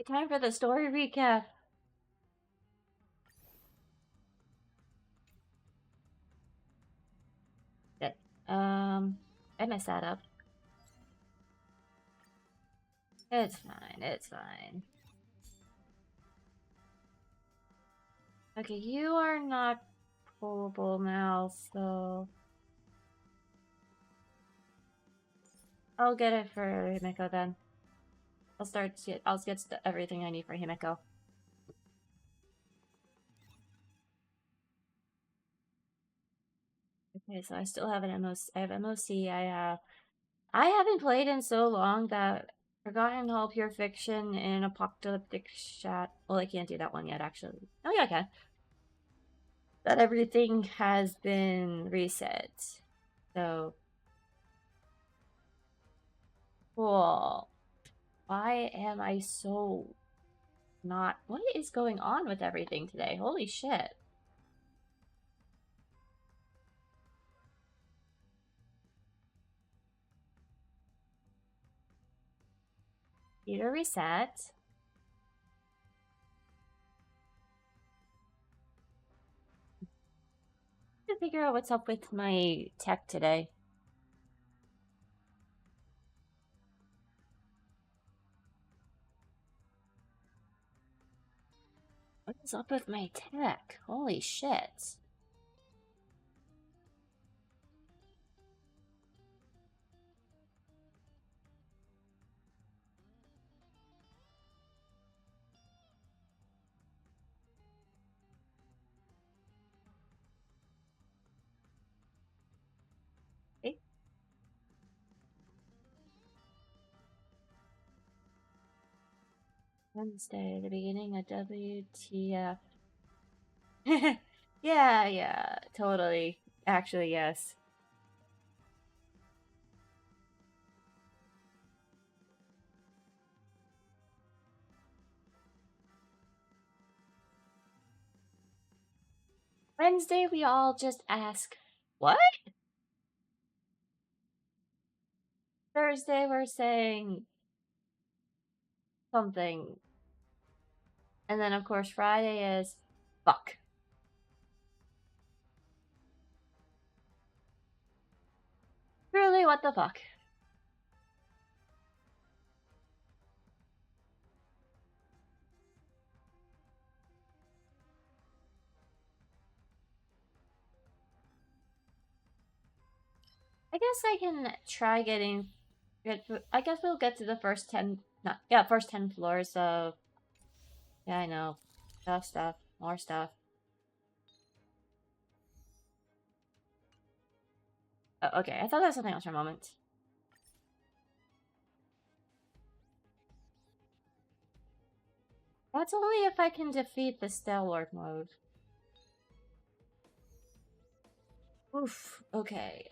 Time for the story recap. Good. I messed that up. It's fine, it's fine. Okay, you are not pullable now, so... I'll get it for Himeko then. I'll get everything I need for Himeko. Okay, so I still have an MOC. I have MOC. I haven't played in so long that Forgotten All Pure Fiction and Apocalyptic Chat. Well, I can't do that one yet, actually. Oh yeah, I can. That everything has been reset. So cool. Why am I so not? What is going on with everything today? Holy shit. Computer reset. To figure out what's up with my tech today. What is up with my tech? Holy shit. Okay. Wednesday, the beginning of WTF. Yeah, totally. Actually, yes. Wednesday, we all just ask, what? Thursday, we're saying something. And then, of course, Friday is fuck. Truly, what the fuck? I guess I can try getting... I guess we'll get to the first 10... first 10 floors of... Yeah, I know. Stuff. More stuff. Oh, okay, I thought that was something else for a moment. That's only if I can defeat the Stellar mode. Oof, okay,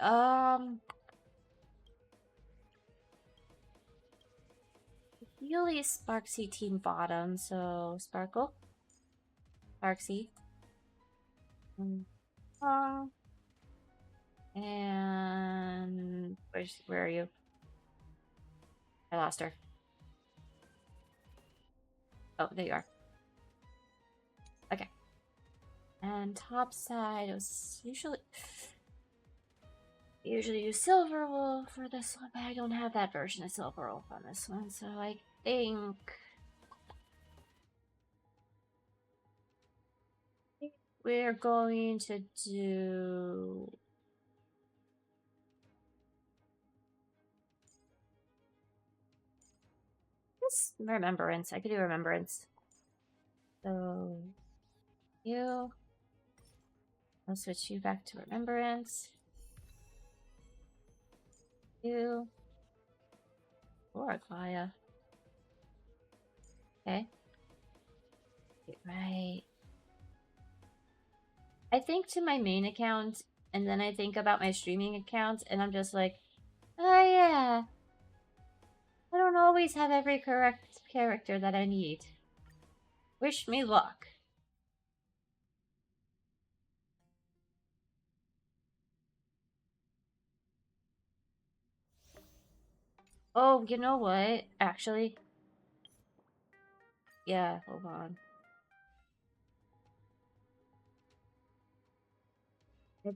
Really Sparksy team bottom, so Sparkle. Sparksy. And... Where are you? I lost her. Oh, there you are. Okay. And top side was usually use Silver Wolf for this one, but I don't have that version of Silver Wolf on this one, so I think we're going to do this Remembrance. I could do Remembrance. So you, I'll switch you back to Remembrance. You, or Akaya. Okay. Right. I think to my main account, and then I think about my streaming account, and I'm just like, oh yeah, I don't always have every correct character that I need. Wish me luck. Oh, you know what? Actually, Yeah, hold on. I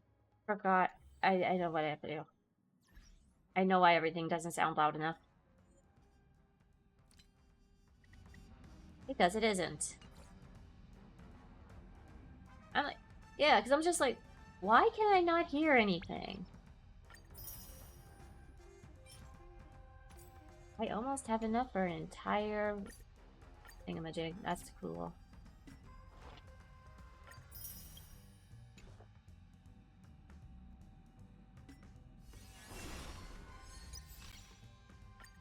forgot. I know what I have to do. I know why everything doesn't sound loud enough. Because it isn't. I'm like, yeah, because I'm just like, why can I not hear anything? I almost have enough for an entire thingamajig. That's cool.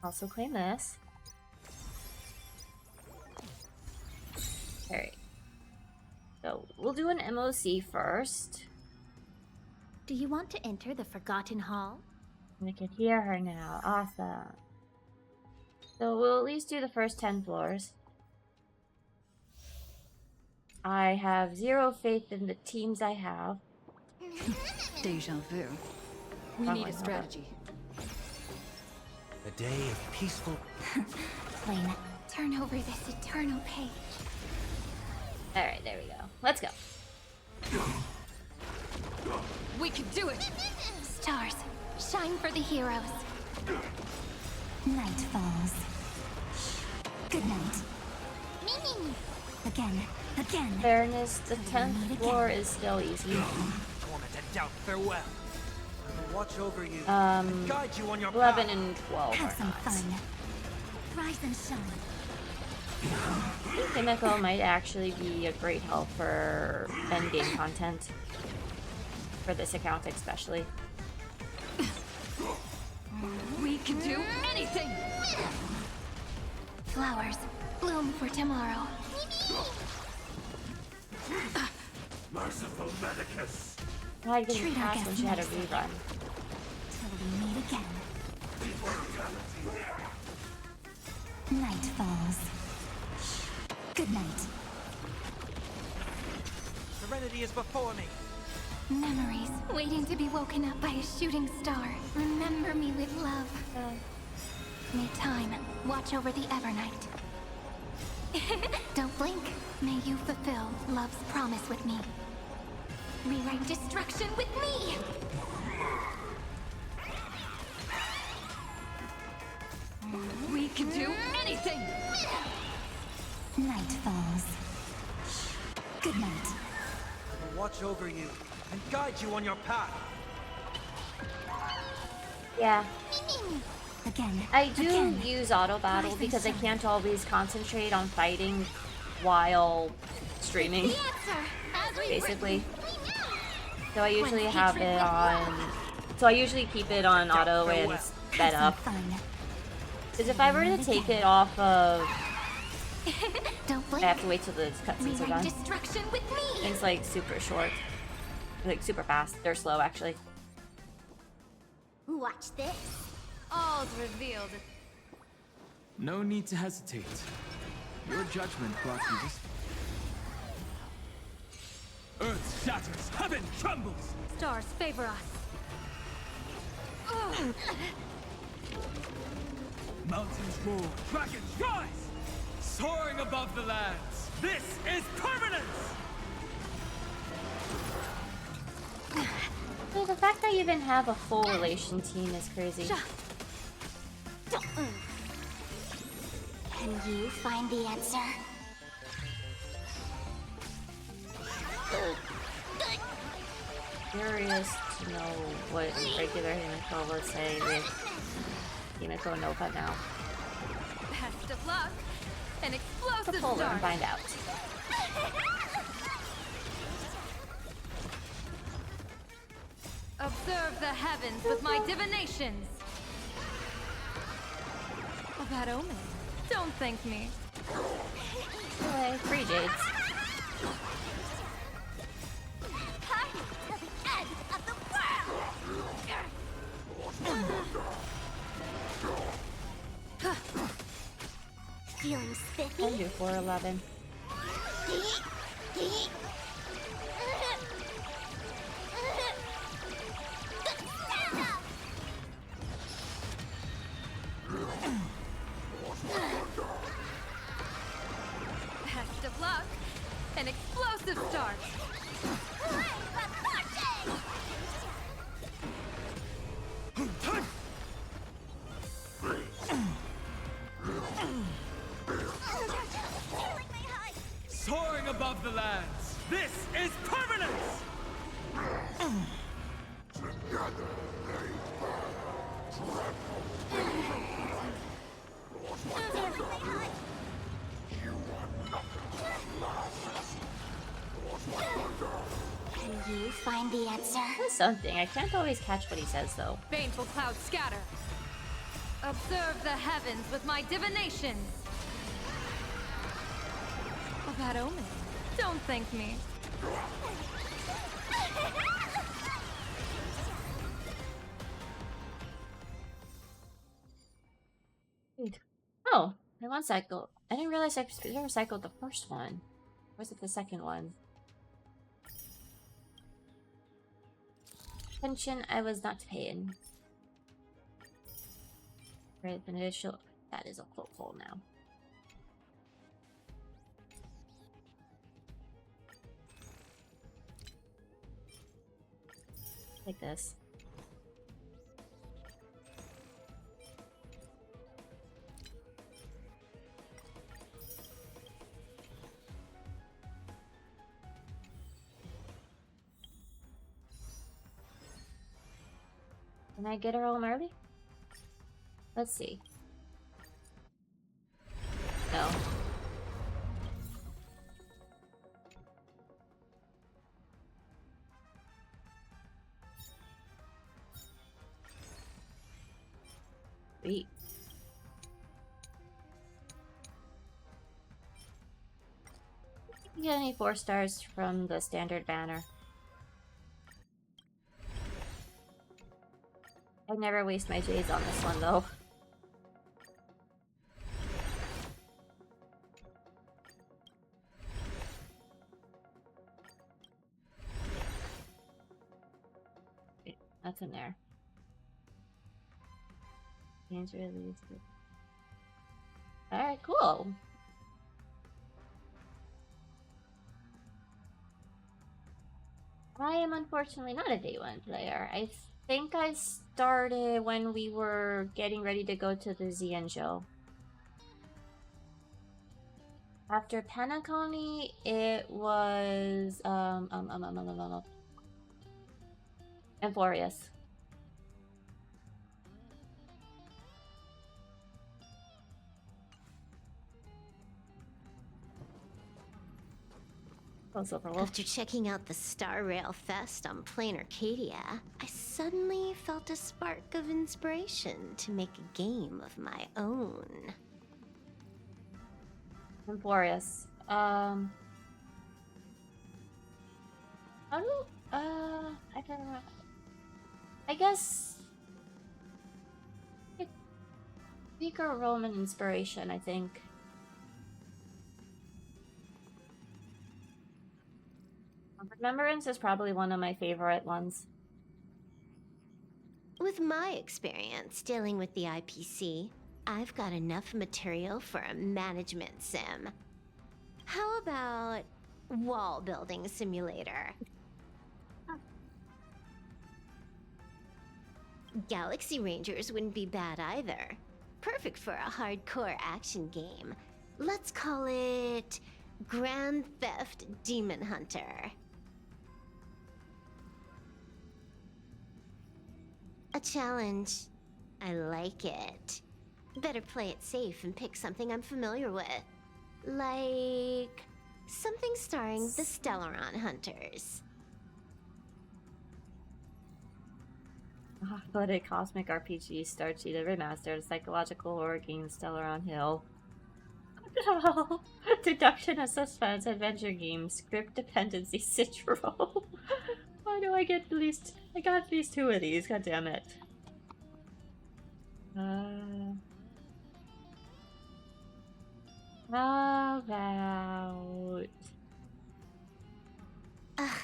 Also claim this. Alright. So, we'll do an MOC first. Do you want to enter the Forgotten Hall? And I can hear her now. Awesome. So, we'll at least do the first 10 floors. I have 0 faith in the teams I have. Deja vu. We need a strategy. A day of peaceful... Plain. Turn over this eternal page. Alright, there we go. Let's go. We can do it! Stars, shine for the heroes. Night falls. Good night. Again, again. Fairness, the 10th floor is still easy. Torment and doubt, farewell. I will watch over you, Um, guide you on your 11 path. and 12 Have are some not. fun. Rise and shine. I think Himeko might actually be a great help for endgame content. For this account especially. We can do anything! Flowers, bloom for tomorrow. Merciful Medicus. I didn't Treat our pass when guests she had a nicely. rerun. Till we meet again. Night falls. Good night. Serenity is before me. Memories waiting to be woken up by a shooting star. Remember me with love. May time watch over the Evernight. Don't blink. May you fulfill love's promise with me. Rewrite destruction with me! We can do anything! Night falls. Good night. I will watch over you and guide you on your path. Yeah. Again. I do again. use auto battle Rise and because I shine. can't always concentrate on fighting while streaming, The answer, as we basically. written. So I usually When have hatred it with on... So I usually keep it on auto and Have sped some up. fun. Because if I were to take it off of... Don't I blink. have to wait till the cutscenes are Rewrite done. destruction with me! It's like super short. Like super fast. They're slow actually. Watch this. All's revealed. No need to hesitate. Your judgment brought you this. Earth shatters, heaven trembles! Stars favor us. Mountains roar, dragons rise! Soaring above the lands! This is permanence! So the fact that you even have a full relation team is crazy. Can you find the answer? Curious to know what regular Himeko would say with Himeko Nova now. Best of luck. An Let's explosive pull it and start. find out. Observe the heavens with my divinations. A bad omen. Don't thank me. Anyway, 3 jades. Hi to the end of the world. Feeling spiffy? I'll do 411. of luck. An explosive start. Soaring above the lands, this is permanence! Can you find the answer? That's something. I can't always catch what he says, though. Baneful clouds scatter. Observe the heavens with my divinations. A bad omen. Don't thank me. Oh, I one cycle. I didn't realize I never cycled the first one. Or was it the second one? Attention, I was not paying. Right, initial. That is a cloak hole now. Like this. Can I get her home early? Let's see. No. Sweet. You get any 4 stars from the standard banner? I never waste my J's on this one though. Okay, that's in there. Games released. Alright, cool. I am unfortunately not a day 1 player. I think I started when we were getting ready to go to the ZN show. After Panaconi, it was Emphorius. After checking out the Star Rail Fest on Plain Arcadia, I suddenly felt a spark of inspiration to make a game of my own. Emphorius. How do I don't know. I guess it's weaker Roman inspiration, I think. Remembrance is probably one of my favorite ones. With my experience dealing with the IPC, I've got enough material for a management sim. How about wall building simulator? Galaxy Rangers wouldn't be bad either. Perfect for a hardcore action game. Let's call it Grand Theft Demon Hunter. A challenge. I like it. Better play it safe and pick something I'm familiar with. Like something starring the Stellaron Hunters. But a cosmic RPG, Starcheater Remastered, psychological horror game, Stellaron Hill. What the hell? Deduction of suspense, adventure game, script dependency, Citro. Why do I get at least... I got at least 2 of these, god damn it. How about... Ugh,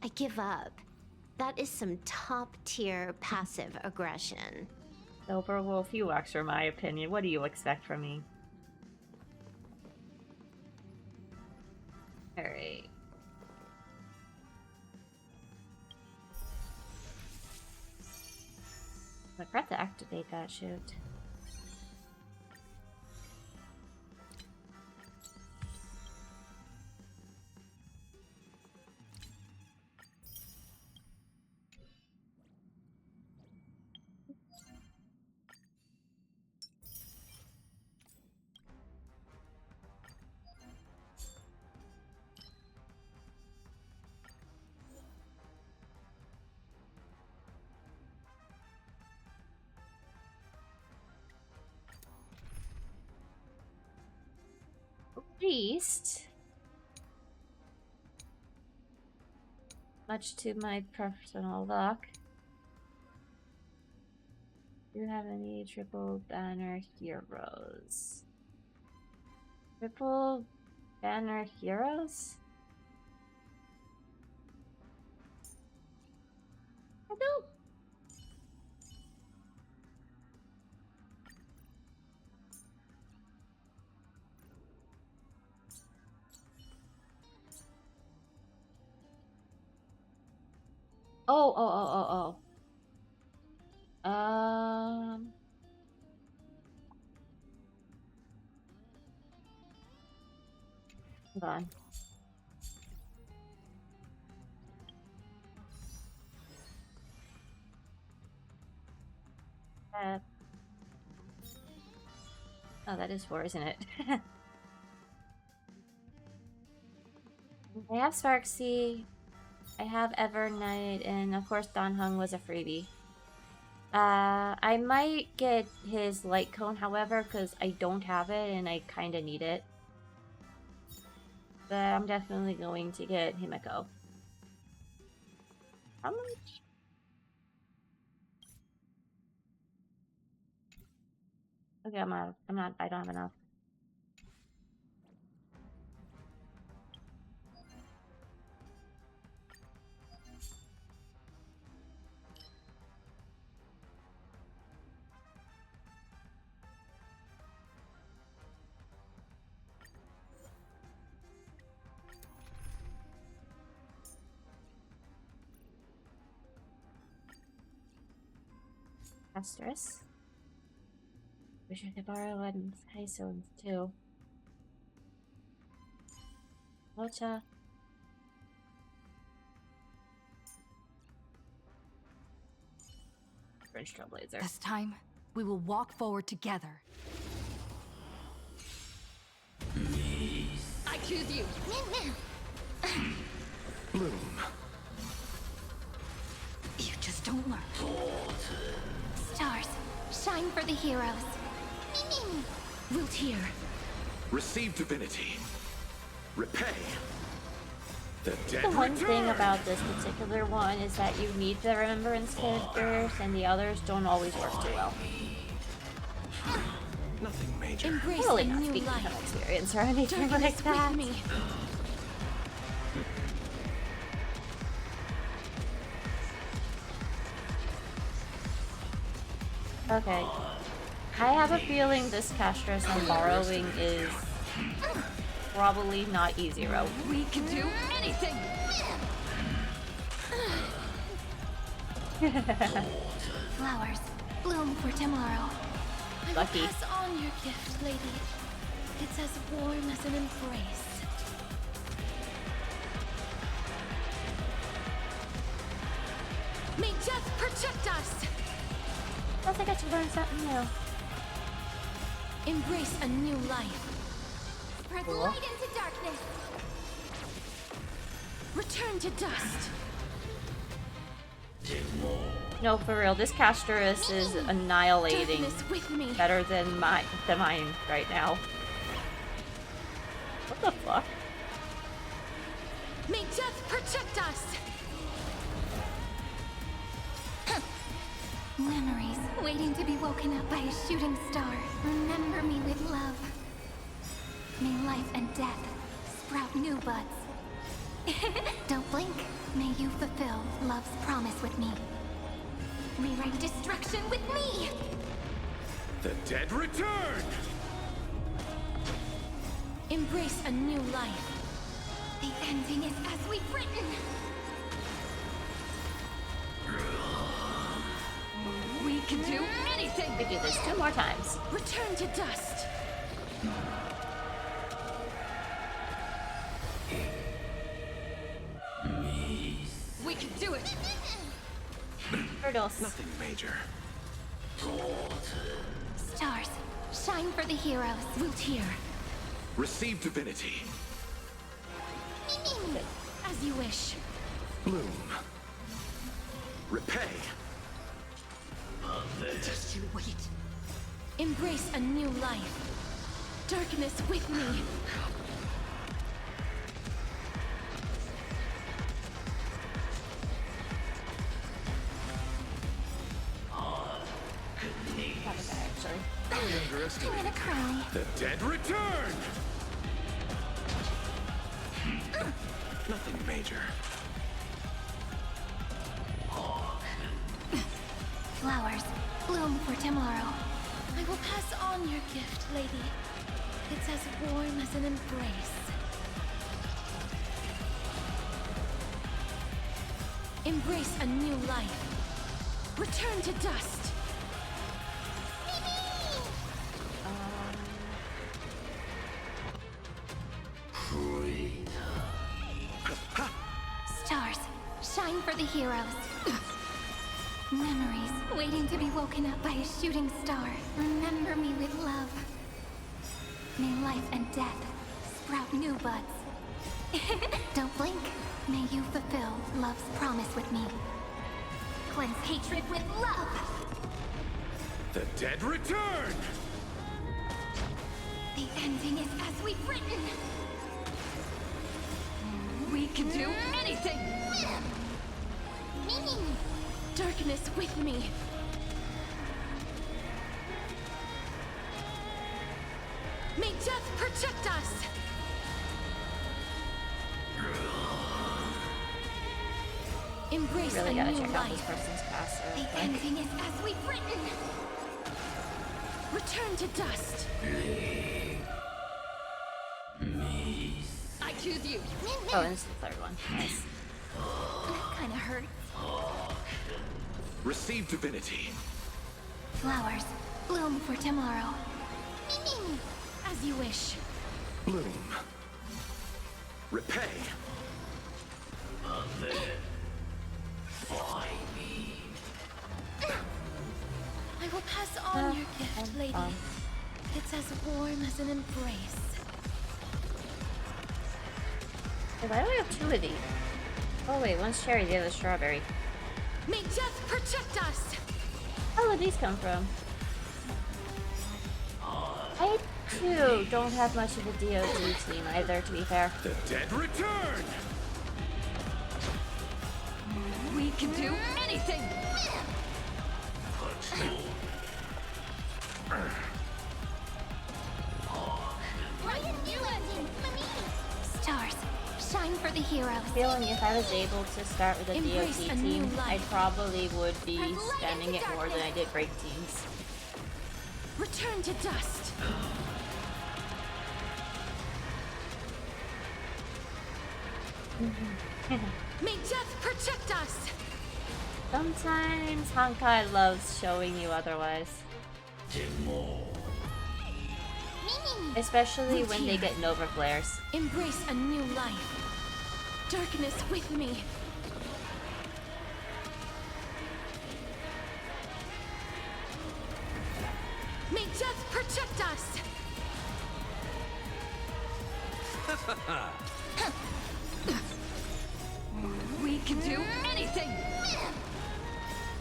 I give up. That is some top-tier passive aggression. Silver Wolf, you extra my opinion. What do you expect from me? Alright. I forgot to activate that, shoot. Least, much to my personal luck, do you have any triple banner heroes? Triple banner heroes? I don't. Oh. Hold on. Oh, that is 4, isn't it? I have Sparksy, I have Evernight, and of course Donhung was a freebie. I might get his light cone, however, because I don't have it and I kind of need it. But I'm definitely going to get Himeko. How much? Okay, I'm out. I don't have enough. Asterisk. Wish I could borrow one high zones too. Mocha. French Trailblazer. This time, we will walk forward together. I choose you. Bloom. You just don't learn. Stars, shine for the heroes. Wilt here. Receive divinity. Repay. The dead The one return. thing about this particular one is that you need the remembrance characters, and the others don't always work too well. Nothing major. Embrace Really a not new speaking life. from experience or anything Darkness like that. with me. Okay. I have a feeling this Castros I'm borrowing is probably not easy road. We can do anything! Flowers, bloom for tomorrow. Lucky. Pass on your gift, lady. It's as warm as an embrace. May death protect us! Plus I get to learn something new. Embrace a new life. Spread Cool. light into darkness. Return to dust. No, for real, this Castros is annihilating Darkness with me. better than mine right now. What the fuck? May death protect us. Memories waiting to be woken up by a shooting star. Remember me with love. May life and death sprout new buds. Don't blink. May you fulfill love's promise with me. Rewrite destruction with me. The dead return. Embrace a new life. The ending is as we've written. We can do anything! We do this 2 more times. Return to dust! We can do it! Hurdles. Nothing major. Stars, shine for the heroes. We'll tear. Receive divinity. As you wish. Bloom. Repay. Just you wait. Embrace a new life. Darkness with me. Actually. I'm gonna cry. The dead return! Nothing major. Flowers, bloom for tomorrow. I will pass on your gift, lady. It's as warm as an embrace. Embrace a new life. Return to dust. Stars, shine for the heroes. Memories waiting to be woken up by a shooting star. Remember me with love. May life and death sprout new buds. Don't blink. May you fulfill love's promise with me. Cleanse hatred with love. The dead return! The ending is as we've written. We can do anything! Darkness with me. May death protect us! Embrace Really a gotta new check out this life. person's past. The ending is as we've written. Return to dust. I choose you. Oh, and this is the 3rd one. Nice. That kinda hurts. Receive divinity. Flowers, bloom for tomorrow. As you wish. Bloom. Repay. I will pass on your gift, lady. It's as warm as an embrace. Hey, why do I have 2 of these? Oh wait, one's cherry, the other's strawberry. May death protect us! Where did these come from? I too don't have much of a DOD team either, to be fair. The dead return! We can do anything! Stars, shine for the heroes. Feeling if I was able to start with a Embrace DOT a new team, I life. probably would be spending it more than I did break teams. Return to dust! May death protect us! Sometimes Honkai loves showing you otherwise. Especially when they get Nova Flares. Embrace a new life. Darkness with me. May death protect us! We can do anything!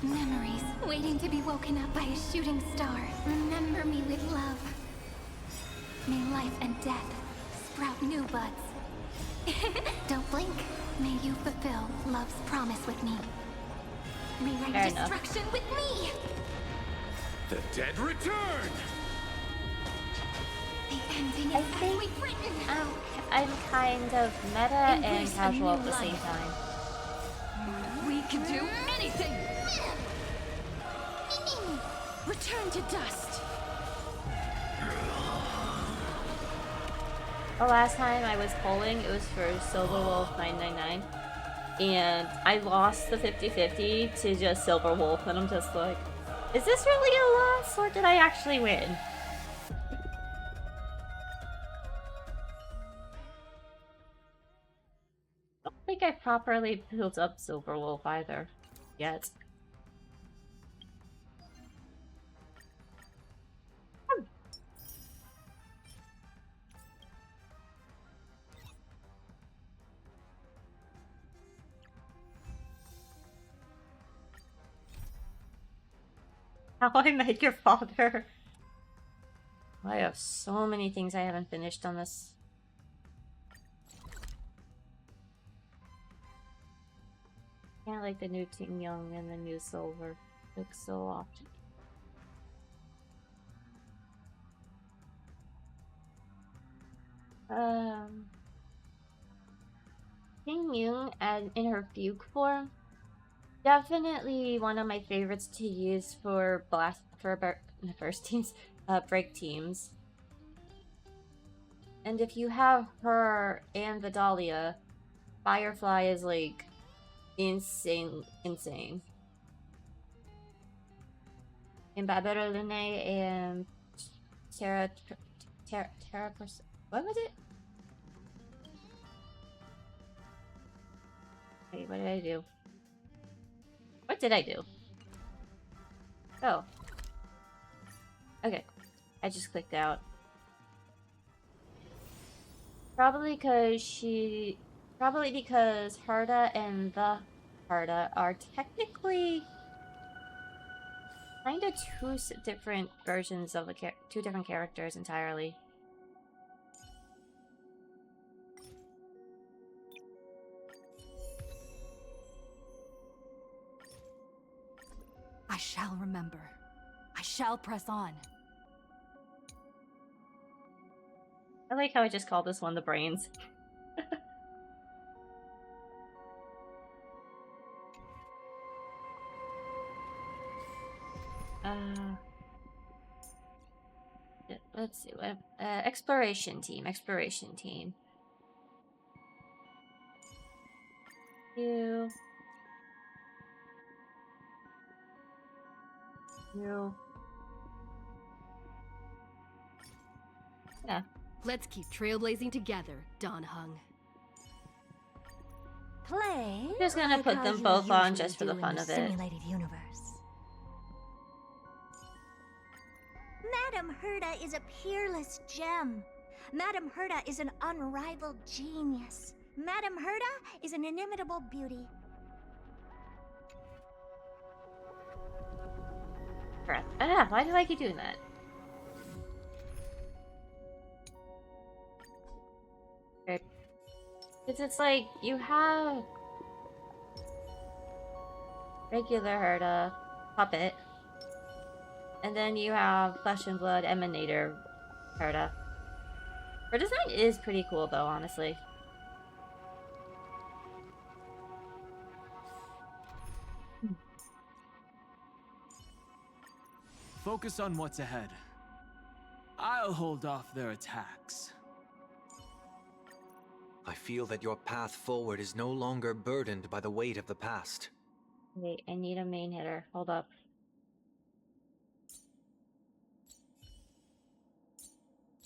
Memories waiting to be woken up by a shooting star. Remember me with love. May life and death sprout new buds. Don't blink. May you fulfill love's promise with me. Rewrite Fair enough. destruction with me. The dead return! The ending I is as think we've written. I'm kind of meta and Embrace a casual at new the same life. time. We can do anything! Return to dust! The last time I was polling, it was for Silver Wolf 999. And I lost the 50-50 to just Silver Wolf, and I'm just like, is this really a loss, or did I actually win? I don't think I properly built up Silver Wolf either, yet. How I Met Your Father. I have so many things I haven't finished on this. Can't like the new Team Young and the new Silver. Looks so often. Team Young and in her fugue form. Definitely one of my favorites to use for burst teams, break teams. And if you have her and Vidalia, Firefly is like insane. And Babero Lune and Terra, what was it? Wait, what did I do? What did I do? Oh. Okay. I just clicked out. Probably because Herda and the Herda are technically kind of two different versions of two different characters entirely. I shall remember. I shall press on. I like how I just called this one the brains. Let's see. Exploration team. You. Yeah. Let's keep trailblazing together, Don Hung. Play. I'm just gonna put them both on just for the fun of it. Simulated universe. Madame Herda is a peerless gem. Madame Herda is an unrivaled genius. Madame Herda is an inimitable beauty. Crap. Why do I keep doing that? Okay. Because it's like, you have regular Herda, Puppet, and then you have Flesh and Blood Emanator Herda. Her design is pretty cool though, honestly. Focus on what's ahead. I'll hold off their attacks. I feel that your path forward is no longer burdened by the weight of the past. Wait, I need a main hitter. Hold up.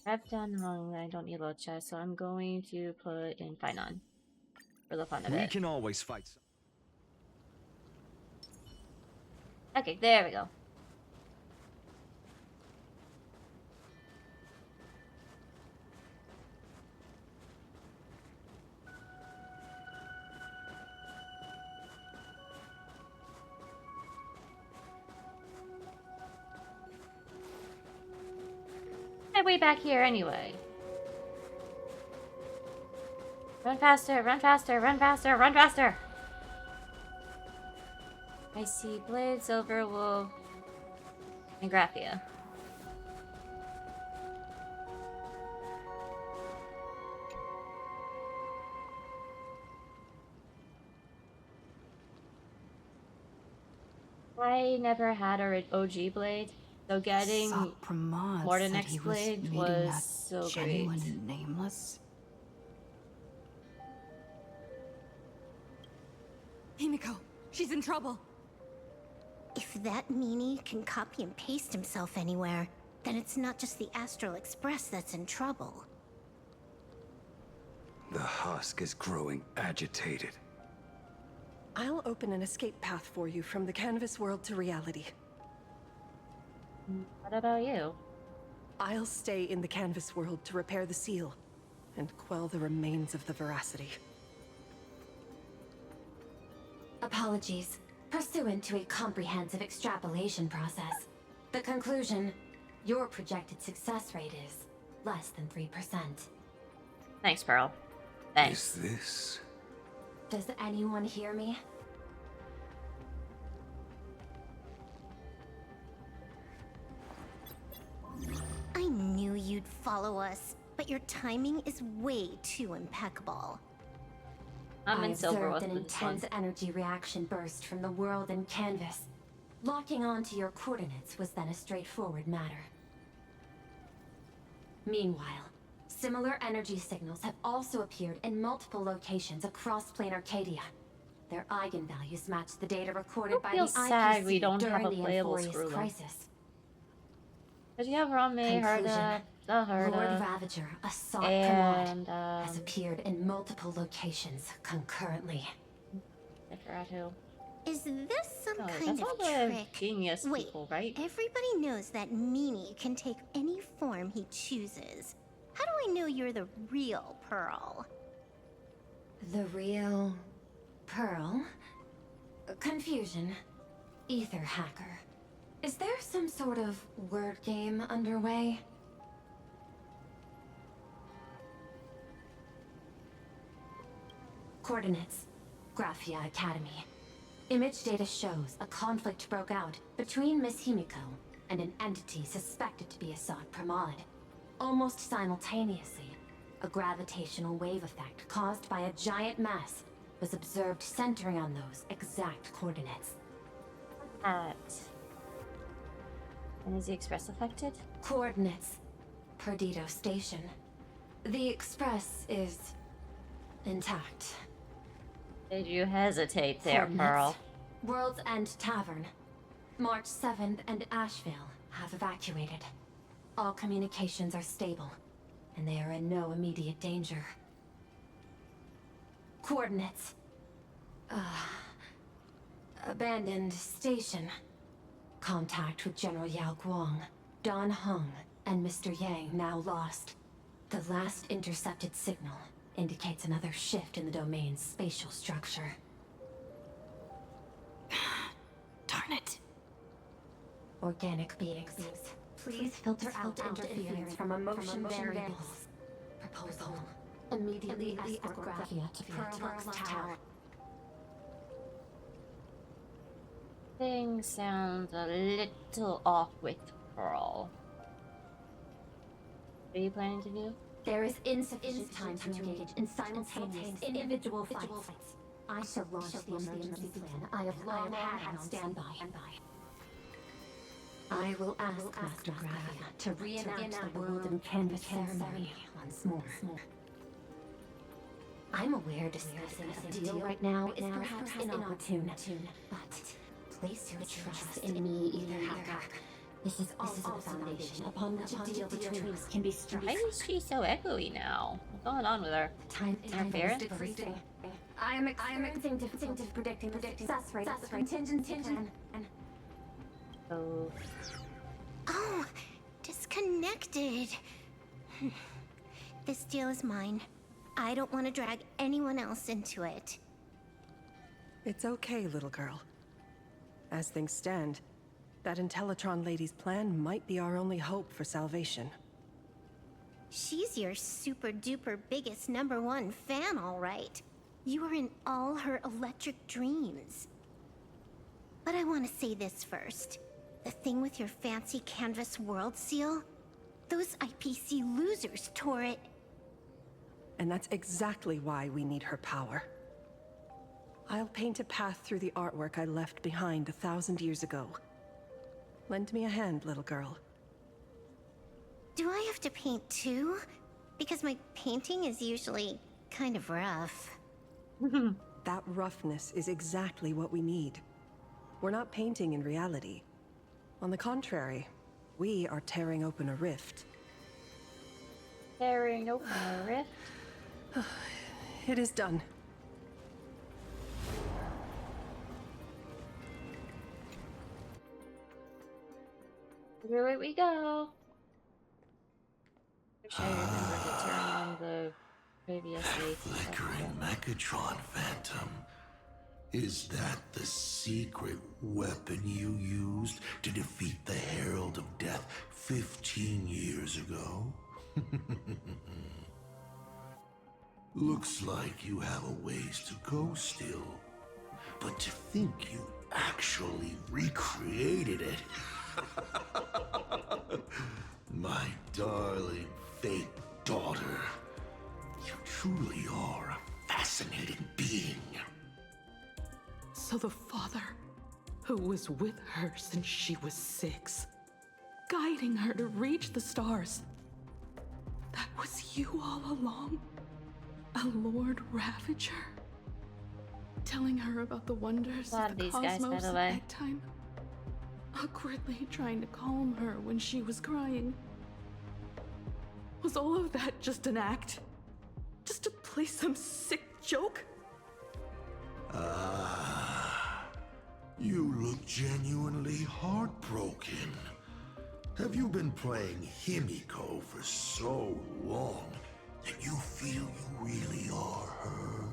I've done Hung, I don't need Locha, so I'm going to put in Finon for the fun of it. We can always fight. Okay, there we go. Way back here anyway. Run faster, run faster, run faster, run faster! I see Blade, Silver, Wolf, and Graphia. I never had an OG Blade. So getting more than X Blade was so great. Genuine nameless Himeko. She's in trouble. If that meanie can copy and paste himself anywhere, then it's not just the Astral Express that's in trouble. The husk is growing agitated. I'll open an escape path for you from the canvas world to reality. What about you? I'll stay in the canvas world to repair the seal and quell the remains of the veracity. Apologies. Pursuant to a comprehensive extrapolation process, the conclusion, your projected success rate is less than 3%. Thanks, Pearl. Thanks. Is this... Does anyone hear me? I knew you'd follow us, but your timing is way too impeccable. I'm I in silver observed with an this one. intense energy reaction burst from the world in canvas. Locking onto your coordinates was then a straightforward matter. Meanwhile, similar energy signals have also appeared in multiple locations across plane Arcadia. Their eigenvalues match the data recorded by the feel sad IPC we don't during have a the playable Euphorious Screwla. crisis. Did you have Rame, Herda, the Lord Herda, Ravager, a sought and command, has appeared in multiple locations concurrently. I forgot who. Is this some Oh, kind that's all of the trick? genius Wait, people, right? everybody knows that meanie can take any form he chooses. How do I know you're the real Pearl? The real Pearl? Confusion. Ether hacker. Is there some sort of word game underway? Coordinates. Graphia Academy. Image data shows a conflict broke out between Miss Himeko and an entity suspected to be a Sod Pramod. Almost simultaneously, a gravitational wave effect caused by a giant mass was observed centering on those exact coordinates. And is the Express affected? Coordinates. Perdido Station. The Express is intact. Did you hesitate there, Coordinates. Pearl? World's End Tavern. March 7th and Asheville have evacuated. All communications are stable, and they are in no immediate danger. Coordinates. Abandoned station. Contact with General Yao Guang, Don Hung, and Mr. Yang now lost. The last intercepted signal indicates another shift in the domain's spatial structure. Darn it. Organic beings. Please filter out interference from emotion variables. Proposal. Immediately escort Graphia to Pearl's Tower. Thing sounds a little off with Pearl. What are you planning to do? There is insufficient time to engage in simultaneous individual fights. I shall launch the emergency plan I have long had on standby. I will ask Master Graphia to reenact the world in canvas ceremony once more. I'm aware discussing a deal right now is perhaps inopportune, but place your trust in me, Ether Hacker. This is also the foundation upon which a deal between us can be struck. Why is she so echoey now? What's going on with her? Time Interference? is decreasing. I am experiencing difficulty predicting the success rate of the contingency plan. Oh, Oh, disconnected. This deal is mine. I don't want to drag anyone else into it. It's okay, little girl. As things stand, that Intellitron lady's plan might be our only hope for salvation. She's your super duper biggest #1 fan, all right. You are in all her electric dreams. But I want to say this first. The thing with your fancy canvas world seal? Those IPC losers tore it. And that's exactly why we need her power. I'll paint a path through the artwork I left behind 1,000 years ago. Lend me a hand, little girl. Do I have to paint too? Because my painting is usually kind of rough. That roughness is exactly what we need. We're not painting in reality. On the contrary, we are tearing open a rift. Tearing open a rift? It is done. Through it we go. Wish I remembered to turn on the previous AC. Flickering Megatron Phantom. Is that the secret weapon you used to defeat the Herald of Death 15 years ago? Looks like you have a ways to go still. But to think you actually recreated it. My darling fake daughter. You truly are a fascinating being. So the father, who was with her since she was 6, guiding her to reach the stars, that was you all along? A Lord Ravager? Telling her about the wonders of the cosmos at bedtime? Awkwardly trying to calm her when she was crying? Was all of that just an act? Just to play some sick joke? You look genuinely heartbroken. Have you been playing Himeko for so long that you feel you really are her?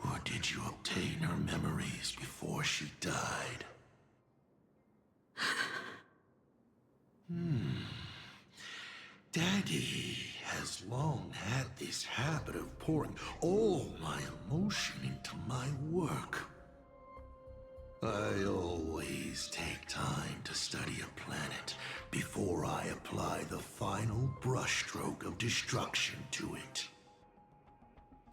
Or did you obtain her memories before she died? Daddy has long had this habit of pouring all my emotion into my work. I always take time to study a planet before I apply the final brushstroke of destruction to it.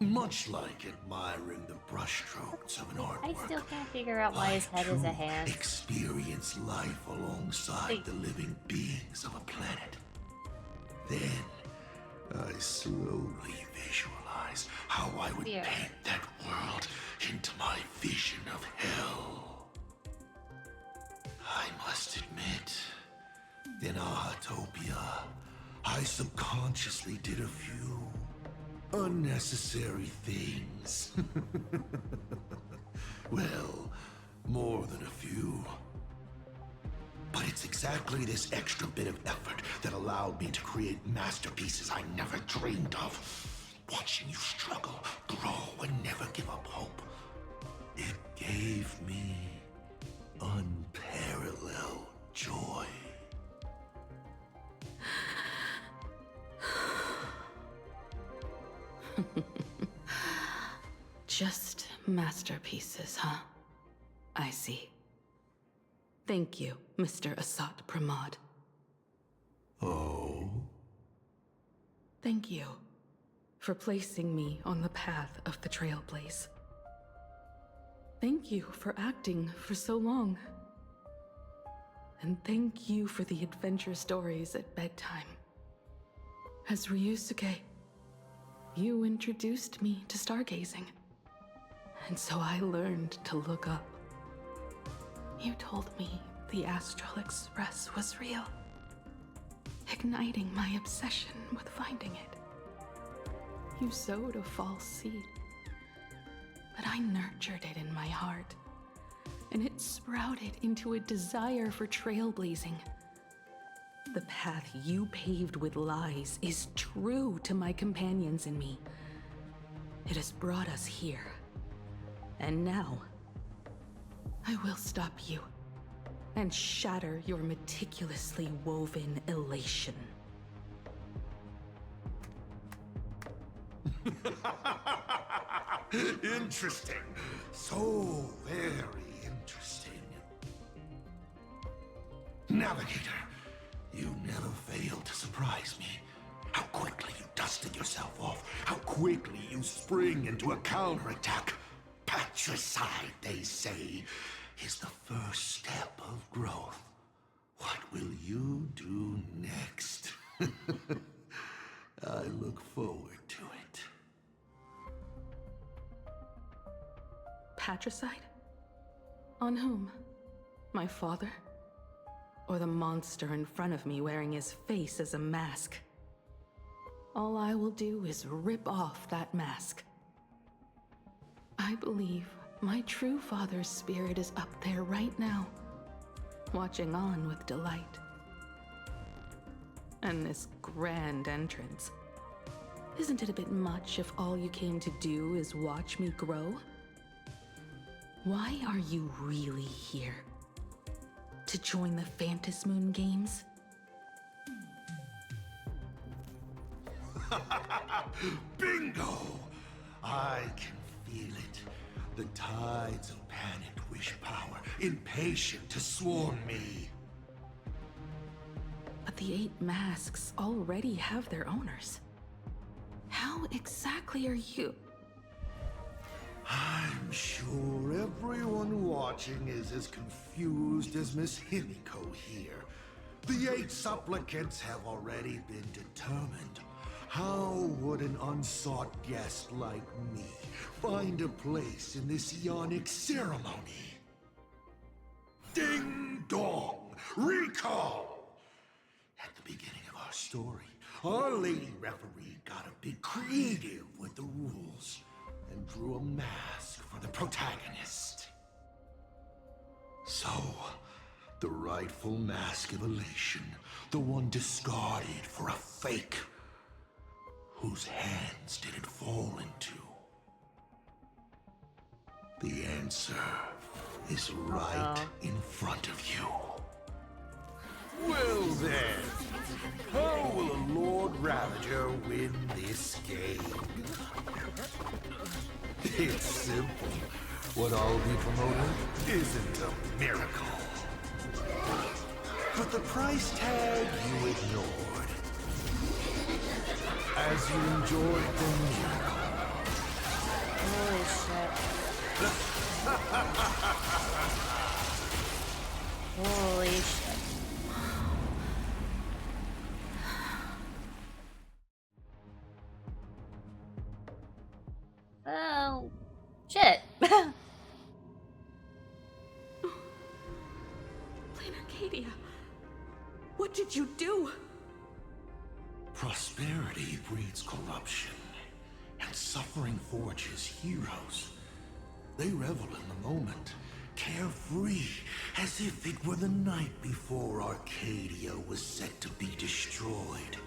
Much like admiring the brushstrokes of an artwork, I still can't figure out why his head is a hand. Experience life alongside the living beings of a planet. Then, I slowly visualize how I would paint that world into my vision of hell. I must admit, in Ahatopia, I subconsciously did a few unnecessary things. Well, more than a few. But it's exactly this extra bit of effort that allowed me to create masterpieces I never dreamed of. Watching you struggle, grow, and never give up hope. It gave me unparalleled joy. Just masterpieces, huh? I see. Thank you, Mr. Asat Pramod. Oh? Thank you for placing me on the path of the Trailblaze. Thank you for acting for so long. And thank you for the adventure stories at bedtime. As Ryusuke, you introduced me to stargazing. And so I learned to look up. You told me the Astral Express was real, igniting my obsession with finding it. You sowed a false seed, but I nurtured it in my heart, and it sprouted into a desire for trailblazing. The path you paved with lies is true to my companions and me. It has brought us here, and now I will stop you and shatter your meticulously woven elation. Interesting. So very interesting. Navigator, you never fail to surprise me. How quickly you dusted yourself off. How quickly you spring into a counterattack. Patricide, they say, is the first step of growth. What will you do next? I look forward to it. patricide? On whom? My father? Or the monster in front of me wearing his face as a mask? All I will do is rip off that mask. I believe my true father's spirit is up there right now, watching on with delight. And this grand entrance. Isn't it a bit much if all you came to do is watch me grow? Why are you really here? To join the Phantasmoon games? Bingo! I can feel it. The tides of panicked wish power, impatient to swarm me. But the 8 masks already have their owners. How exactly are you? I'm sure everyone watching is as confused as Miss Himeko here. The 8 supplicants have already been determined. How would an unsought guest like me find a place in this Ionic ceremony? Ding dong! Recall! At the beginning of our story, our lady referee got a bit creative with the rules and drew a mask for the protagonist. So, the rightful mask of elation, the one discarded for a fake, whose hands did it fall into? The answer is right in front of you. Well then, how will a Lord Ravager win this game? It's simple. What I'll be promoting isn't a miracle. But the price tag you ignored. As you enjoyed the miracle. Holy shit. Holy shit. Oh, shit. Plain Arcadia, what did you do? Prosperity breeds corruption, and suffering forges heroes. They revel in the moment, carefree, as if it were the night before Arcadia was set to be destroyed.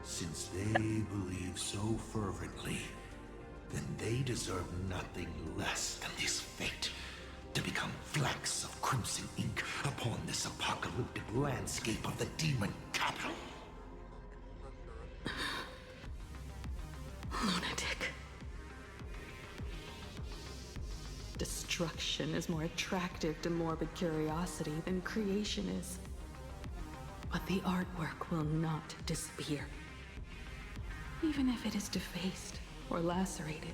Since they believe so fervently, then they deserve nothing less than this fate, to become flecks of crimson ink upon this apocalyptic landscape of the demon capital. Lunatic. Destruction is more attractive to morbid curiosity than creation is. But the artwork will not disappear. Even if it is defaced or lacerated,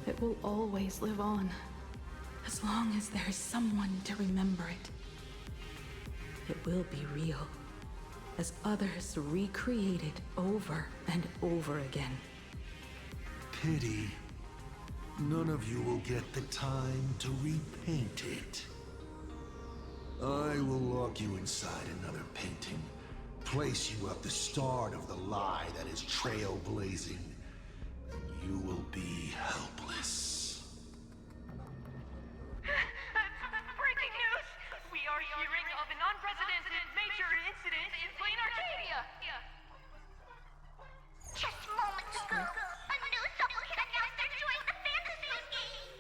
it will always live on, as long as there is someone to remember it. It will be real, as others recreate it over and over again. Pity. None of you will get the time to repaint it. I will lock you inside another painting, place you at the start of the lie that is trailblazing, and you will be helpless. Breaking news! We are hearing of an unprecedented major incident in Plain Arcadia! Just moments ago, a new supplicant announced they're joining the Phantasmoon game.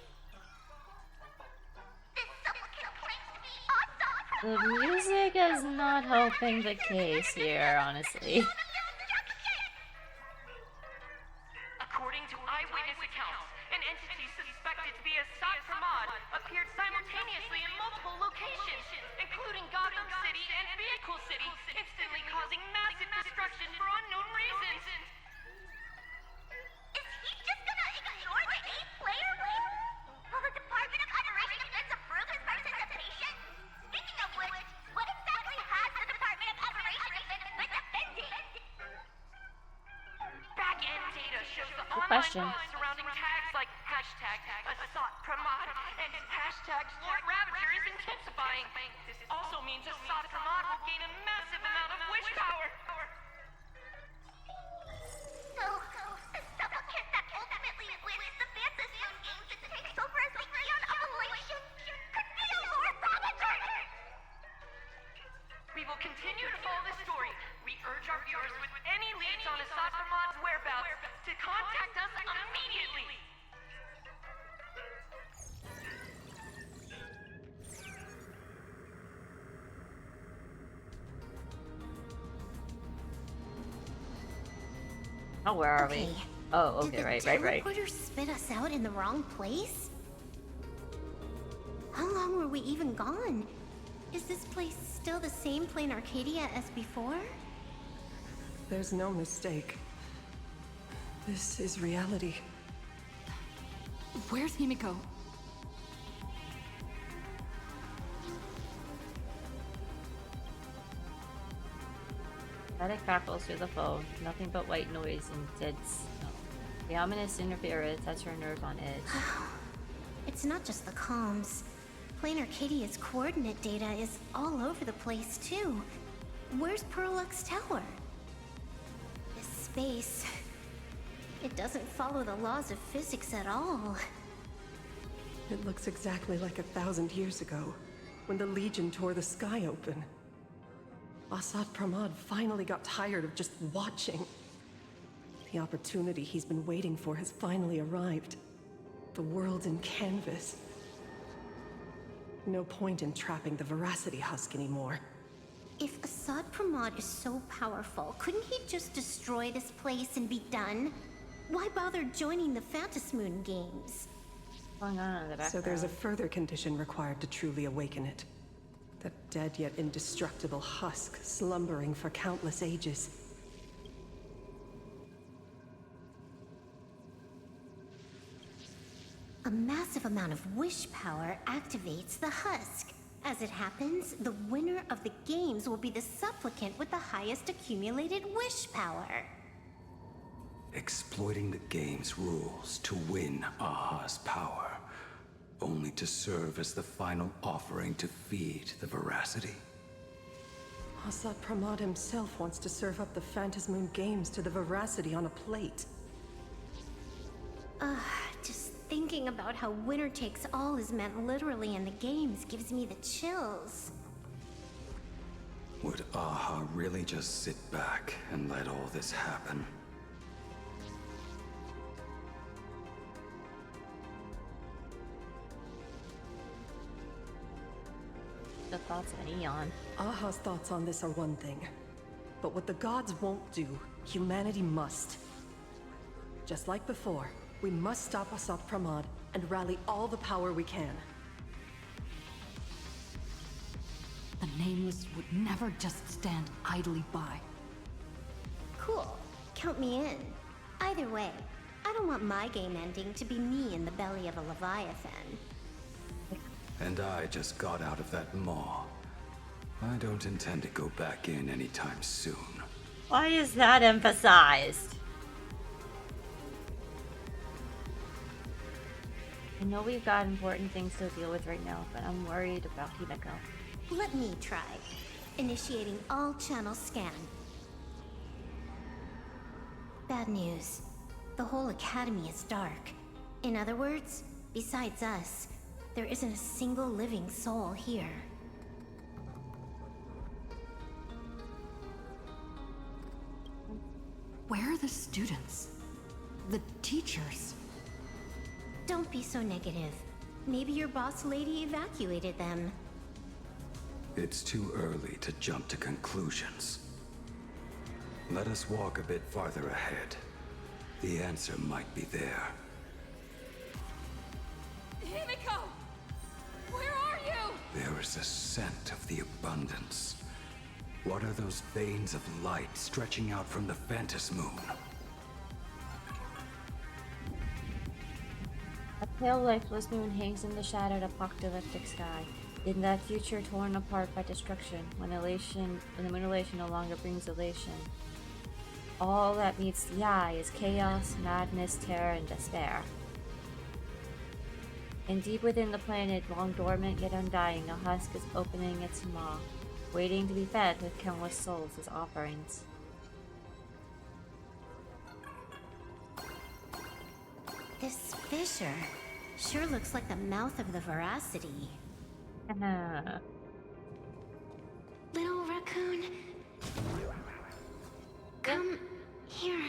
This supplicant claims to be awesome. The music is not helping the case here, honestly. According to eyewitness accounts, an entity suspected to be a Satramad appeared simultaneously in multiple locations, including Gotham City and Vehicle City, instantly causing massive destruction for unknown reasons. Is he just gonna ignore the 8-player win? Will the Department of Operation Defense approve his participation? Speaking of which, what exactly has the Department of Operation Defense been defending? Back-end data shows the Good online question. buzz surrounding tags like hashtag Asat Pramod, and hashtag Lord Ravager is intensifying. This also means Asat Pramod will gain a massive amount of wish power. So, a supplicant that ultimately wins the Fantasy Games and takes over as the Huion of Elation could be a Lord Ravager! We will continue to follow this story. We urge our viewers with any leads on Asat Pramod's whereabouts to contact us immediately. Oh, where are we? Oh, okay, Did the right. teleporter spit us out in the wrong place? How long were we even gone? Is this place still the same plain Arcadia as before? There's no mistake. This is reality. Where's Himeko? Static crackles through the phone. Nothing but white noise and dead snow. The ominous interference has her nerve on edge. It's not just the comms. Plain Arcadia's coordinate data is all over the place, too. Where's Perlux Tower? This space... It doesn't follow the laws of physics at all. It looks exactly like 1,000 years ago, when the Legion tore the sky open. Asat Pramod finally got tired of just watching. The opportunity he's been waiting for has finally arrived. The world in Kamvas. No point in trapping the Veracity Husk anymore. If Asat Pramod is so powerful, couldn't he just destroy this place and be done? Why bother joining the Phantasmoon games? What's going on in the background? So there's a further condition required to truly awaken it. That dead yet indestructible husk slumbering for countless ages. A massive amount of wish power activates the husk. As it happens, the winner of the games will be the supplicant with the highest accumulated wish power. Exploiting the game's rules to win Aha's power, only to serve as the final offering to feed the Veracity. Asat Pramod himself wants to serve up the Phantasmoon games to the Veracity on a plate. Just thinking about how winner takes all is meant literally in the games gives me the chills. Would Aha really just sit back and let all this happen? The thoughts of an Eon. Aha's thoughts on this are one thing. But what the gods won't do, humanity must. Just like before, we must stop Asat Pramod and rally all the power we can. The Nameless would never just stand idly by. Cool. Count me in. Either way, I don't want my game ending to be me in the belly of a Leviathan. And I just got out of that maw. I don't intend to go back in anytime soon. Why is that emphasized? I know we've got important things to deal with right now, but I'm worried about Himeko. Let me try. Initiating all channel scan. Bad news. The whole academy is dark. In other words, besides us, there isn't a single living soul here. Where are the students? The teachers? Don't be so negative. Maybe your boss lady evacuated them. It's too early to jump to conclusions. Let us walk a bit farther ahead. The answer might be there. Himeko! Where are you? There is a scent of the abundance. What are those veins of light stretching out from the Phantasmoon? A pale, lifeless moon hangs in the shadowed apocalyptic sky. In that future torn apart by destruction, when the moon elation no longer brings elation. All that meets the eye is chaos, madness, terror, and despair. And deep within the planet, long dormant yet undying, a husk is opening its maw, waiting to be fed with countless souls as offerings. This fissure sure looks like the mouth of the Veracity. Little raccoon, come here.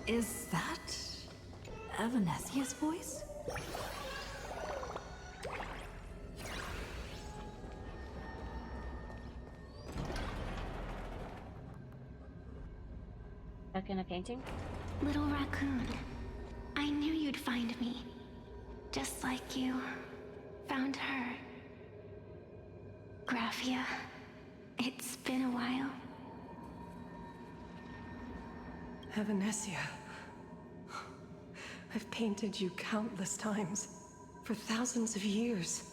Is that Evanesia's voice? Stuck in a painting? Little raccoon, I knew you'd find me. Just like you found her. Graphia, it's been a while. Evanesia. I've painted you countless times, for thousands of years.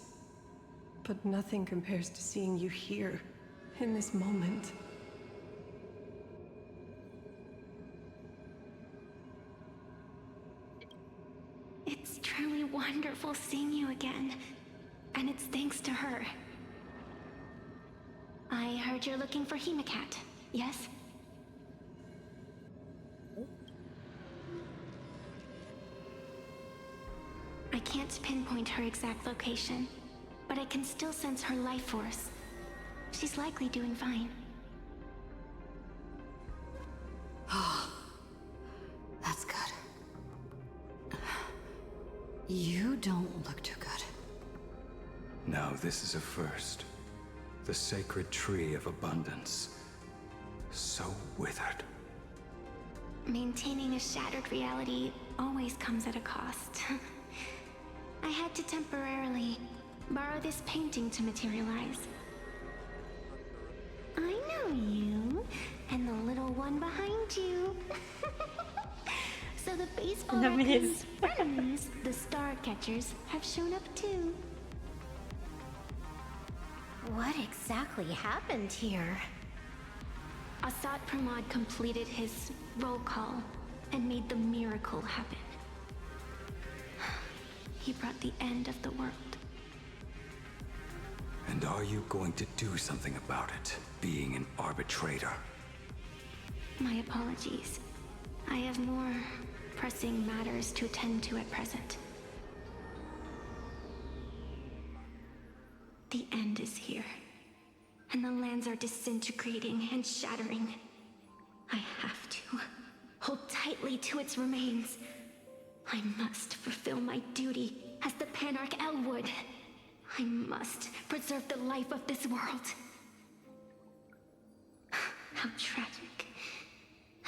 But nothing compares to seeing you here, in this moment. It's truly wonderful seeing you again. And it's thanks to her. I heard you're looking for Himeko, yes? I can't pinpoint her exact location, but I can still sense her life force. She's likely doing fine. Oh, that's good. You don't look too good. Now this is a first. The sacred tree of abundance. So withered. Maintaining a shattered reality always comes at a cost. I had to temporarily borrow this painting to materialize. I know you, and the little one behind you. So the baseball raccoon's friends, the star catchers, have shown up too. What exactly happened here? Assad Pramod completed his roll call and made the miracle happen. He brought the end of the world. And are you going to do something about it, being an arbitrator? My apologies. I have more pressing matters to attend to at present. The end is here, and the lands are disintegrating and shattering. I have to hold tightly to its remains. I must fulfill my duty as the Panarch Elwood. I must preserve the life of this world. How tragic.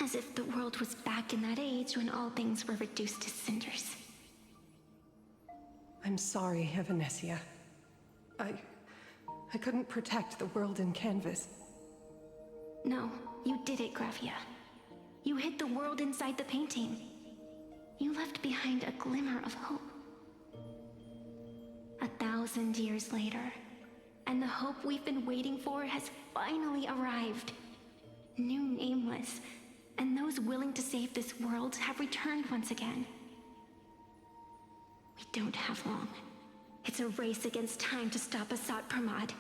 As if the world was back in that age when all things were reduced to cinders. I'm sorry, Evanesia. I couldn't protect the world in Kamvas. No, you did it, Graphia. You hid the world inside the painting. You left behind a glimmer of hope. 1,000 years later, and the hope we've been waiting for has finally arrived. New Nameless, and those willing to save this world have returned once again. We don't have long. It's a race against time to stop Assad Pramod.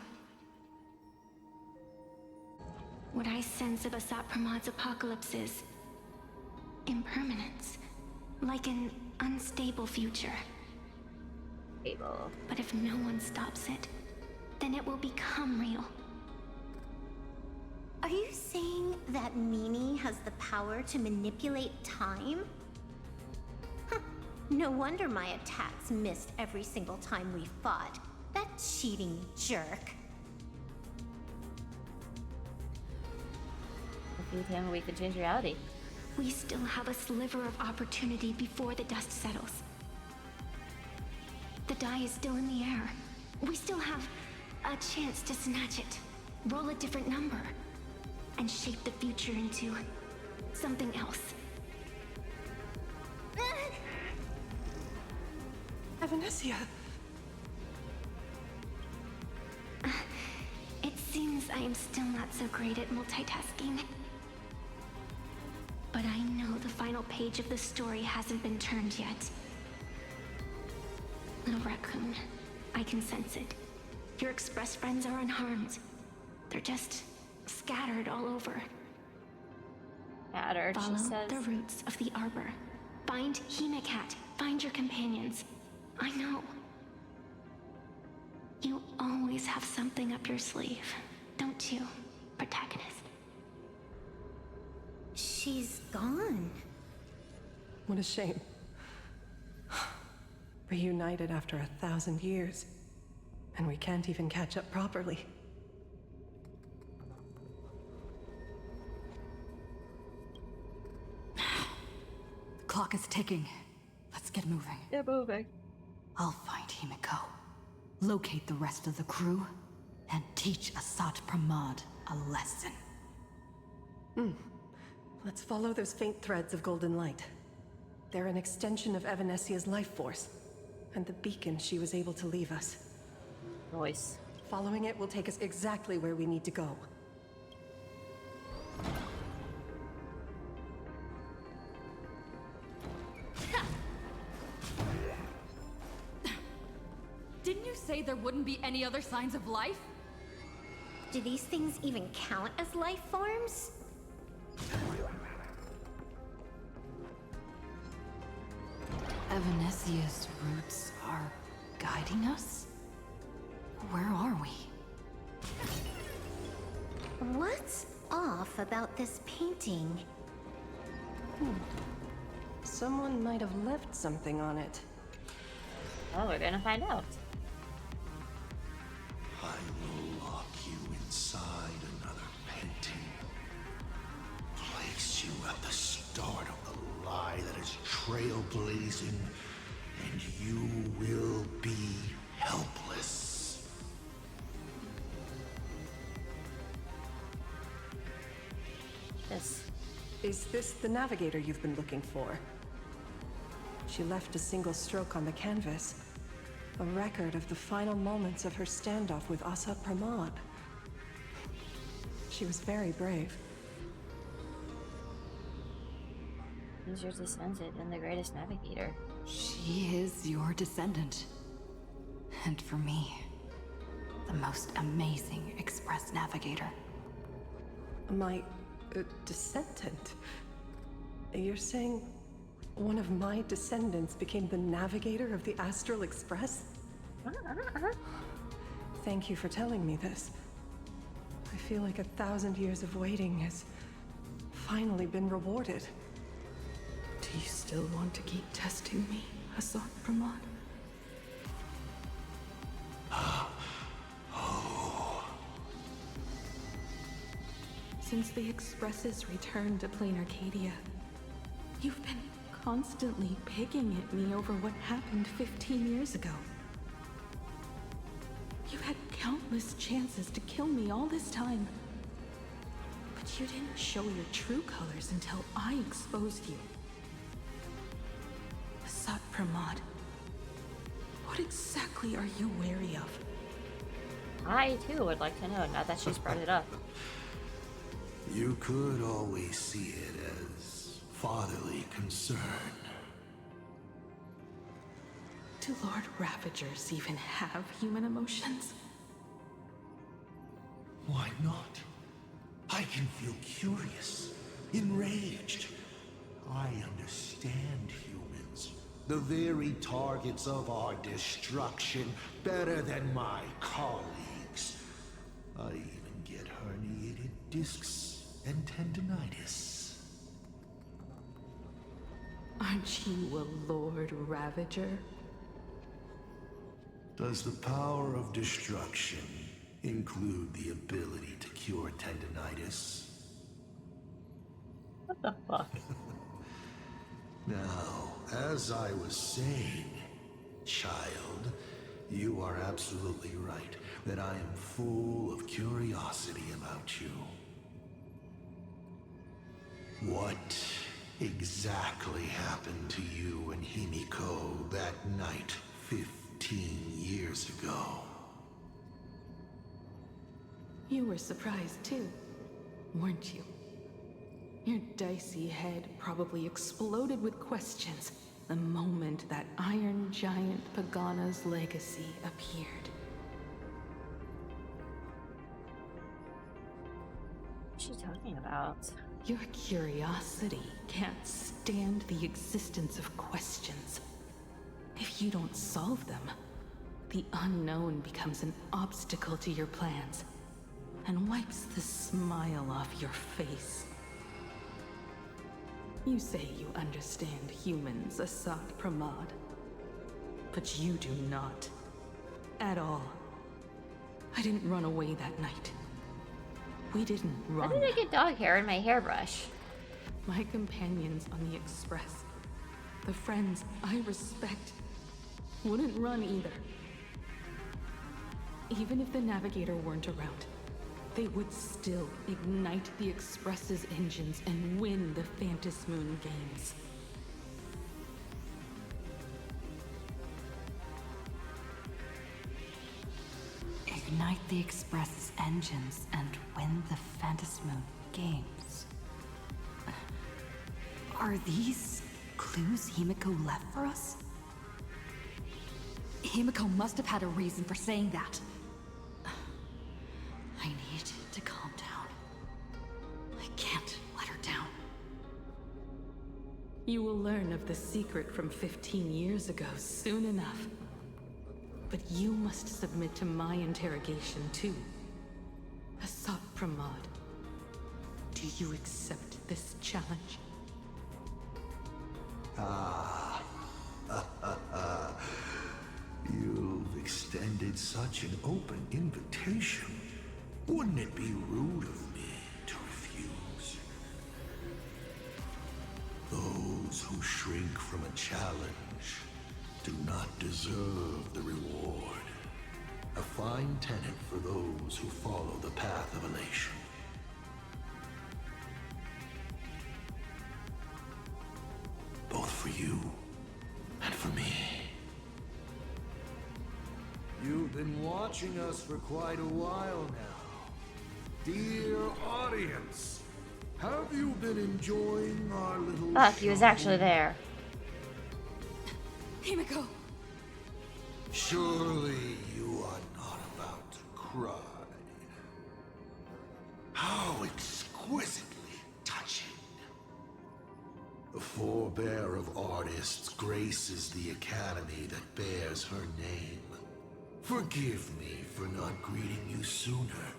What I sense of Assad Pramod's apocalypse is impermanence, like an unstable future. Stable. But if no one stops it, then it will become real. Are you saying that Mimi has the power to manipulate time? Huh. No wonder my attacks missed every single time we fought. That cheating jerk. If you tell me we can change reality. We still have a sliver of opportunity before the dust settles. The die is still in the air. We still have a chance to snatch it, roll a different number, and shape the future into something else. Evanesia! It seems I am still not so great at multitasking. But I know the final page of the story hasn't been turned yet. Little raccoon, I can sense it. Your Express friends are unharmed. They're just scattered all over. Scattered, Follow she says. the roots of the arbor. Find Himeko. Find your companions. I know. You always have something up your sleeve, don't you, protagonist? She's gone. What a shame. Reunited after 1,000 years. And we can't even catch up properly. The clock is ticking. Let's get moving. Get moving. I'll find Himeko, locate the rest of the crew, and teach Asat Pramod a lesson. Let's follow those faint threads of golden light. They're an extension of Evanesia's life force, and the beacon she was able to leave us. Noise. Following it will take us exactly where we need to go. Didn't you say there wouldn't be any other signs of life? Do these things even count as life forms? Evanesia's roots are guiding us? Where are we? What's off about this painting? Someone might have left something on it. Oh, we're gonna find out. I will lock you inside another painting. Place you at the start of the lie that is trailblazing, and you will be helpless. This. Is this the Navigator you've been looking for? She left a single stroke on the canvas. A record of the final moments of her standoff with Asat Pramod. She was very brave. She's your descendant and the greatest navigator. She is your descendant. And for me, the most amazing Express navigator. My descendant? You're saying one of my descendants became the navigator of the Astral Express? Thank you for telling me this. I feel like 1,000 years of waiting has finally been rewarded. Do you still want to keep testing me, Asat Pramod? Since the Express's return to Plain Arcadia, you've been constantly picking at me over what happened 15 years ago. You had countless chances to kill me all this time. But you didn't show your true colors until I exposed you. Asat Pramod, what exactly are you wary of? I too would like to know now that she's brought it up. You could always see it as fatherly concern. Do Lord Ravagers even have human emotions? Why not? I can feel curious, enraged. I understand humans, the very targets of our destruction, better than my colleagues. I even get herniated discs and tendinitis. Aren't you a Lord Ravager? Does the power of destruction include the ability to cure tendinitis? What the fuck? Now, as I was saying, child, you are absolutely right that I am full of curiosity about you. What exactly happened to you and Himeko that night 15 years ago? You were surprised too, weren't you? Your dicey head probably exploded with questions the moment that Iron Giant Pagana's legacy appeared. What's she talking about? Your curiosity can't stand the existence of questions. If you don't solve them, the unknown becomes an obstacle to your plans and wipes the smile off your face. You say you understand humans, Asat Pramad, but you do not. At all. I didn't run away that night. We didn't run. How did I get dog hair in my hairbrush? My companions on the Express, the friends I respect, wouldn't run either. Even if the Navigator weren't around, they would still ignite the Express's engines and win the Phantom Moon games. Ignite the Express's engines and win the Phantom Moon games. Are these clues Himeko left for us? Himeko must have had a reason for saying that. I need to calm down. I can't let her down. You will learn of the secret from 15 years ago soon enough. But you must submit to my interrogation too. Asat Pramad, do you accept this challenge? You've extended such an open invitation. Wouldn't it be rude of me to refuse? Those who shrink from a challenge do not deserve the reward. A fine tenet for those who follow the path of elation. Both for you and for me. You've been watching us for quite a while now. Dear audience, have you been enjoying our little Fuck, he was actually there. Himeko! Surely you are not about to cry. How exquisitely touching. The forebear of artists graces the academy that bears her name. Forgive me for not greeting you sooner,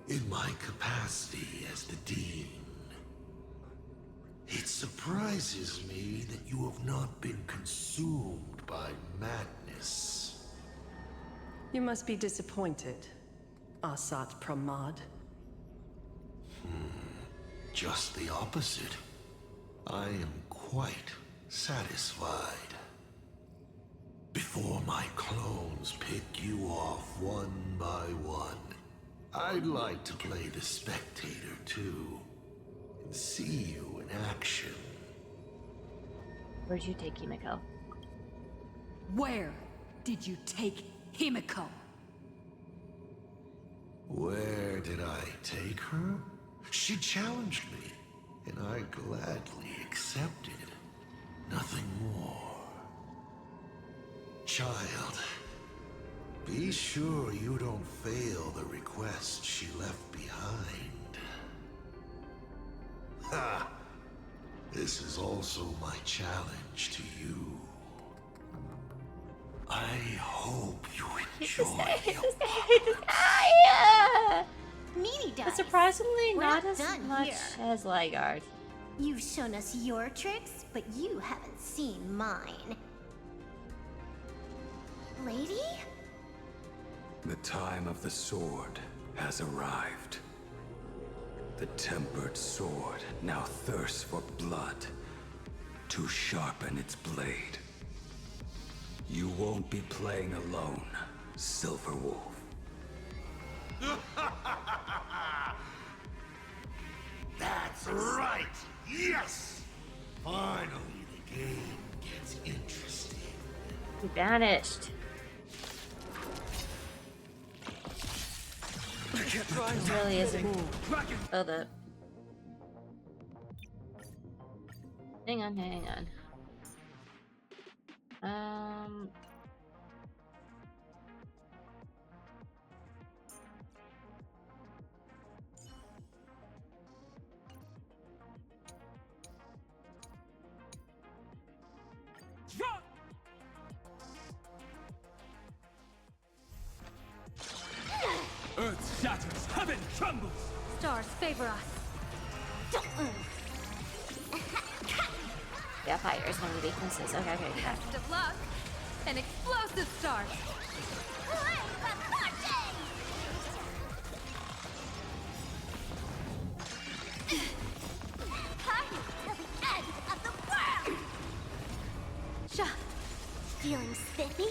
in my capacity as the Dean. It surprises me that you have not been consumed by madness. You must be disappointed, Asat Pramad. Just the opposite. I am quite satisfied. Before my clones pick you off one by one, I'd like to play the spectator too, and see you in action. Where'd you take Himeko? Where did you take Himeko? Where did I take her? She challenged me, and I gladly accepted. Nothing more. Child, be sure you don't fail the request she left behind. Ha! This is also my challenge to you. I hope you enjoy your Meanie But does. surprisingly, We're not not as done much here. as Ligard. You've shown us your tricks, but you haven't seen mine. Lady? The time of the sword has arrived. The tempered sword now thirsts for blood to sharpen its blade. You won't be playing alone, Silver Wolf. That's right! Yes! Finally, the game gets interesting. He vanished. It really isn't. Oh, the. Hang on. Um. Earth shatters, heaven trembles! Stars favor us. Don't move. Yeah, fire is one of the weaknesses. Okay, okay, yeah. Best of luck. An explosive start. Feeling spiffy?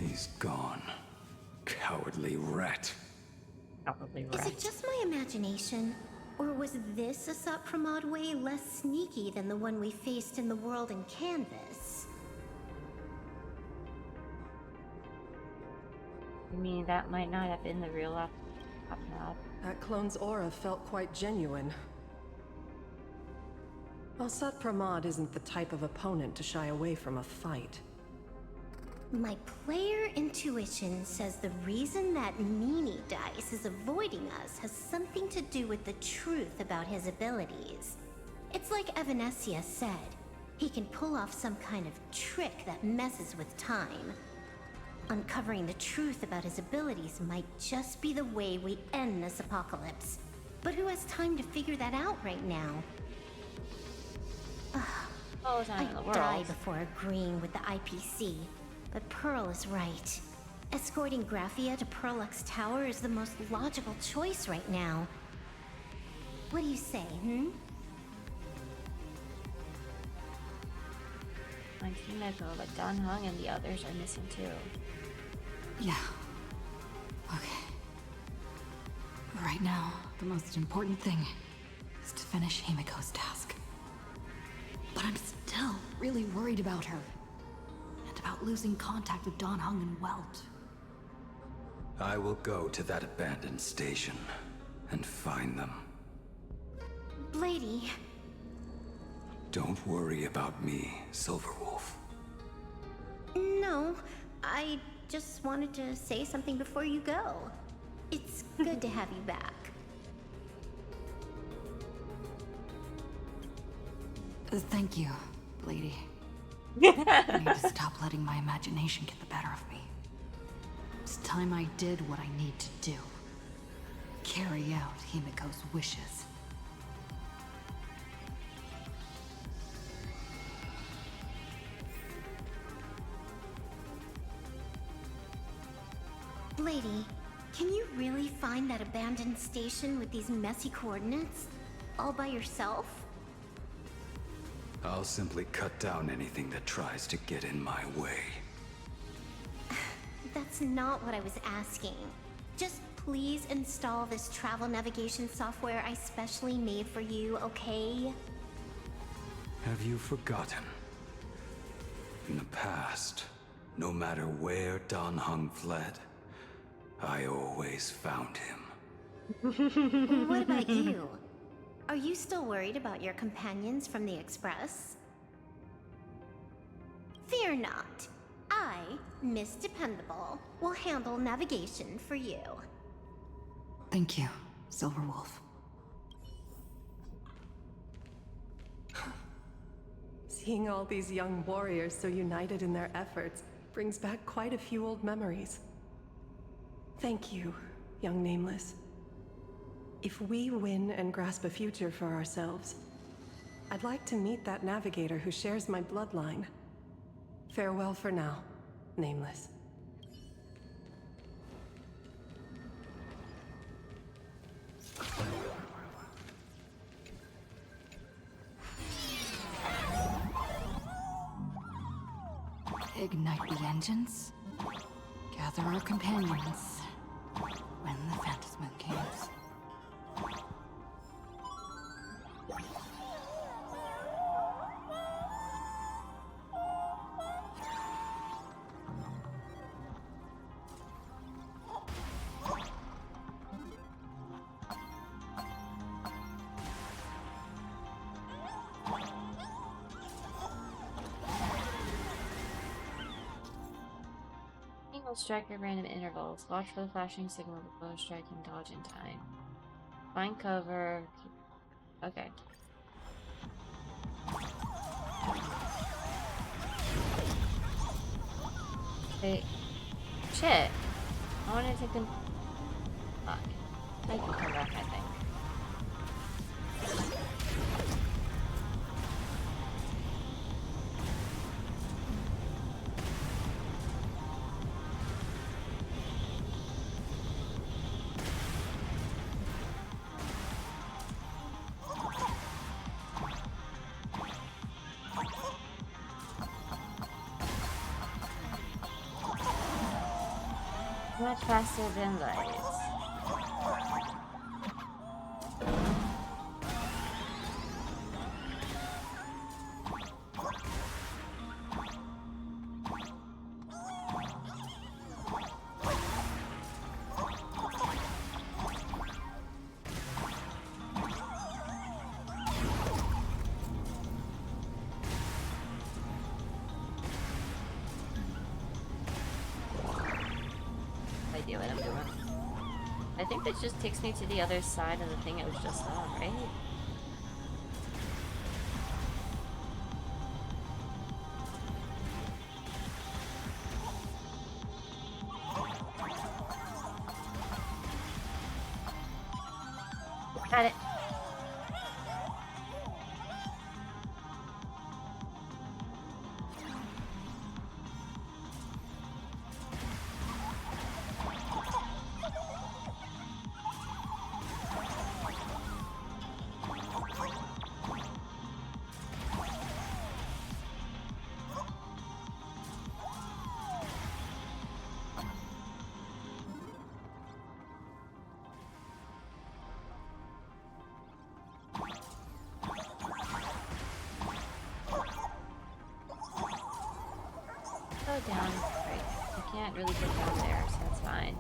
He's gone. Cowardly rat. Probably Is right. it just my imagination? Or was this a Sapramod way less sneaky than the one we faced in the world in Kamvas? I mean, that might not have been the real up knob. That clone's aura felt quite genuine. Well, Sapramod isn't the type of opponent to shy away from a fight. My player intuition says the reason that meanie dice is avoiding us has something to do with the truth about his abilities. It's like Evanesia said, he can pull off some kind of trick that messes with time. Uncovering the truth about his abilities might just be the way we end this apocalypse. But who has time to figure that out right now? Oh, time in the I'd die world. before agreeing with the IPC. But Pearl is right. Escorting Graphia to Perlux Tower is the most logical choice right now. What do you say, I'm Himeko, but Dan Hung and the others are missing too. Yeah. Okay. Right now, the most important thing is to finish Himeko's task. But I'm still really worried about her. And about losing contact with Dan Hung and Welt. I will go to that abandoned station and find them. Blady? Don't worry about me, Silverwolf. No, I just wanted to say something before you go. It's good to have you back. Thank you, Lady. I need to stop letting my imagination get the better of me. It's time I did what I need to do. Carry out Himeko's wishes. Lady, can you really find that abandoned station with these messy coordinates? All by yourself? I'll simply cut down anything that tries to get in my way. That's not what I was asking. Just please install this travel navigation software I specially made for you, okay? Have you forgotten? In the past, no matter where Dan Hung fled, I always found him. What about you? Are you still worried about your companions from the Express? Fear not. I, Miss Dependable, will handle navigation for you. Thank you, Silverwolf. Seeing all these young warriors so united in their efforts brings back quite a few old memories. Thank you, young Nameless. If we win and grasp a future for ourselves, I'd like to meet that navigator who shares my bloodline. Farewell for now, Nameless. Ignite the engines. Gather our companions. When the Phantasm games. will strike at random intervals. Watch for the flashing signal before striking, dodge in time. Find cover. Okay. Wait. Shit. I wanted to fuck. I can come back, I think. Much faster than lights. Idea what I'm doing. I think that just takes me to the other side of the thing it was just on, right? Got it. Go down. Right. I can't really get down there, so that's fine.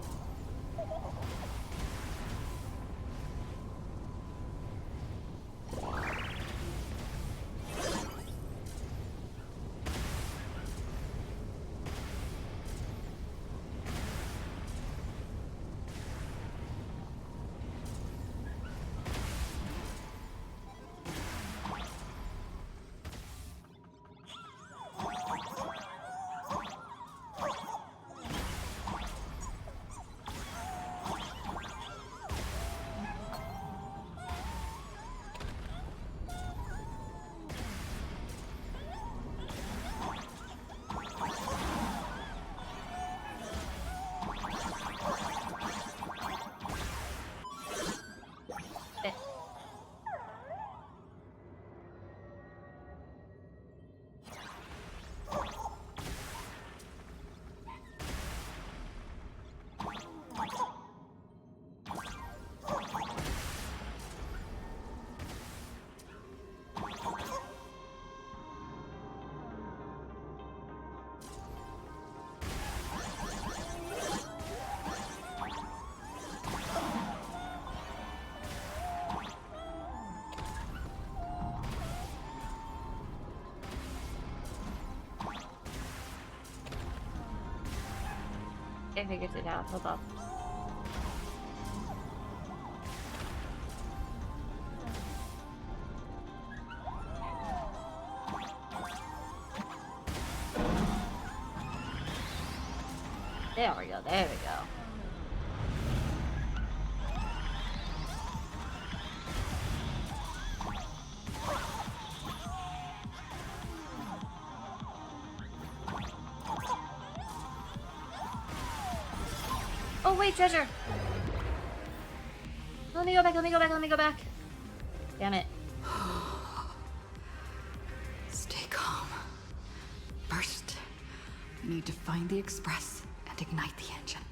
I figured it out. Hold on. There we go. There we go. Oh wait, treasure! Let me go back, let me go back, let me go back. Damn it. Stay calm. First, we need to find the Express and ignite the engine.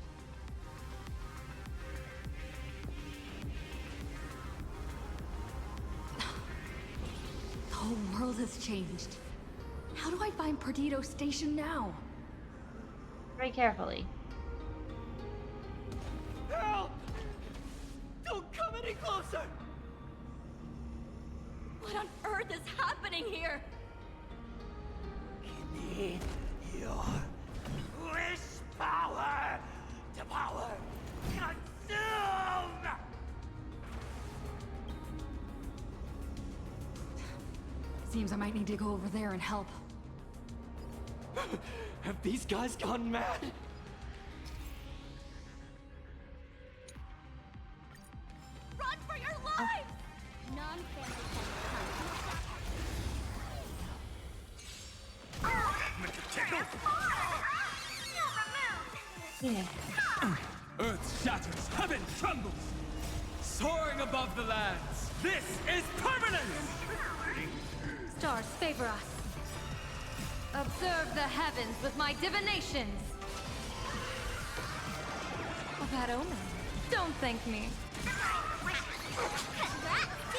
The whole world has changed. How do I find Perdido Station now? Very carefully. Help! Don't come any closer! What on earth is happening here? Give me your wish power! Seems I might need to go over there and help. Have these guys gone mad? Run for your lives! Non-family Earth shatters, heaven trembles! Soaring above the lands, this is permanence! Stars favor us. Observe the heavens with my divinations. A bad omen. Don't thank me. Congrats to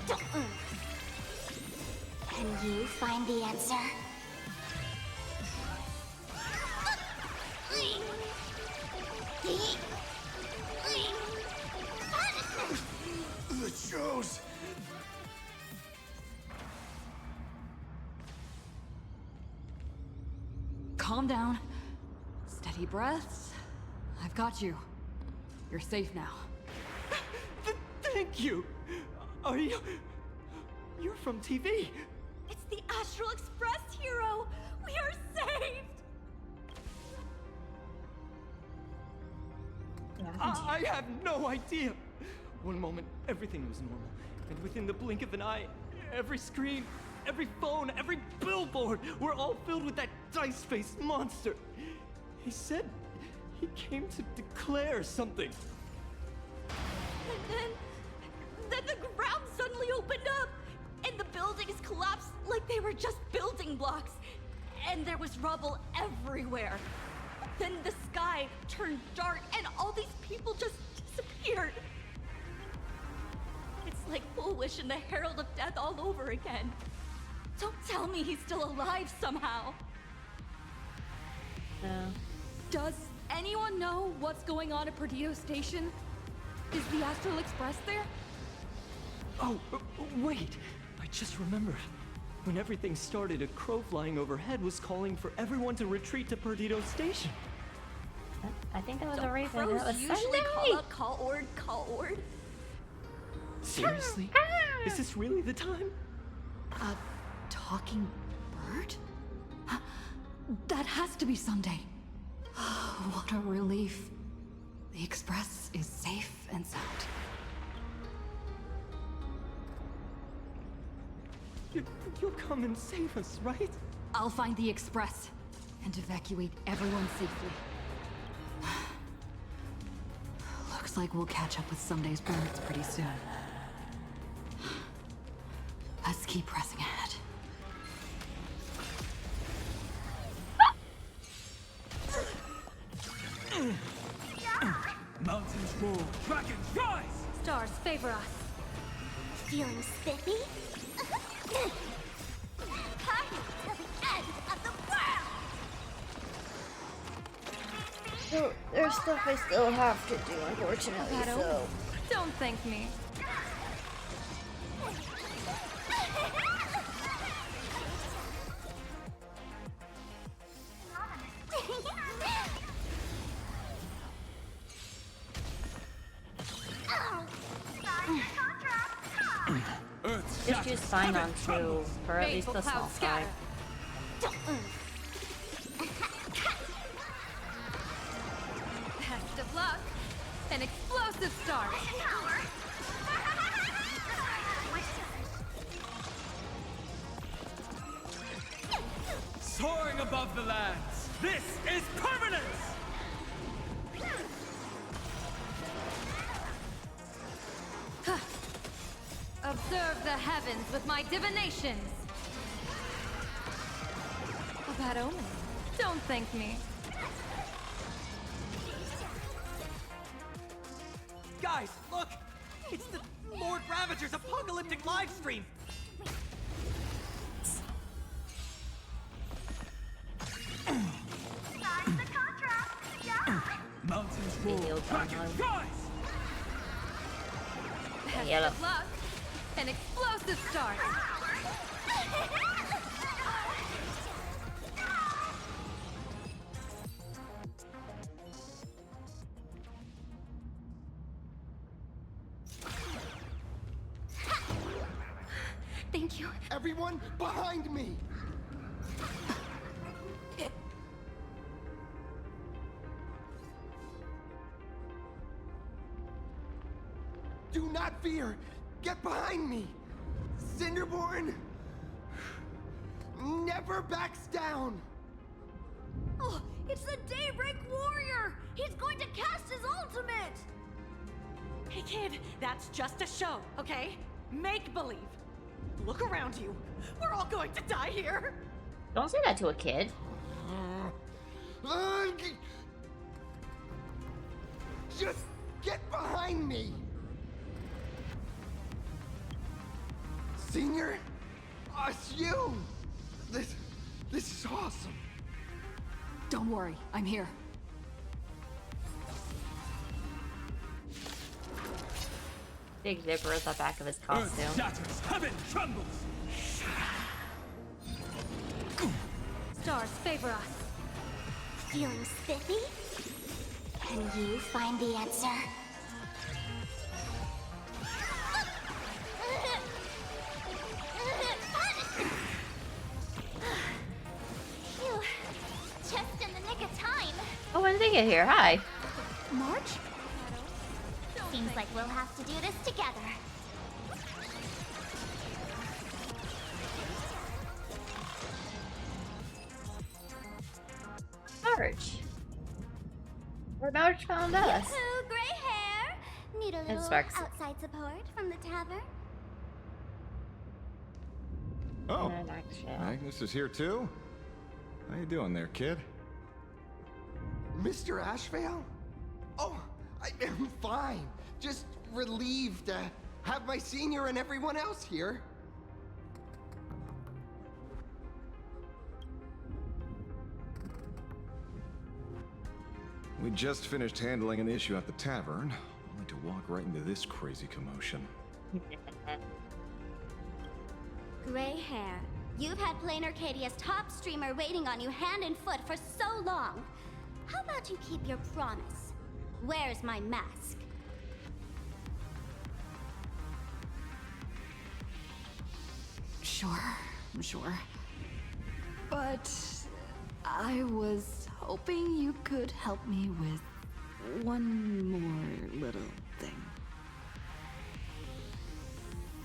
you! Can you find the answer? The shows. Calm down. Steady breaths. I've got you. You're safe now. Thank you! Are you... You're from TV? It's the Astral Express, hero! We are saved! I have no idea! One moment, everything was normal. And within the blink of an eye, every screen, every phone, every billboard were all filled with that dice-faced monster. He said he came to declare something. And then the ground suddenly opened up, and the buildings collapsed like they were just building blocks. And there was rubble everywhere. Then the sky turned dark, and all these people just disappeared. It's like Bullwish and the Herald of Death all over again. Don't tell me he's still alive somehow. No. Does anyone know what's going on at Perdido Station? Is the Astral Express there? Oh, wait! I just remembered. When everything started, a crow flying overhead was calling for everyone to retreat to Perdido Station. I think that was Don't a reason. crows That was usually Sunday. call out call ord? Seriously? Is this really the time? A talking bird? That has to be Sunday. What a relief. The Express is safe and sound. You'll come and save us, right? I'll find the Express and evacuate everyone safely. Looks like we'll catch up with Sunday's birds pretty soon. Let's keep pressing ahead. Mountains roar, dragons rise! Stars favor us. Feeling spiffy? Party till the end of the world! So, there's stuff I still have to do, unfortunately, Bad so... omen. Don't thank me. Just use Sign On too, for at least the small sky. Best of luck. An explosive start. Soaring above the lands, this is permanence! Observe the heavens with my divinations. A bad omen. Don't thank me. Guys, look! It's the Lord Ravager's apocalyptic livestream! Mountains roar, dragons rise! Best Yellow. of luck. An explosive start. Everyone behind me! Do not fear! Get behind me! Cinderborn never backs down! Oh, it's the Daybreak Warrior! He's going to cast his ultimate! Hey kid, that's just a show, okay? Make believe. Look around you. We're all going to die here. Don't say that to a kid. Just get behind me! Senior? It's you! This is awesome. Don't worry, I'm here. Big zipper at the back of his costume. Earth shatters, heaven trembles. Stars favor us. Feeling spiffy? Can you find the answer? Phew. Just in the nick of time. Oh, when did they get here? Hi. March? Seems like we'll have to do this together. March. Where March found us. Yoo-hoo, gray hair! Need a And little Sparks. outside support from the tavern? Oh, And Axel. Magnus is here too? How you doing there, kid? Mr. Ashvale? Oh, I'm fine. Just relieved to have my senior and everyone else here. We just finished handling an issue at the tavern, only to walk right into this crazy commotion. Gray hair. You've had Plain Arcadia's top streamer waiting on you hand and foot for so long. How about you keep your promise? Where's my mask? Sure. But I was hoping you could help me with one more little thing.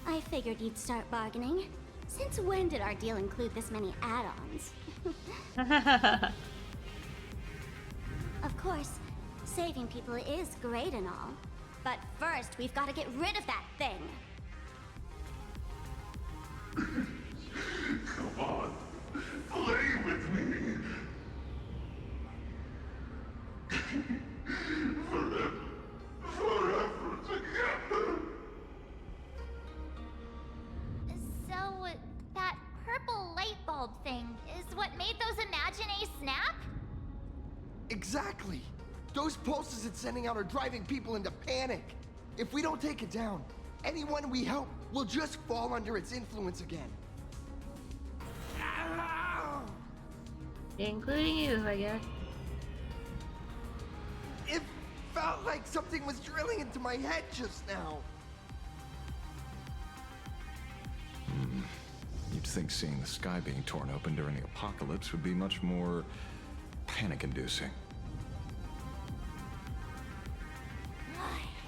I figured you'd start bargaining. Since when did our deal include this many add-ons? Of course, saving people is great and all. But first, we've got to get rid of that thing. Come on, play with me. Forever together. So, that purple light bulb thing is what made those Imaginae snap? Exactly. Those pulses it's sending out are driving people into panic. If we don't take it down, anyone we help will just fall under its influence again. Including you, I guess. It felt like something was drilling into my head just now. You'd think seeing the sky being torn open during the apocalypse would be much more panic-inducing.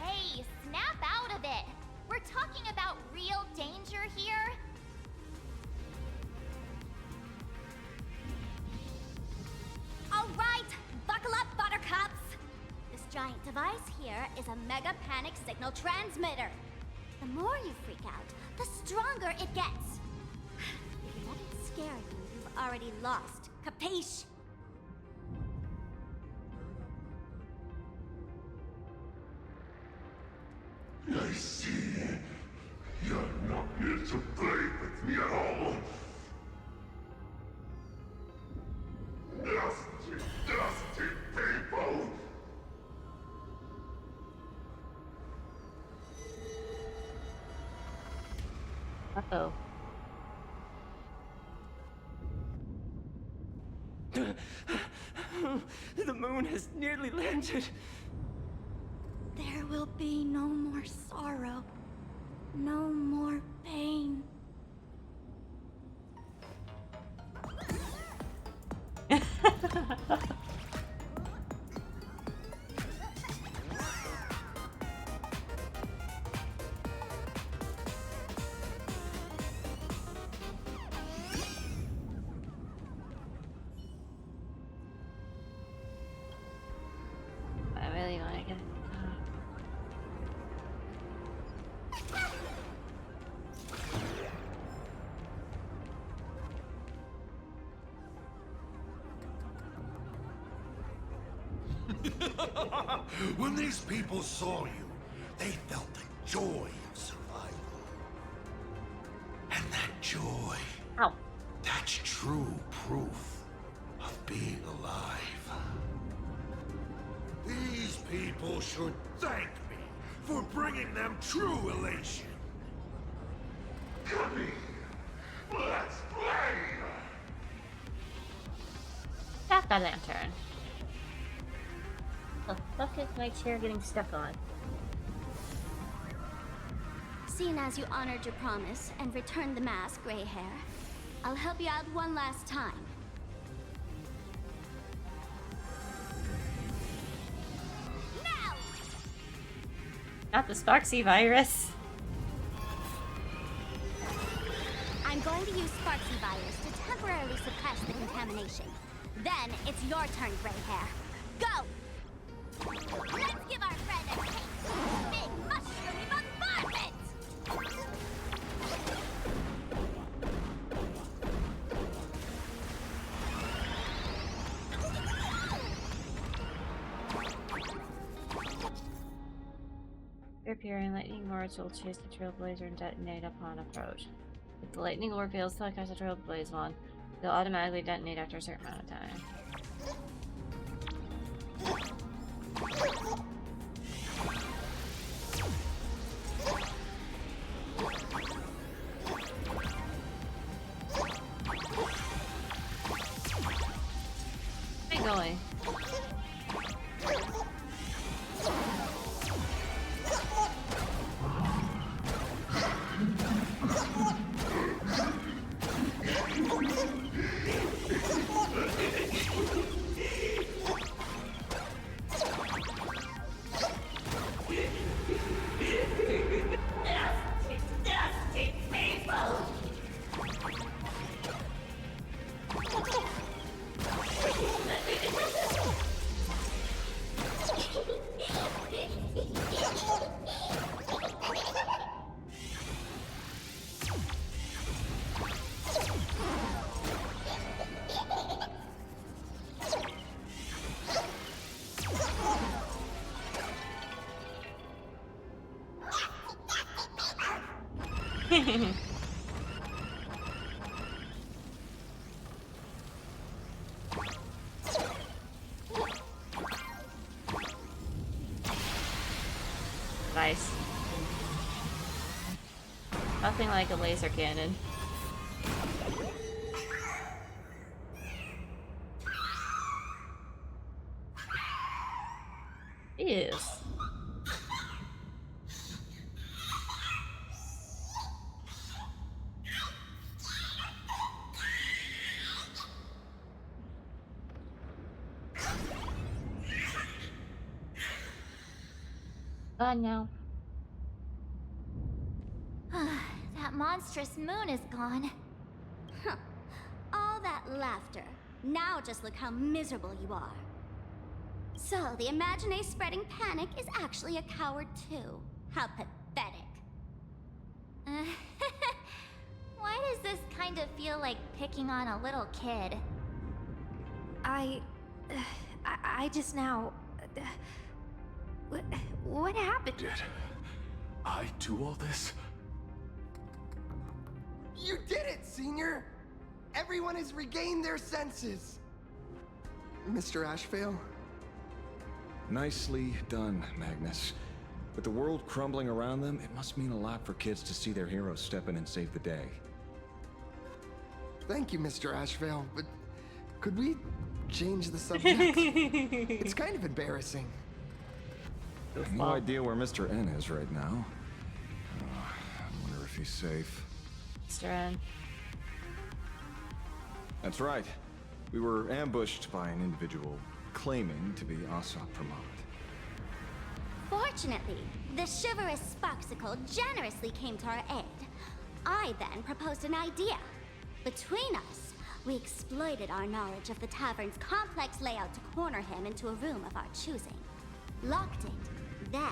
Hey, snap out of it! We're talking about real danger here. All right, buckle up, buttercups! This giant device here is a mega panic signal transmitter. The more you freak out, the stronger it gets. If you let it scare you, you've already lost. Capiche? I see. You're not here to play with me at all. Dusty people! Uh-oh. The moon has nearly landed. There will be no more sorrow, no more pain. I really want to get it. When these people saw you, they felt the joy of survival. And that joy, ow, that's true proof of being alive. These people should thank me for bringing them true elation. Come here. Let's play! Tap that lantern. The fuck is my chair getting stuck on? Seeing as you honored your promise and returned the mask, Gray Hair, I'll help you out one last time. Now! Not the Sparksy virus. I'm going to use Sparksy virus to temporarily suppress the contamination. Then it's your turn, Gray Hair. Go! Let's give our friend a taste of big mushroomy bombardment! Appearing lightning lords will chase the trailblazer and detonate upon approach. If the lightning lord fails to cast a trailblaze one, they'll automatically detonate after a certain amount of time. Where are you going? Nice. Nothing like a laser cannon. Yes. Gone now. That monstrous moon is gone. Huh. All that laughter. Now just look how miserable you are. So, the Imagine spreading panic is actually a coward too. How pathetic. Why does this kind of feel like picking on a little kid? I just now... What happened? Did I do all this? You did it, Senior! Everyone has regained their senses! Mr. Ashvale? Nicely done, Magnus. With the world crumbling around them, it must mean a lot for kids to see their heroes step in and save the day. Thank you, Mr. Ashvale, but could we change the subject? It's kind of embarrassing. No idea where Mr. N is right now. I wonder if he's safe. Mr. N. That's right. We were ambushed by an individual claiming to be Astral Express. Fortunately, the chivalrous Sparksicle generously came to our aid. I then proposed an idea. Between us, we exploited our knowledge of the tavern's complex layout to corner him into a room of our choosing. Locked it. Then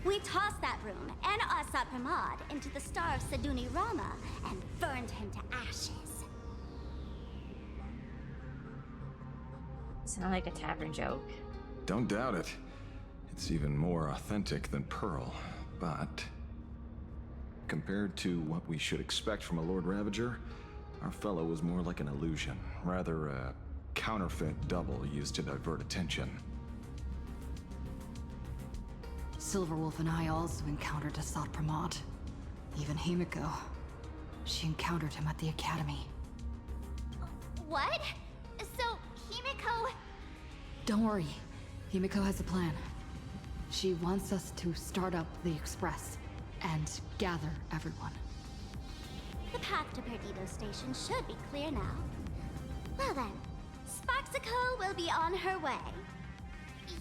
we tossed that room and Asat Pramod into the star of Seduni Rama and burned him to ashes. Sound like a tavern joke. Don't doubt it. It's even more authentic than Pearl, but compared to what we should expect from a Lord Ravager, our fellow was more like an illusion, rather a counterfeit double used to divert attention. Silverwolf and I also encountered Asat Pramod. Even Himeko. She encountered him at the academy. What? So, Himeko... Don't worry. Himeko has a plan. She wants us to start up the Express and gather everyone. The path to Perdido Station should be clear now. Well then, Sparksicle will be on her way.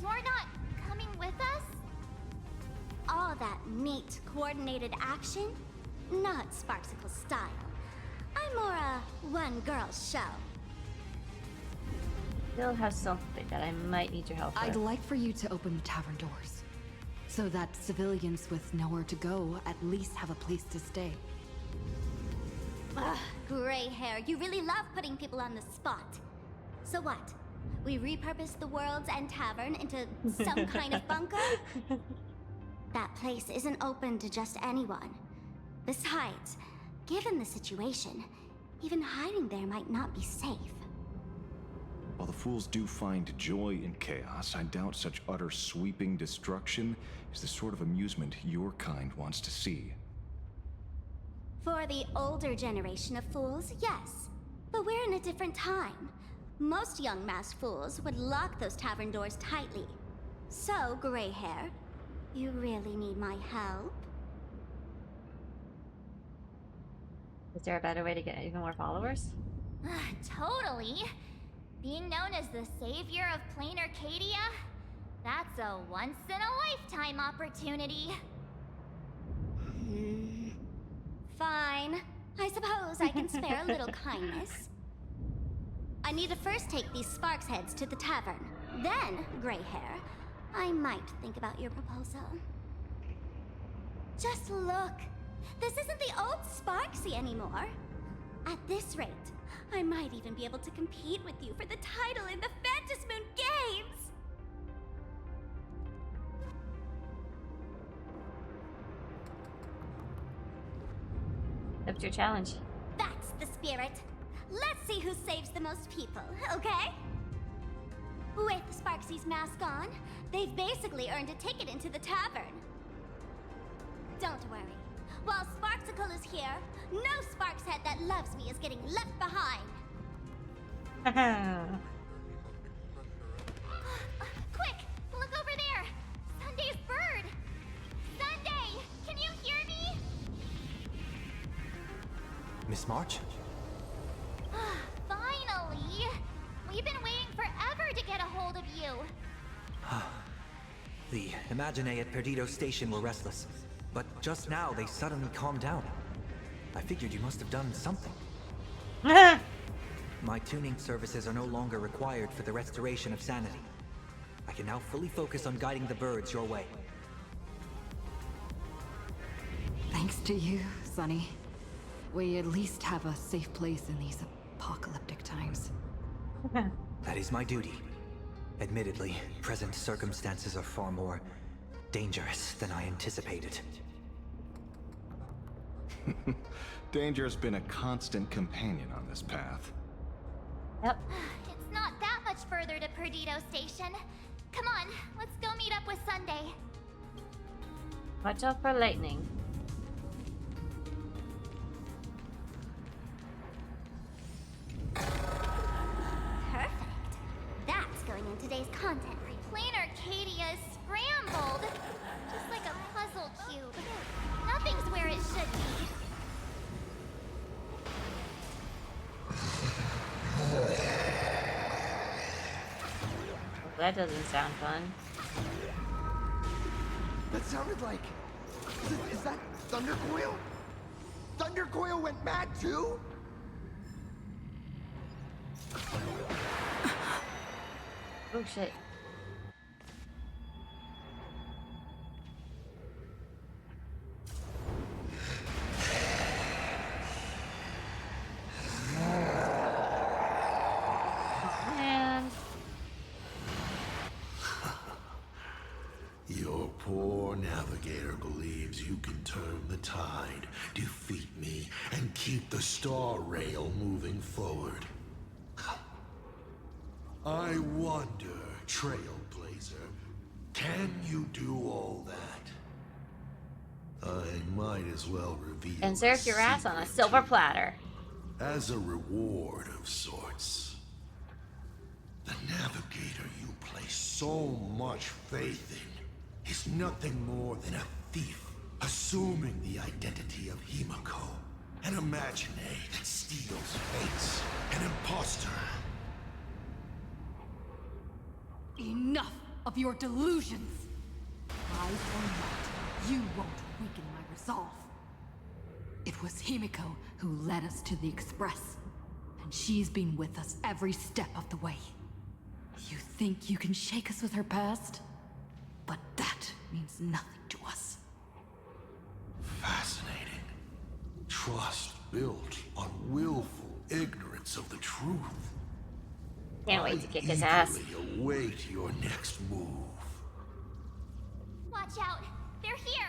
You're not coming with us? All that neat, coordinated action? Not Sparksicle style. I'm more a one-girl show. Still have something that I might need your help with. I'd like for you to open the tavern doors, so that civilians with nowhere to go at least have a place to stay. Ugh, gray hair, you really love putting people on the spot. So what? We repurpose the World's End Tavern into some kind of bunker? That place isn't open to just anyone. Besides, given the situation, even hiding there might not be safe. While the fools do find joy in chaos, I doubt such utter sweeping destruction is the sort of amusement your kind wants to see. For the older generation of fools, yes. But we're in a different time. Most young masked fools would lock those tavern doors tightly. So, gray hair, you really need my help? Is there a better way to get even more followers? Totally. Being known as the savior of plain Arcadia? That's a once-in-a-lifetime opportunity. Fine. I suppose I can spare a little kindness. I need to first take these Sparks heads to the tavern. Then, gray hair, I might think about your proposal. Just look. This isn't the old Sparksy anymore. At this rate, I might even be able to compete with you for the title in the Phantasmoon Games! That's your challenge. That's the spirit. Let's see who saves the most people, okay? With Sparksy's mask on, they've basically earned a ticket into the tavern. Don't worry. While Sparksicle is here, no Sparks head that loves me is getting left behind. Quick! Look over there! Sunday's bird! Sunday! Can you hear me? Miss March? Finally! We've been waiting forever to get a hold of you. The Imaginae at Perdido Station were restless, but just now they suddenly calmed down. I figured you must have done something. My tuning services are no longer required for the restoration of sanity. I can now fully focus on guiding the birds your way. Thanks to you, Sonny. We at least have a safe place in these apocalyptic times. That is my duty. Admittedly, present circumstances are far more dangerous than I anticipated. Danger has been a constant companion on this path. Yep. It's not that much further to Perdido Station. Come on, let's go meet up with Sunday. Watch out for lightning. Perfect. That's going in today's content. Plain Arcadia is scrambled. Just like a puzzle cube. Nothing's where it should be. That doesn't sound fun. That sounded like... Is that Thundercoil? Thundercoil went mad too? Oh shit. Your poor navigator believes you can turn the tide, defeat me, and keep the star rail moving forward. I wonder, Trailblazer, can you do all that? I might as well reveal And serve your ass on a silver platter. as a reward of sorts. The navigator you place so much faith in is nothing more than a thief assuming the identity of Himeko, an imaginary that steals fates, an imposter. Enough of your delusions! I or not, you won't weaken my resolve. It was Himeko who led us to the Express, and she's been with us every step of the way. You think you can shake us with her past? But that means nothing to us. Fascinating. Trust built on willful ignorance of the truth. Can't wait to kick his ass. I eagerly await your next move. Watch out! They're here!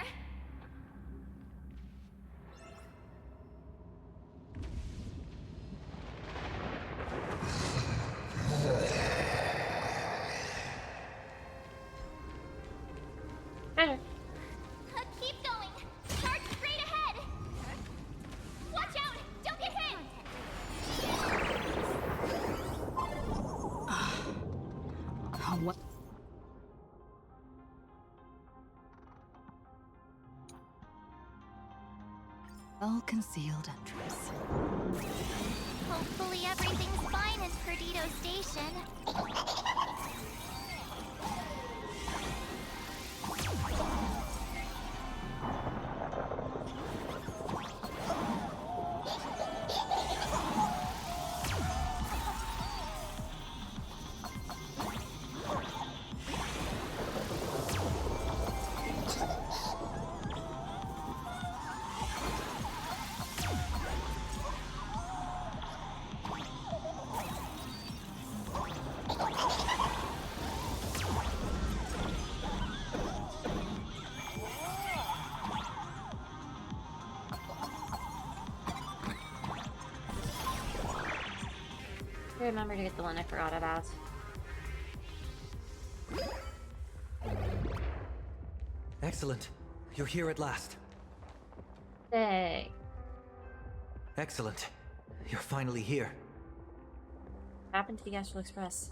Keep going! Charge straight ahead! Watch out! Don't get hit! What? Well-concealed entrance. Hopefully everything's fine in Perdido Station. Remember to get the one I forgot about. Excellent. You're here at last. Hey. Excellent. You're finally here. What happened to the Astral Express?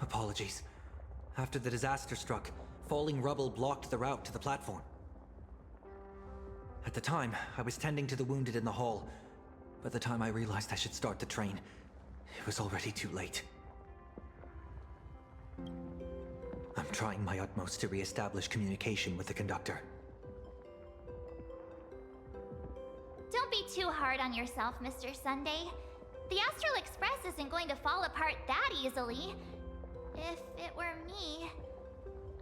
Apologies. After the disaster struck, falling rubble blocked the route to the platform. At the time, I was tending to the wounded in the hall. By the time I realized I should start the train, it was already too late. I'm trying my utmost to re-establish communication with the conductor. Don't be too hard on yourself, Mr. Sunday. The Astral Express isn't going to fall apart that easily. If it were me,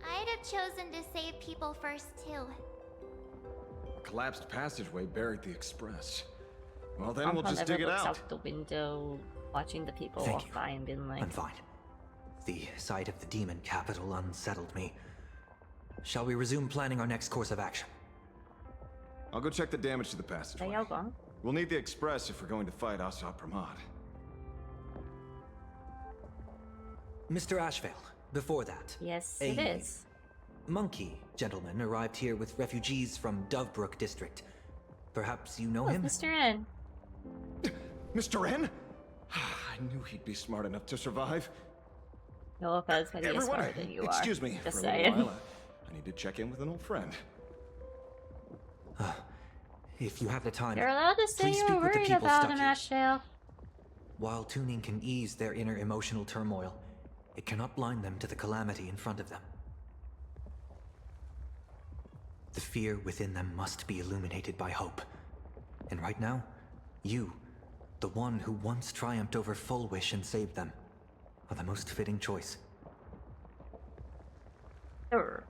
I'd have chosen to save people first, too. A collapsed passageway buried the express. Well, then we'll Uncle just never dig it looks out. the window, watching the people Thank walk you. by and being like, I'm fine. The sight of the demon capital unsettled me. Shall we resume planning our next course of action? I'll go check the damage to the passageway. Gone. We'll need the express if we're going to fight Astral Express. Mr. Ashvale, before that. Yes, it is. Monkey gentleman arrived here with refugees from Dovebrook district. Perhaps you know him? Mr. N. Mr. N? I knew he'd be smart enough to survive. No offense, but he is smarter than you are. Excuse me Just for a saying. little while. I need to check in with an old friend. If you have the time, You're allowed to say please you speak were with the worried people about stuck him, here. Ashvale. While tuning can ease their inner emotional turmoil, it cannot blind them to the calamity in front of them. The fear within them must be illuminated by hope. And right now, you, the one who once triumphed over Full Wish and saved them, are the most fitting choice. Sure.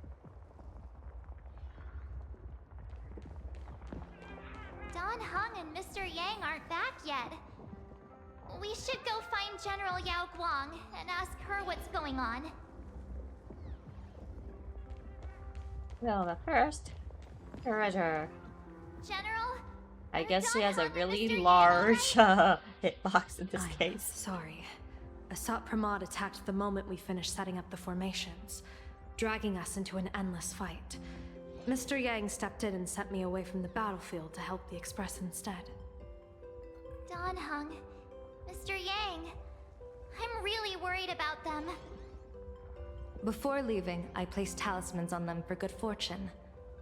Don Hung and Mr. Yang aren't back yet. We should go find General Yao Guang and ask her what's going on. Well, but first, treasure. General? I guess she has a really large hitbox in this I'm case. Sorry. Asat Pramod attacked the moment we finished setting up the formations, dragging us into an endless fight. Mr. Yang stepped in and sent me away from the battlefield to help the Express instead. Don Hung, Mr. Yang, I'm really worried about them. Before leaving, I placed talismans on them for good fortune.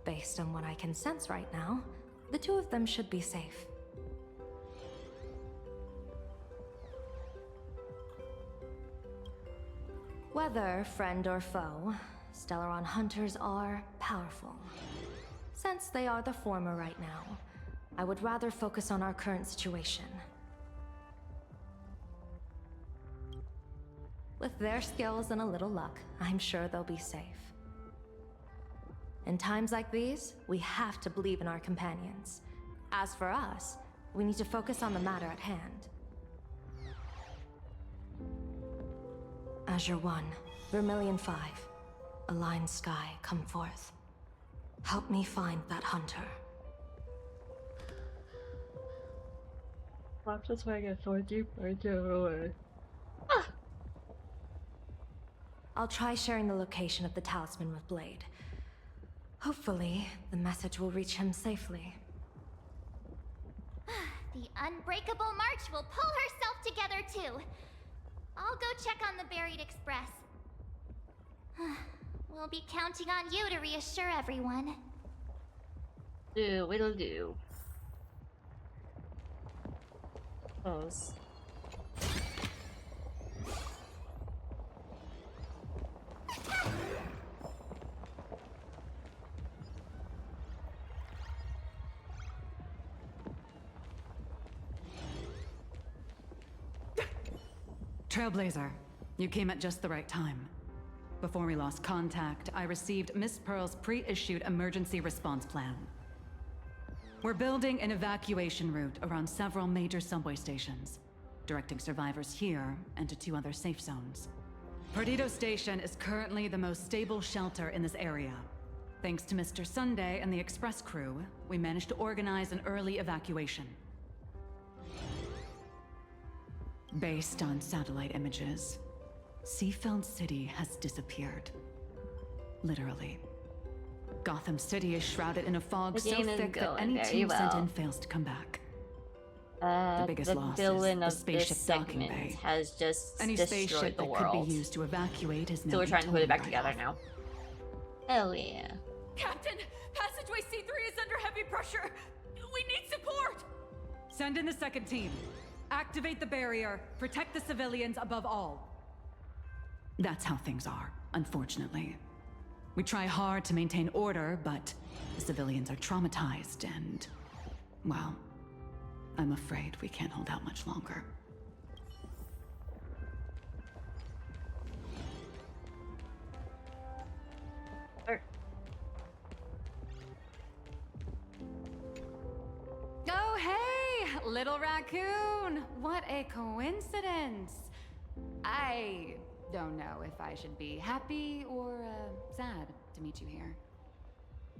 Based on what I can sense right now, the two of them should be safe. Whether friend or foe, Stellaron hunters are powerful. Since they are the former right now, I would rather focus on our current situation. With their skills and a little luck, I'm sure they'll be safe. In times like these, we have to believe in our companions. As for us, we need to focus on the matter at hand. Azure 1, Vermilion 5, Aligned Sky, come forth. Help me find that hunter. Watch this way get so deep away. I'll try sharing the location of the talisman with Blade. Hopefully, the message will reach him safely. The Unbreakable March will pull herself together too. I'll go check on the buried Express. We'll be counting on you to reassure everyone. It'll do. Close. Trailblazer, you came at just the right time. Before we lost contact, I received Miss Pearl's pre-issued emergency response plan. We're building an evacuation route around several major subway stations, directing survivors here and to 2 other safe zones. Perdido Station is currently the most stable shelter in this area. Thanks to Mr. Sunday and the Express crew, we managed to organize an early evacuation. Based on satellite images, Seafeld City has disappeared. Literally. Gotham City is shrouded in a fog so thick that any team sent in fails to come back. The biggest loss is the spaceship docking bay. Has just any destroyed spaceship the that world. could be used to evacuate is now. So we're trying to put it back totally together now. Hell yeah. Captain, passageway C3 is under heavy pressure. We need support. Send in the second team. Activate the barrier. Protect the civilians above all. That's how things are, unfortunately. We try hard to maintain order, but the civilians are traumatized and, well, I'm afraid we can't hold out much longer. Oh, hey, little raccoon! What a coincidence! I don't know if I should be happy or sad to meet you here.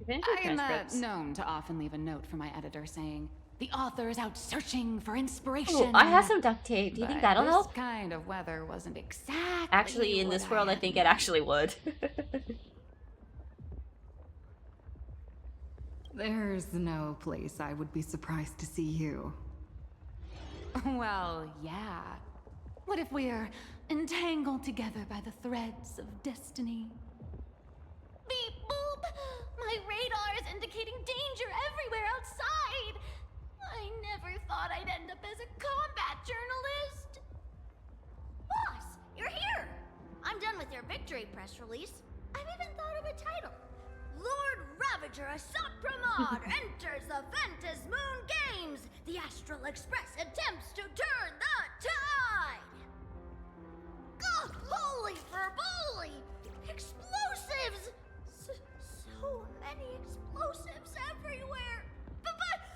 I am known to often leave a note for my editor saying, "The author is out searching for inspiration." Ooh, I have some duct tape. Do you think that'll help? This kind of weather wasn't exactly. Actually, in this world, I think it actually would. There's no place I would be surprised to see you. Well, yeah. What if we're entangled together by the threads of destiny? Beep boop! My radar is indicating danger everywhere outside! I never thought I'd end up as a combat journalist! Boss, you're here! I'm done with your victory press release. I've even thought of a title. Lord Ravager Assault Pramod enters the Ventus Moon Games. The Astral Express attempts to turn the tide. Oh, holy ferboly! Explosives! So many explosives everywhere.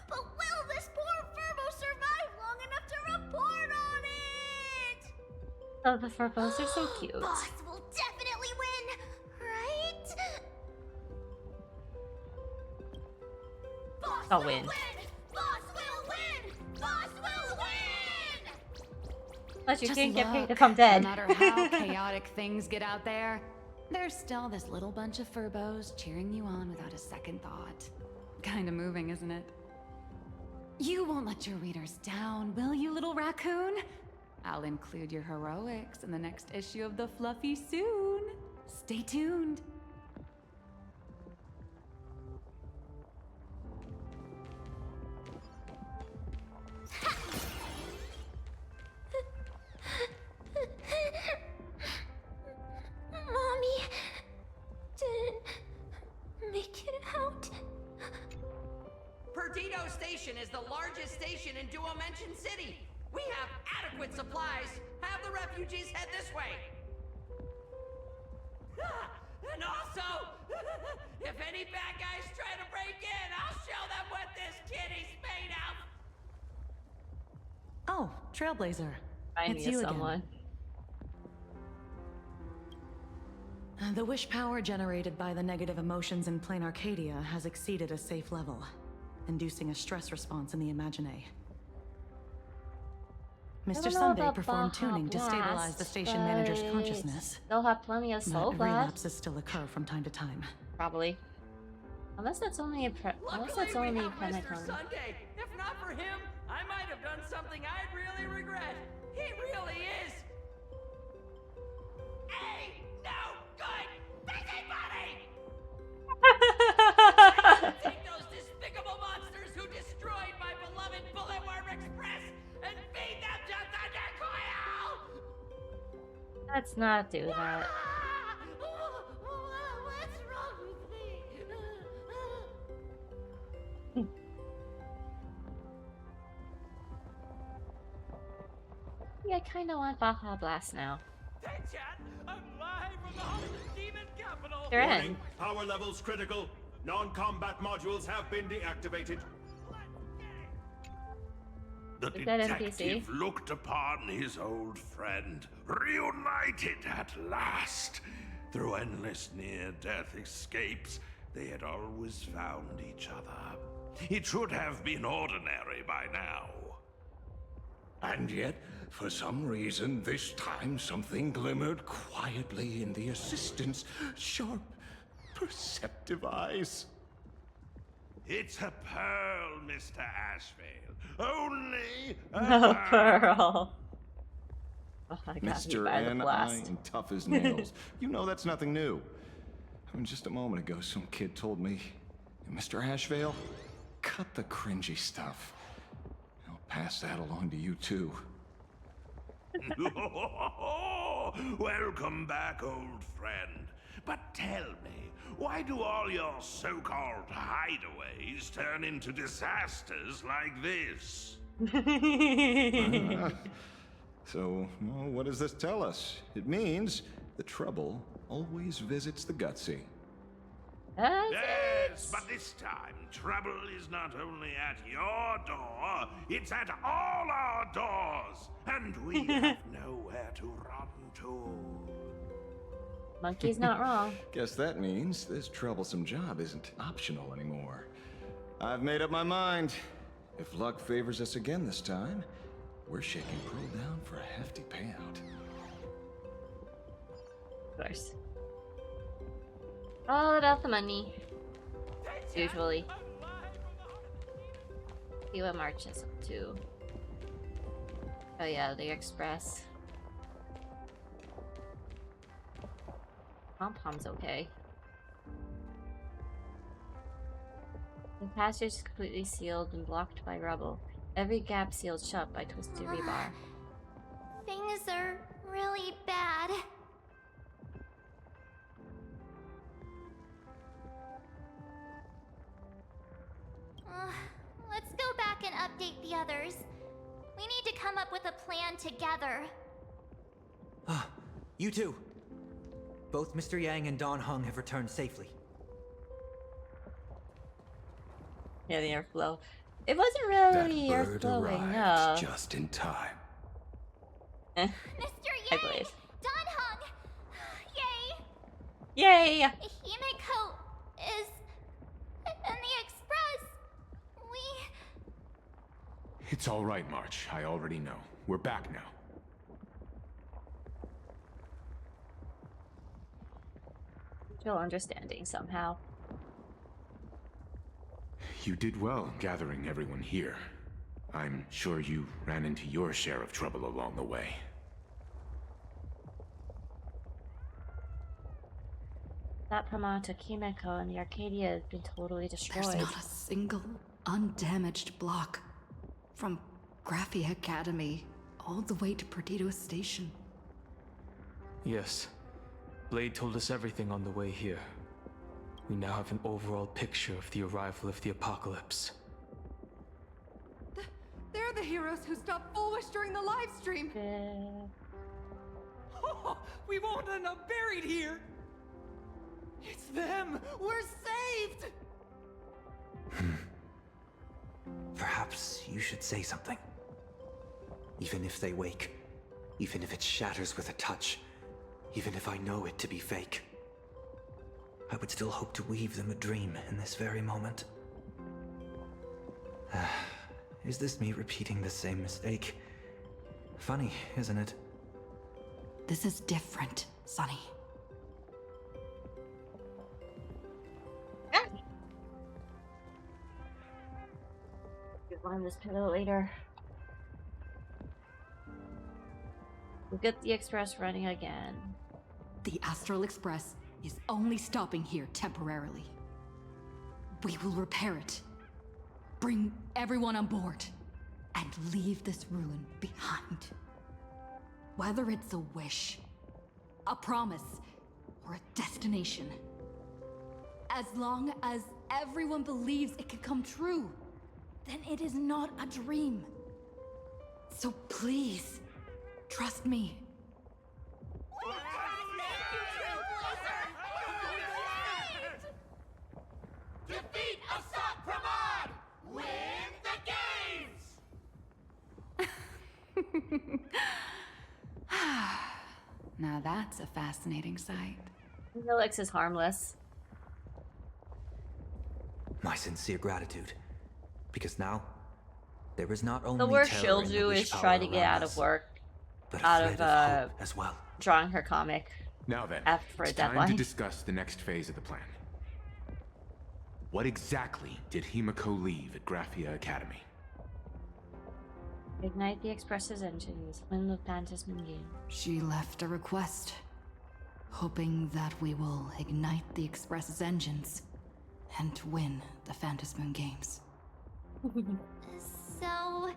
But will this poor Furbo survive long enough to report on it? Oh, the Furbos are so cute. Boss will definitely win, right? Boss I'll will win. Boss will win! Boss will win! Unless you Just can't get paid look, if I'm dead. No matter how chaotic things get out there, there's still this little bunch of Furbos cheering you on without a second thought. Kinda moving, isn't it? You won't let your readers down, will you, little raccoon? I'll include your heroics in the next issue of the Fluffy soon. Stay tuned. Mommy didn't make it out. Perdido Station is the largest station in Duomension City. We have adequate supplies. Have the refugees head this way. And also, if any bad guys try to break in, I'll show them what this kitty's made of. Oh, Trailblazer. Find It's me you someone. again. The wish power generated by the negative emotions in Plane Arcadia has exceeded a safe level, inducing a stress response in the Imagine. Mr. Sunday performed tuning to stabilize the station manager's consciousness. They'll have plenty of soul But blast. relapses still occur from time to time. Probably. Unless that's only a unless that's Luckily, only we have Mr. Pentagon. Sunday. If not for him, I might have done something I'd really regret. He really is. Hey, no good busybody! Take those despicable monsters who destroyed my beloved Bulletworm Express and feed them to Thundercoil! Let's not do that. What's wrong with me? Yeah, I kind of want Baja Blast now. Hey chat, I'm live from the heart of the demon capital. They're in. Warning, power levels critical. Non-combat modules have been deactivated. The Is that detective NPC? looked upon his old friend, reunited at last. Through endless near-death escapes, they had always found each other. It should have been ordinary by now. And yet, for some reason, this time something glimmered quietly in the assistant's sharp, perceptive eyes. It's a pearl, Mr. Ashvale. Only a No pearl. pearl. Oh, I got Mr. hit by the blast. N.I. tough as nails. You know that's nothing new. I mean, just a moment ago, some kid told me, Mr. Ashvale, cut the cringy stuff. I'll pass that along to you, too. Welcome back, old friend. But tell me, why do all your so-called hideaways turn into disasters like this? So, well, what does this tell us? It means the trouble always visits the gutsy. Yes, but this time, trouble is not only at your door, it's at all our doors, and we have nowhere to run to. Monkey's not wrong. Guess that means this troublesome job isn't optional anymore. I've made up my mind. If luck favors us again this time, we're shaking Pearl down for a hefty payout. Of course. All about the money. Usually. See what March is up to. Oh yeah, the Express. Pom-Pom's okay. The passage is completely sealed and blocked by rubble. Every gap sealed shut by twisted rebar. Things are really bad. the others. We need to come up with a plan together. Ah, you two. Both Mr. Yang and Don Hung have returned safely. Yeah, the airflow. It wasn't really That bird airflowing, arrived just in time. Eh, Mr. I Yang! believe. Don Hung! Yay! Yay! Himeko is in the Express. It's all right, March. I already know. We're back now. Still understanding somehow. You did well gathering everyone here. I'm sure you ran into your share of trouble along the way. That Pramon took Himeko and the Arcadia has been totally destroyed. There's not a single undamaged block. From Graphia Academy all the way to Perdido Station. Yes. Blade told us everything on the way here. We now have an overall picture of the arrival of the apocalypse. They're the heroes who stopped Foolish during the live stream. Oh, we won't end up buried here! It's them! We're saved! Perhaps you should say something. Even if they wake, even if it shatters with a touch, even if I know it to be fake, I would still hope to weave them a dream in this very moment. Is this me repeating the same mistake? Funny, isn't it? This is different, Sonny. You'll find this pillow later. We'll get the express running again. The Astral Express is only stopping here temporarily. We will repair it, bring everyone on board, and leave this ruin behind. Whether it's a wish, a promise, or a destination, as long as everyone believes it can come true, then it is not a dream. So please, trust me. Defeat Assault Pramod! Win the games! Now that's a fascinating sight. Felix is harmless. My sincere gratitude. Because now, there is not only The worst terror she'll in the do wish is power try to get around out us, of work, but a out thread of hope as well. drawing her comic. Now then, after a it's time deadline. to discuss the next phase of the plan. What exactly did Himeko leave at Graphia Academy? Ignite the Express's engines. Win the Phantasm game. She left a request, hoping that we will ignite the Express's engines and win the Phantasmoon games. So,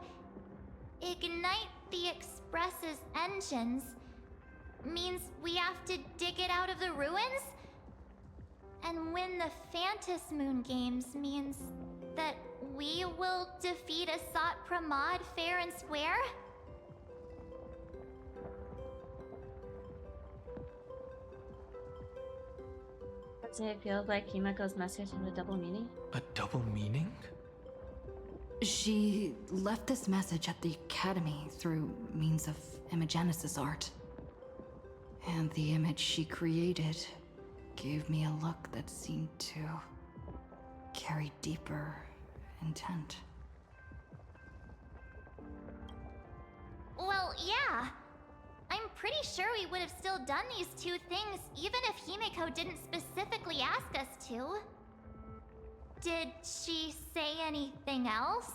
ignite the Express's engines means we have to dig it out of the ruins? And win the Phantasmoon games means that we will defeat Asat Pramod fair and square? Doesn't it feel like Himeko's message has a double meaning? A double meaning? She left this message at the Academy through means of Imogenesis art. And the image she created gave me a look that seemed to carry deeper intent. Well, yeah. I'm pretty sure we would have still done these two things even if Himeko didn't specifically ask us to. Did she say anything else?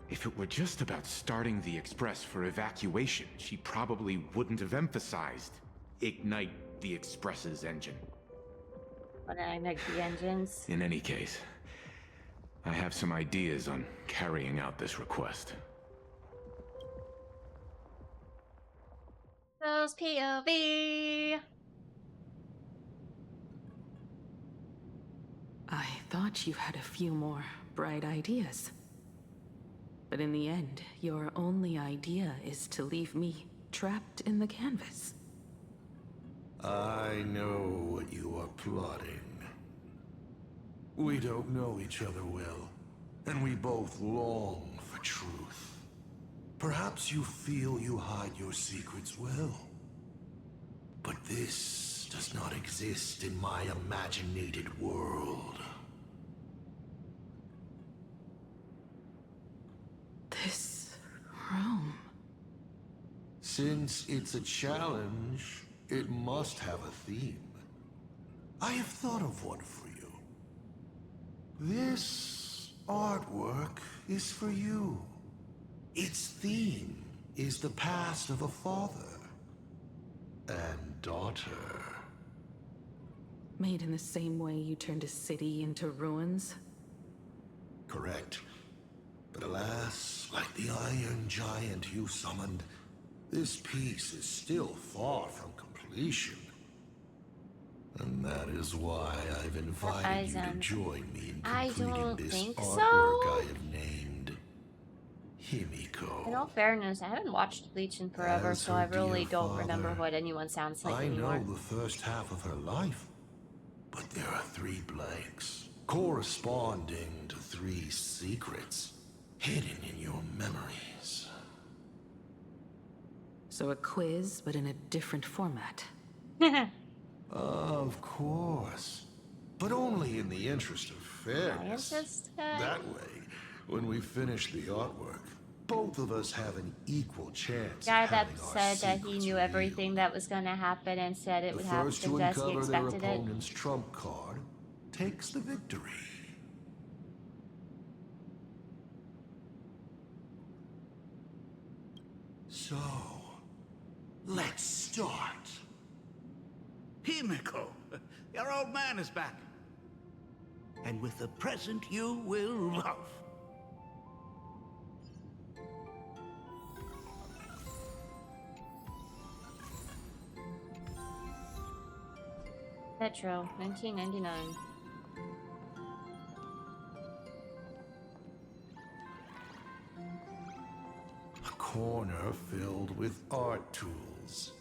If it were just about starting the Express for evacuation, she probably wouldn't have emphasized ignite the Express's engine. When I ignite the engines. In any case, I have some ideas on carrying out this request. Those POV. I thought you had a few more bright ideas. But in the end, your only idea is to leave me trapped in the canvas. I know what you are plotting. We don't know each other well, and we both long for truth. Perhaps you feel you hide your secrets well. But this does not exist in my imaginated world. This room... Since it's a challenge, it must have a theme. I have thought of one for you. This artwork is for you. Its theme is the past of a father and daughter. Made in the same way you turned a city into ruins? Correct. But alas, like the iron giant you summoned, this piece is still far from completion. And that is why I've invited you to join me in completing this artwork I have named Himeko. In all fairness, I haven't watched Bleach in forever, so I really don't remember what anyone sounds like anymore. I know the first half of her life, but there are 3 blanks, corresponding to 3 secrets, hidden in your memories. So a quiz, but in a different format. Of course. But only in the interest of fairness. That way, when we finish the artwork, both of us have an equal chance. Guy that said that he knew everything that was going to happen and said it would happen just as he expected their opponent's trump card takes the victory. So, let's start. Himeko, your old man is back. And with the present you will love. Petro, 1999. A corner filled with art tools.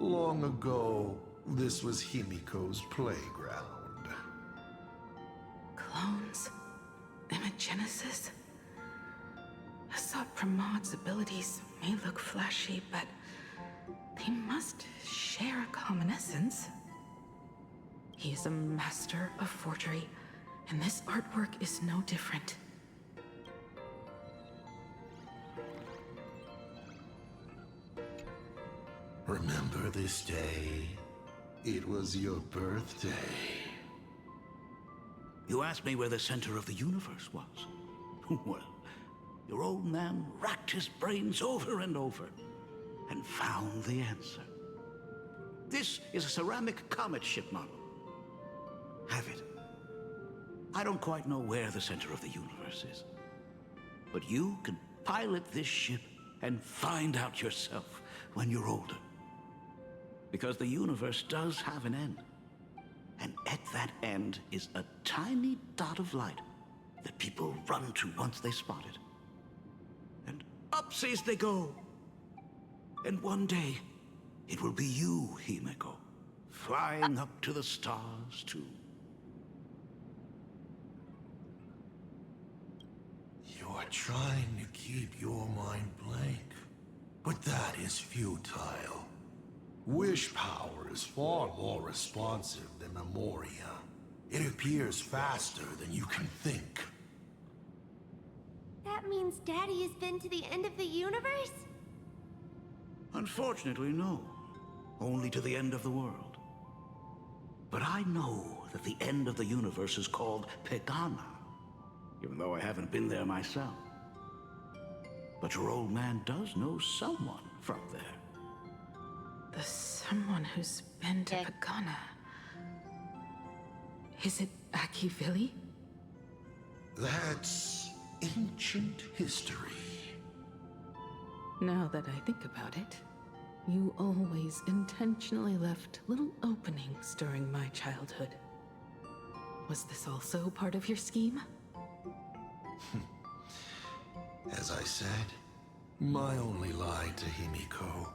Long ago, this was Himeko's playground. Clones? Imagenesis? Asat Pramad's abilities may look flashy, but they must share a common essence. He is a master of forgery, and this artwork is no different. Remember this day? It was your birthday. You asked me where the center of the universe was. Well, your old man racked his brains over and over and found the answer. This is a ceramic comet ship model. Have it. I don't quite know where the center of the universe is, but you can pilot this ship and find out yourself when you're older. Because the universe does have an end. And at that end is a tiny dot of light that people run to once they spot it. And upsies they go. And one day, it will be you, Himeko, flying up to the stars too. You're trying to keep your mind blank, but that is futile. Wish power is far more responsive than memoria. It appears faster than you can think. That means Daddy has been to the end of the universe? Unfortunately, no. Only to the end of the world. But I know that the end of the universe is called Pegana, even though I haven't been there myself. But your old man does know someone from there. The someone who's been to Pegana. Is it Akivili? That's ancient history. Now that I think about it, you always intentionally left little openings during my childhood. Was this also part of your scheme? As I said, my only lie to Himeko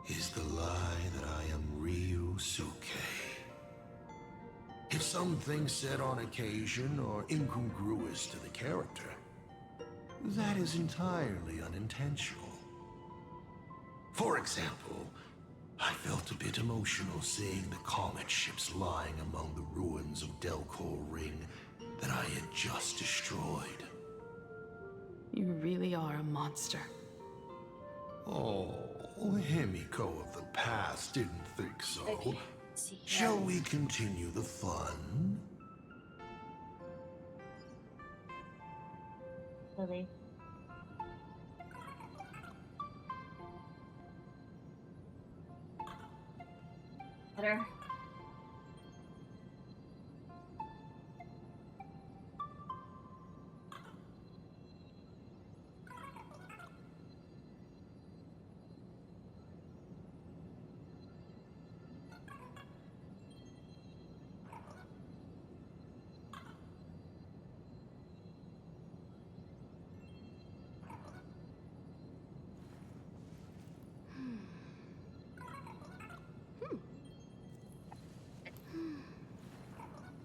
is the lie that I am Ryusuke. If something said on occasion are incongruous to the character, that is entirely unintentional. For example, I felt a bit emotional seeing the comet ships lying among the ruins of Delcor Ring that I had just destroyed. You really are a monster. Oh, Himeko of the past didn't think so. Shall we continue the fun? Really? Better.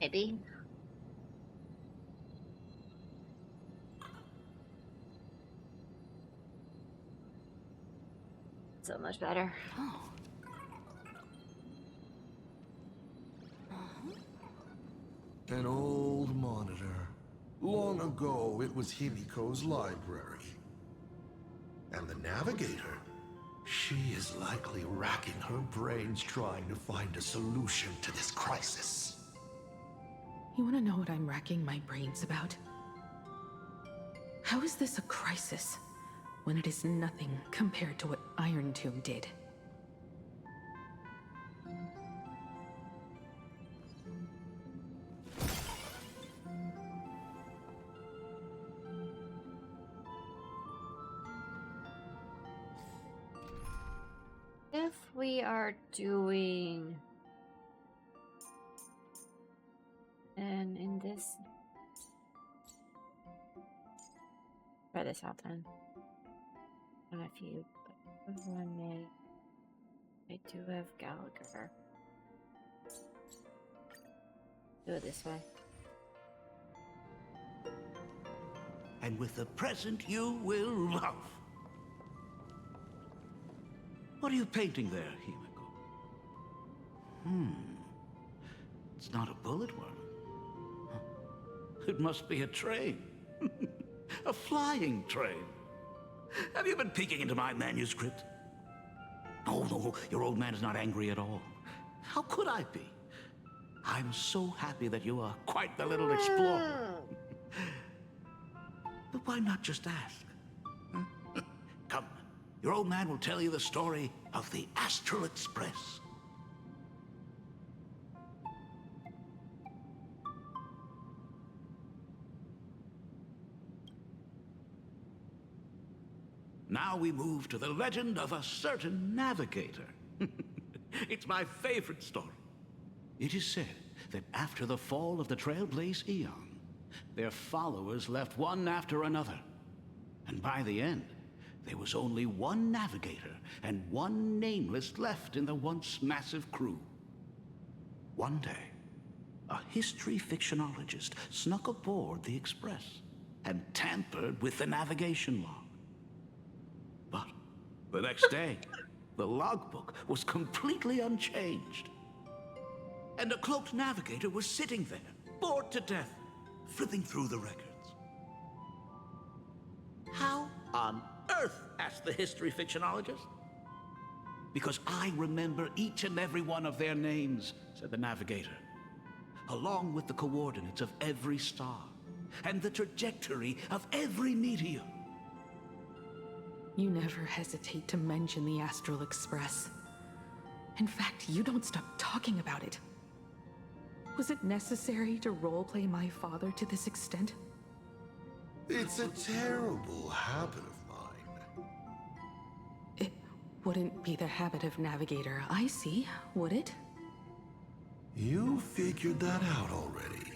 Maybe. So much better. Oh. An old monitor. Long ago, it was Himeko's library. And the Navigator? She is likely racking her brains trying to find a solution to this crisis. You want to know what I'm racking my brains about? How is this a crisis when it is nothing compared to what Iron Tomb did? If we are doing and in this, try this out then. On a few, but one I do have Gallagher. Do it this way. And with the present you will love. What are you painting there, Himeko? It's not a bullet worm. It must be a train. A flying train. Have you been peeking into my manuscript? Oh, no, your old man is not angry at all. How could I be? I'm so happy that you are quite the little explorer. But why not just ask? Huh? Come, your old man will tell you the story of the Astral Express. Now we move to the legend of a certain navigator. It's my favorite story. It is said that after the fall of the Trailblaze Eon, their followers left one after another. And by the end, there was only one navigator and one nameless left in the once massive crew. One day, a history fictionologist snuck aboard the Express and tampered with the navigation log. But the next day, the logbook was completely unchanged. And a cloaked navigator was sitting there, bored to death, flipping through the records. How on earth? Asked the history fictionologist. Because I remember each and every one of their names, said the navigator, along with the coordinates of every star and the trajectory of every meteor. You never hesitate to mention the Astral Express. In fact, you don't stop talking about it. Was it necessary to roleplay my father to this extent? It's a terrible habit of mine. It wouldn't be the habit of Navigator, I see, would it? You figured that out already.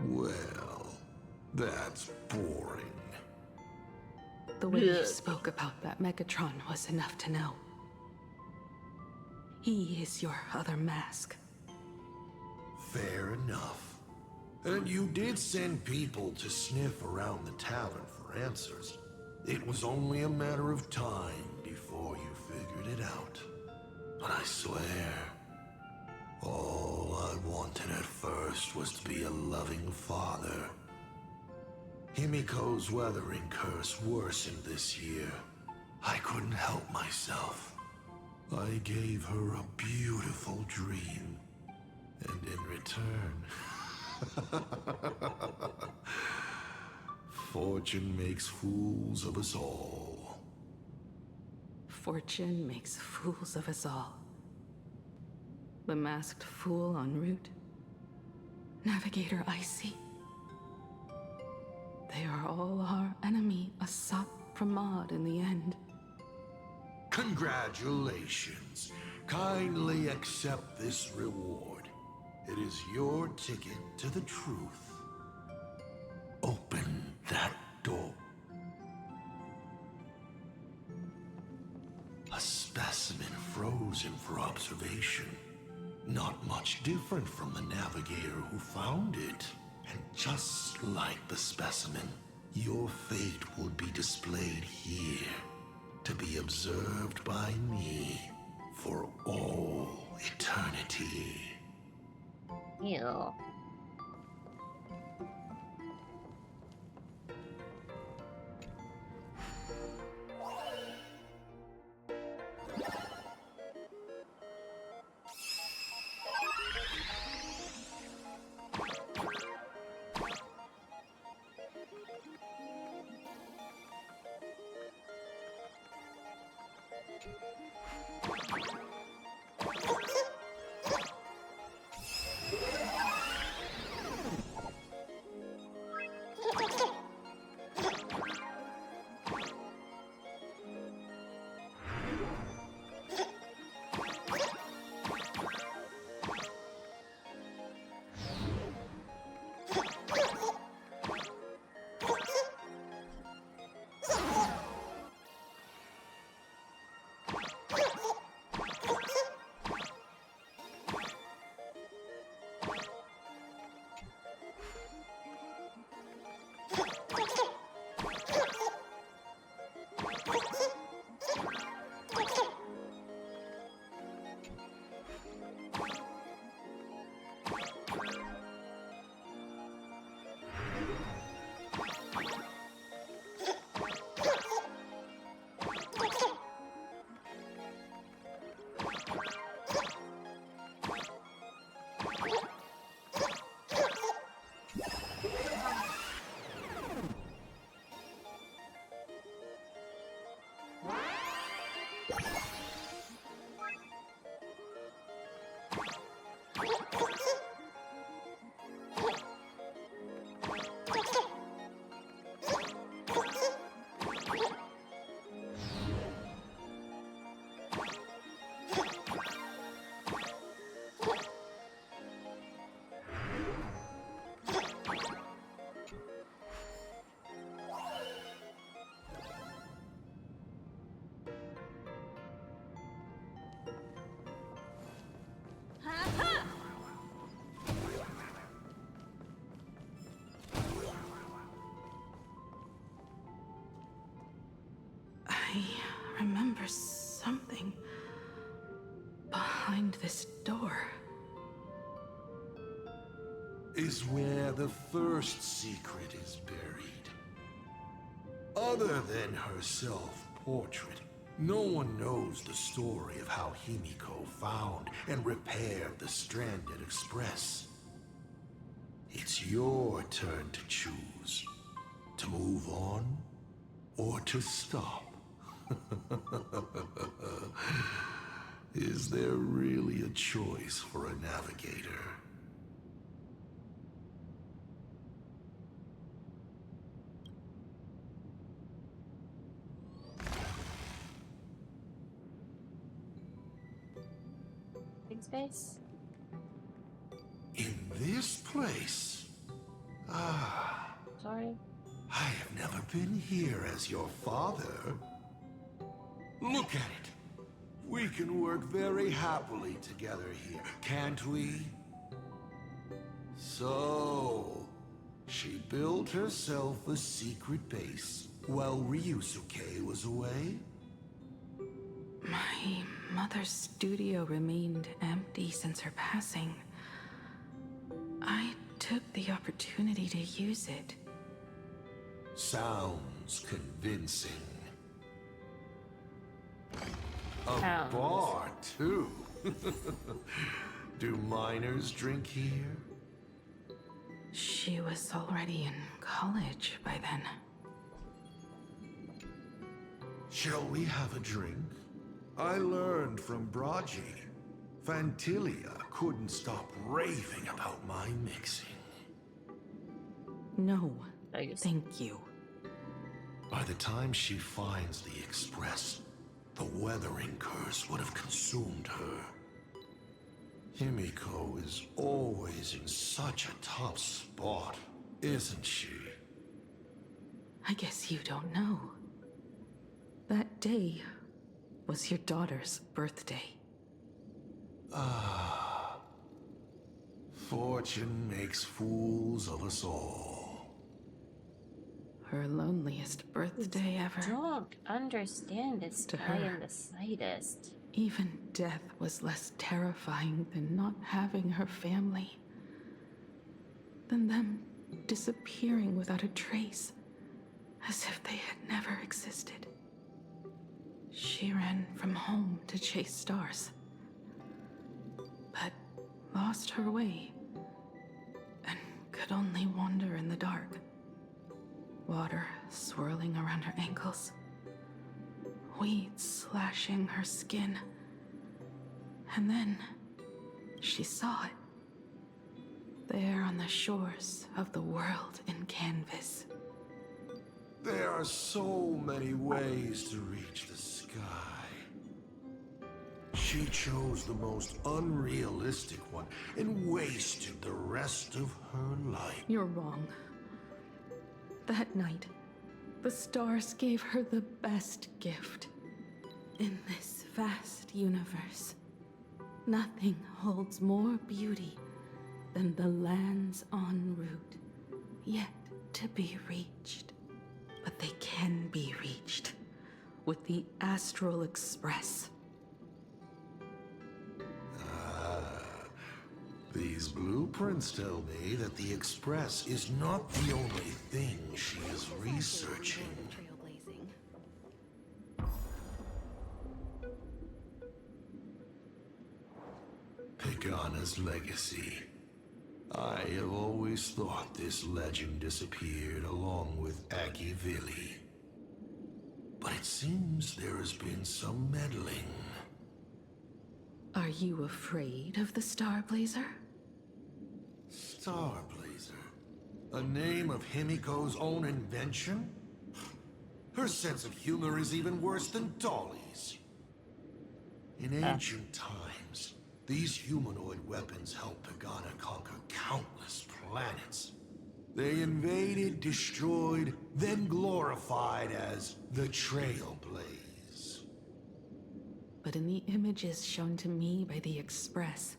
Well, that's boring. The way you spoke about that Megatron was enough to know. He is your other mask. Fair enough. And you did send people to sniff around the tavern for answers. It was only a matter of time before you figured it out. But I swear, all I wanted at first was to be a loving father. Himeko's weathering curse worsened this year. I couldn't help myself. I gave her a beautiful dream. And in return... Fortune makes fools of us all. Fortune makes fools of us all. The masked fool en route. Navigator Icy. They are all our enemy, Asat Pramod in the end. Congratulations. Kindly accept this reward. It is your ticket to the truth. Open that door. A specimen frozen for observation. Not much different from the navigator who found it. And just like the specimen, your fate will be displayed here, to be observed by me for all eternity. Ew. I remember something behind this door. Is where the first secret is buried. Other than her self-portrait, no one knows the story of how Himeko found and repaired the stranded Express. It's your turn to choose. To move on, or to stop. Is there really a choice for a navigator? Big space? In this place? Ah. Sorry. I have never been here as your father. Look at it. We can work very happily together here, can't we? So, she built herself a secret base while Ryusuke was away? My mother's studio remained empty since her passing. I took the opportunity to use it. Sounds convincing. A bar, too. Do minors drink here? She was already in college by then. Shall we have a drink? I learned from Braji. Fantilia couldn't stop raving about my mixing. No, thank you. By the time she finds the Express, the weathering curse would have consumed her. Himeko is always in such a tough spot, isn't she? I guess you don't know. That day was your daughter's birthday. Ah. Fortune makes fools of us all. Her loneliest birthday ever. I don't understand this To guy her. in the slightest. Even death was less terrifying than not having her family. Than them disappearing without a trace, as if they had never existed. She ran from home to chase stars, but lost her way and could only wander in the dark. Water swirling around her ankles, weeds slashing her skin. And then she saw it, there on the shores of the world in Kamvas. There are so many ways to reach the sky. She chose the most unrealistic one and wasted the rest of her life. You're wrong. That night, the stars gave her the best gift. In this vast universe, nothing holds more beauty than the lands en route, yet to be reached. But they can be reached with the Astral Express. These blueprints tell me that the Express is not the only thing she is researching. Pagana's legacy. I have always thought this legend disappeared along with Akivili. But it seems there has been some meddling. Are you afraid of the Starblazer? Starblazer? A name of Himeko's own invention? Her sense of humor is even worse than Dolly's. In ancient times, these humanoid weapons helped Pagana conquer countless planets. They invaded, destroyed, then glorified as the Trailblaze. But in the images shown to me by the Express,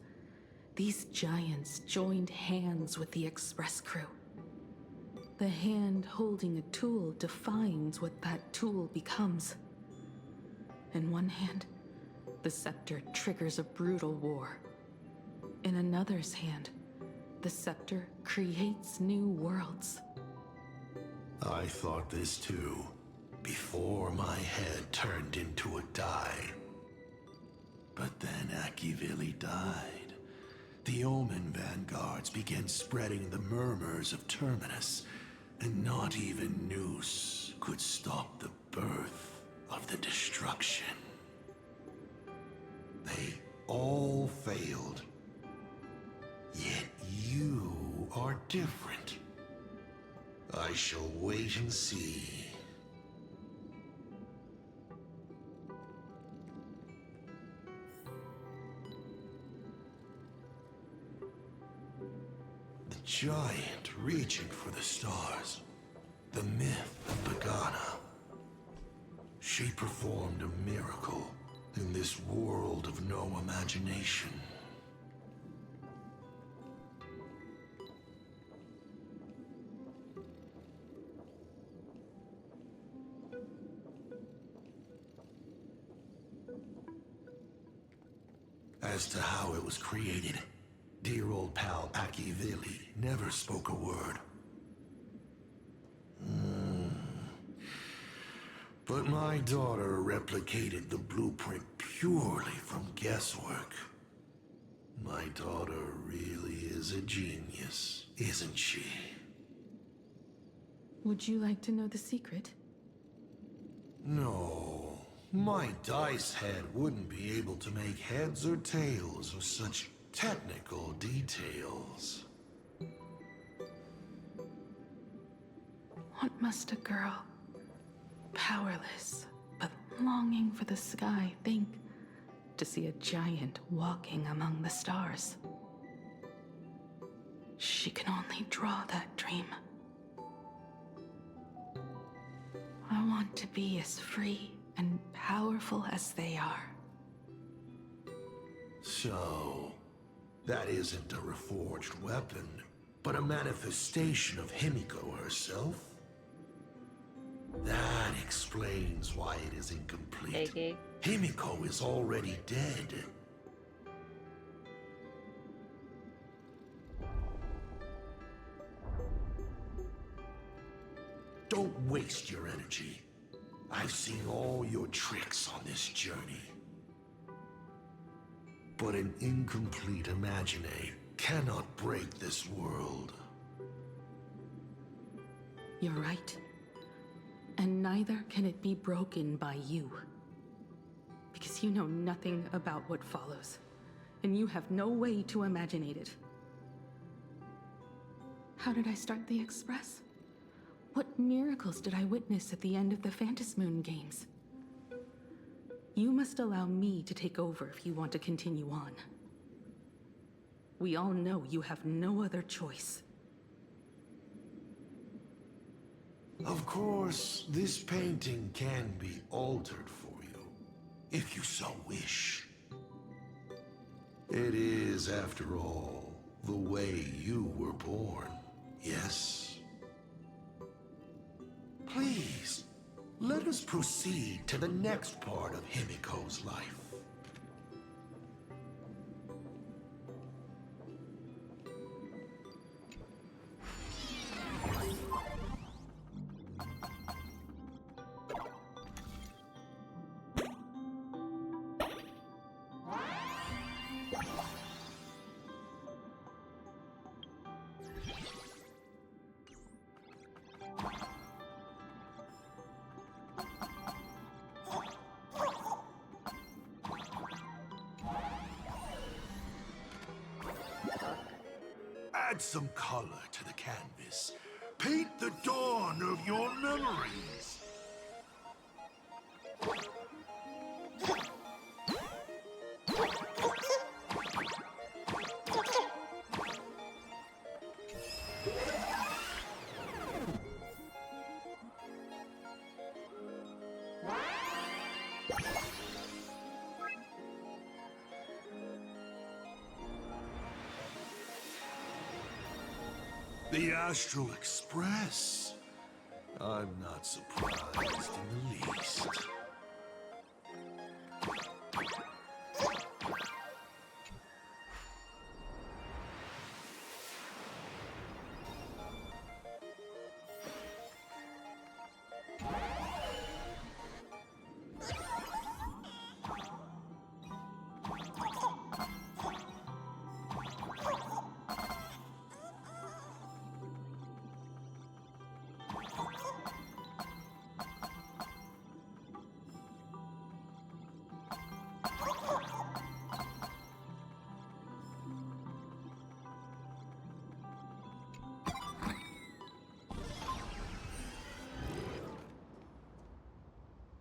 these giants joined hands with the Express crew. The hand holding a tool defines what that tool becomes. In one hand, the scepter triggers a brutal war. In another's hand, the scepter creates new worlds. I thought this too, before my head turned into a die. But then Akivili died. The Omen vanguards began spreading the murmurs of Terminus, and not even Noose could stop the birth of the destruction. They all failed. Yet you are different. I shall wait and see. The giant reaching for the stars. The myth of Pagana. She performed a miracle in this world of no imagination. As to how it was created, dear old pal Akivili never spoke a word. But my daughter replicated the blueprint purely from guesswork. My daughter really is a genius, isn't she? Would you like to know the secret? No, my dice head wouldn't be able to make heads or tails of such technical details. What must a girl, powerless, but longing for the sky, think to see a giant walking among the stars? She can only draw that dream. I want to be as free and powerful as they are. So, that isn't a reforged weapon, but a manifestation of Himeko herself? That explains why it is incomplete. Okay. Himeko is already dead. Don't waste your energy. I've seen all your tricks on this journey. But an incomplete Imagine cannot break this world. You're right. And neither can it be broken by you. Because you know nothing about what follows. And you have no way to imaginate it. How did I start the Express? What miracles did I witness at the end of the Phantasmoon games? You must allow me to take over if you want to continue on. We all know you have no other choice. Of course, this painting can be altered for you, if you so wish. It is, after all, the way you were born, yes? Please, let us proceed to the next part of Himeko's life. Add some color to the canvas. Paint the dawn of your memories. The Astral Express. I'm not surprised in the least.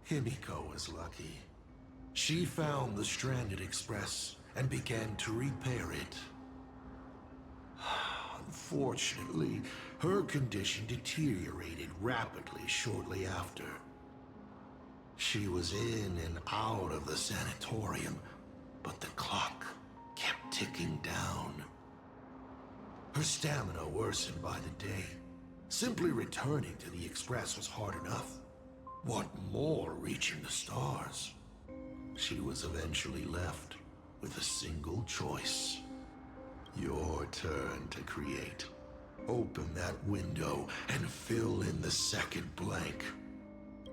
Himeko was lucky. She found the stranded express and began to repair it. Unfortunately, her condition deteriorated rapidly shortly after. She was in and out of the sanatorium, but the clock kept ticking down. Her stamina worsened by the day. Simply returning to the Express was hard enough. What more reaching the stars? She was eventually left with a single choice. Your turn to create. Open that window and fill in the second blank.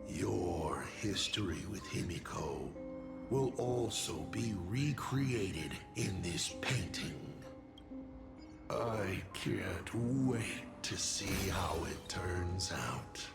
Your history with Himeko will also be recreated in this painting. I can't wait to see how it turns out.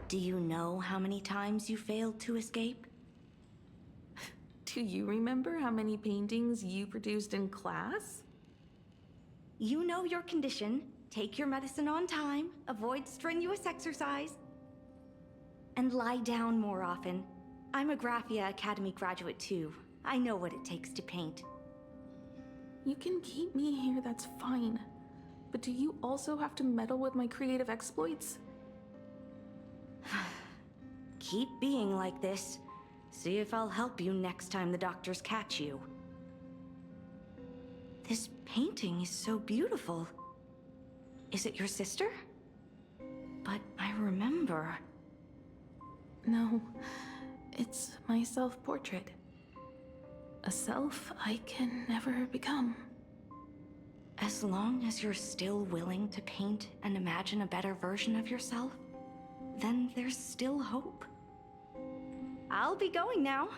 Do you know how many times you failed to escape? Do you remember how many paintings you produced in class? You know your condition. Take your medicine on time, avoid strenuous exercise, and lie down more often. I'm a Graphia Academy graduate too. I know what it takes to paint. You can keep me here, that's fine. But do you also have to meddle with my creative exploits? Keep being like this. See if I'll help you next time the doctors catch you. This painting is so beautiful. Is it your sister? But I remember. No, it's my self-portrait. A self I can never become. As long as you're still willing to paint and imagine a better version of yourself, then there's still hope. I'll be going now.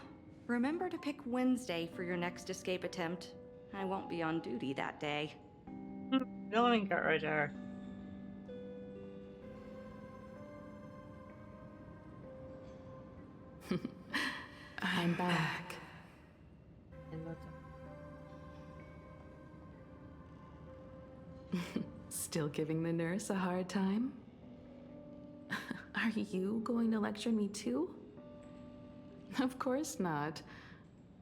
Remember to pick Wednesday for your next escape attempt. I won't be on duty that day. Don't encourage her. I'm back. Still giving the nurse a hard time? Are you going to lecture me too? Of course not.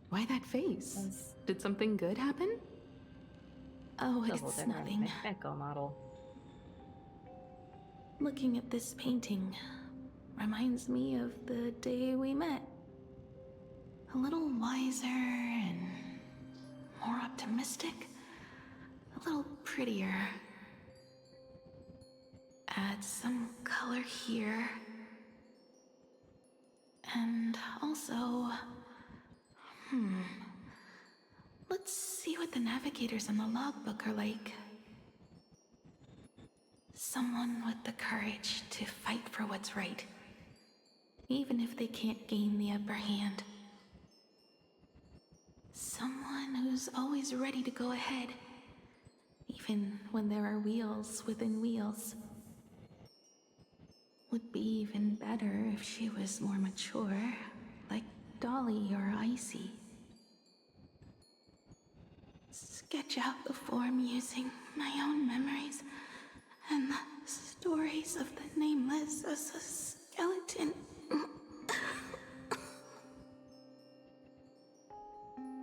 Why that face? Did something good happen? Oh, it's nothing. Echo model. Looking at this painting reminds me of the day we met. A little wiser and more optimistic. A little prettier. Add some color here. And also... Let's see what the Navigators on the logbook are like. Someone with the courage to fight for what's right, even if they can't gain the upper hand. Someone who's always ready to go ahead, even when there are wheels within wheels. Would be even better if she was more mature, like Dolly or Icy. Sketch out the form using my own memories and the stories of the nameless as a skeleton.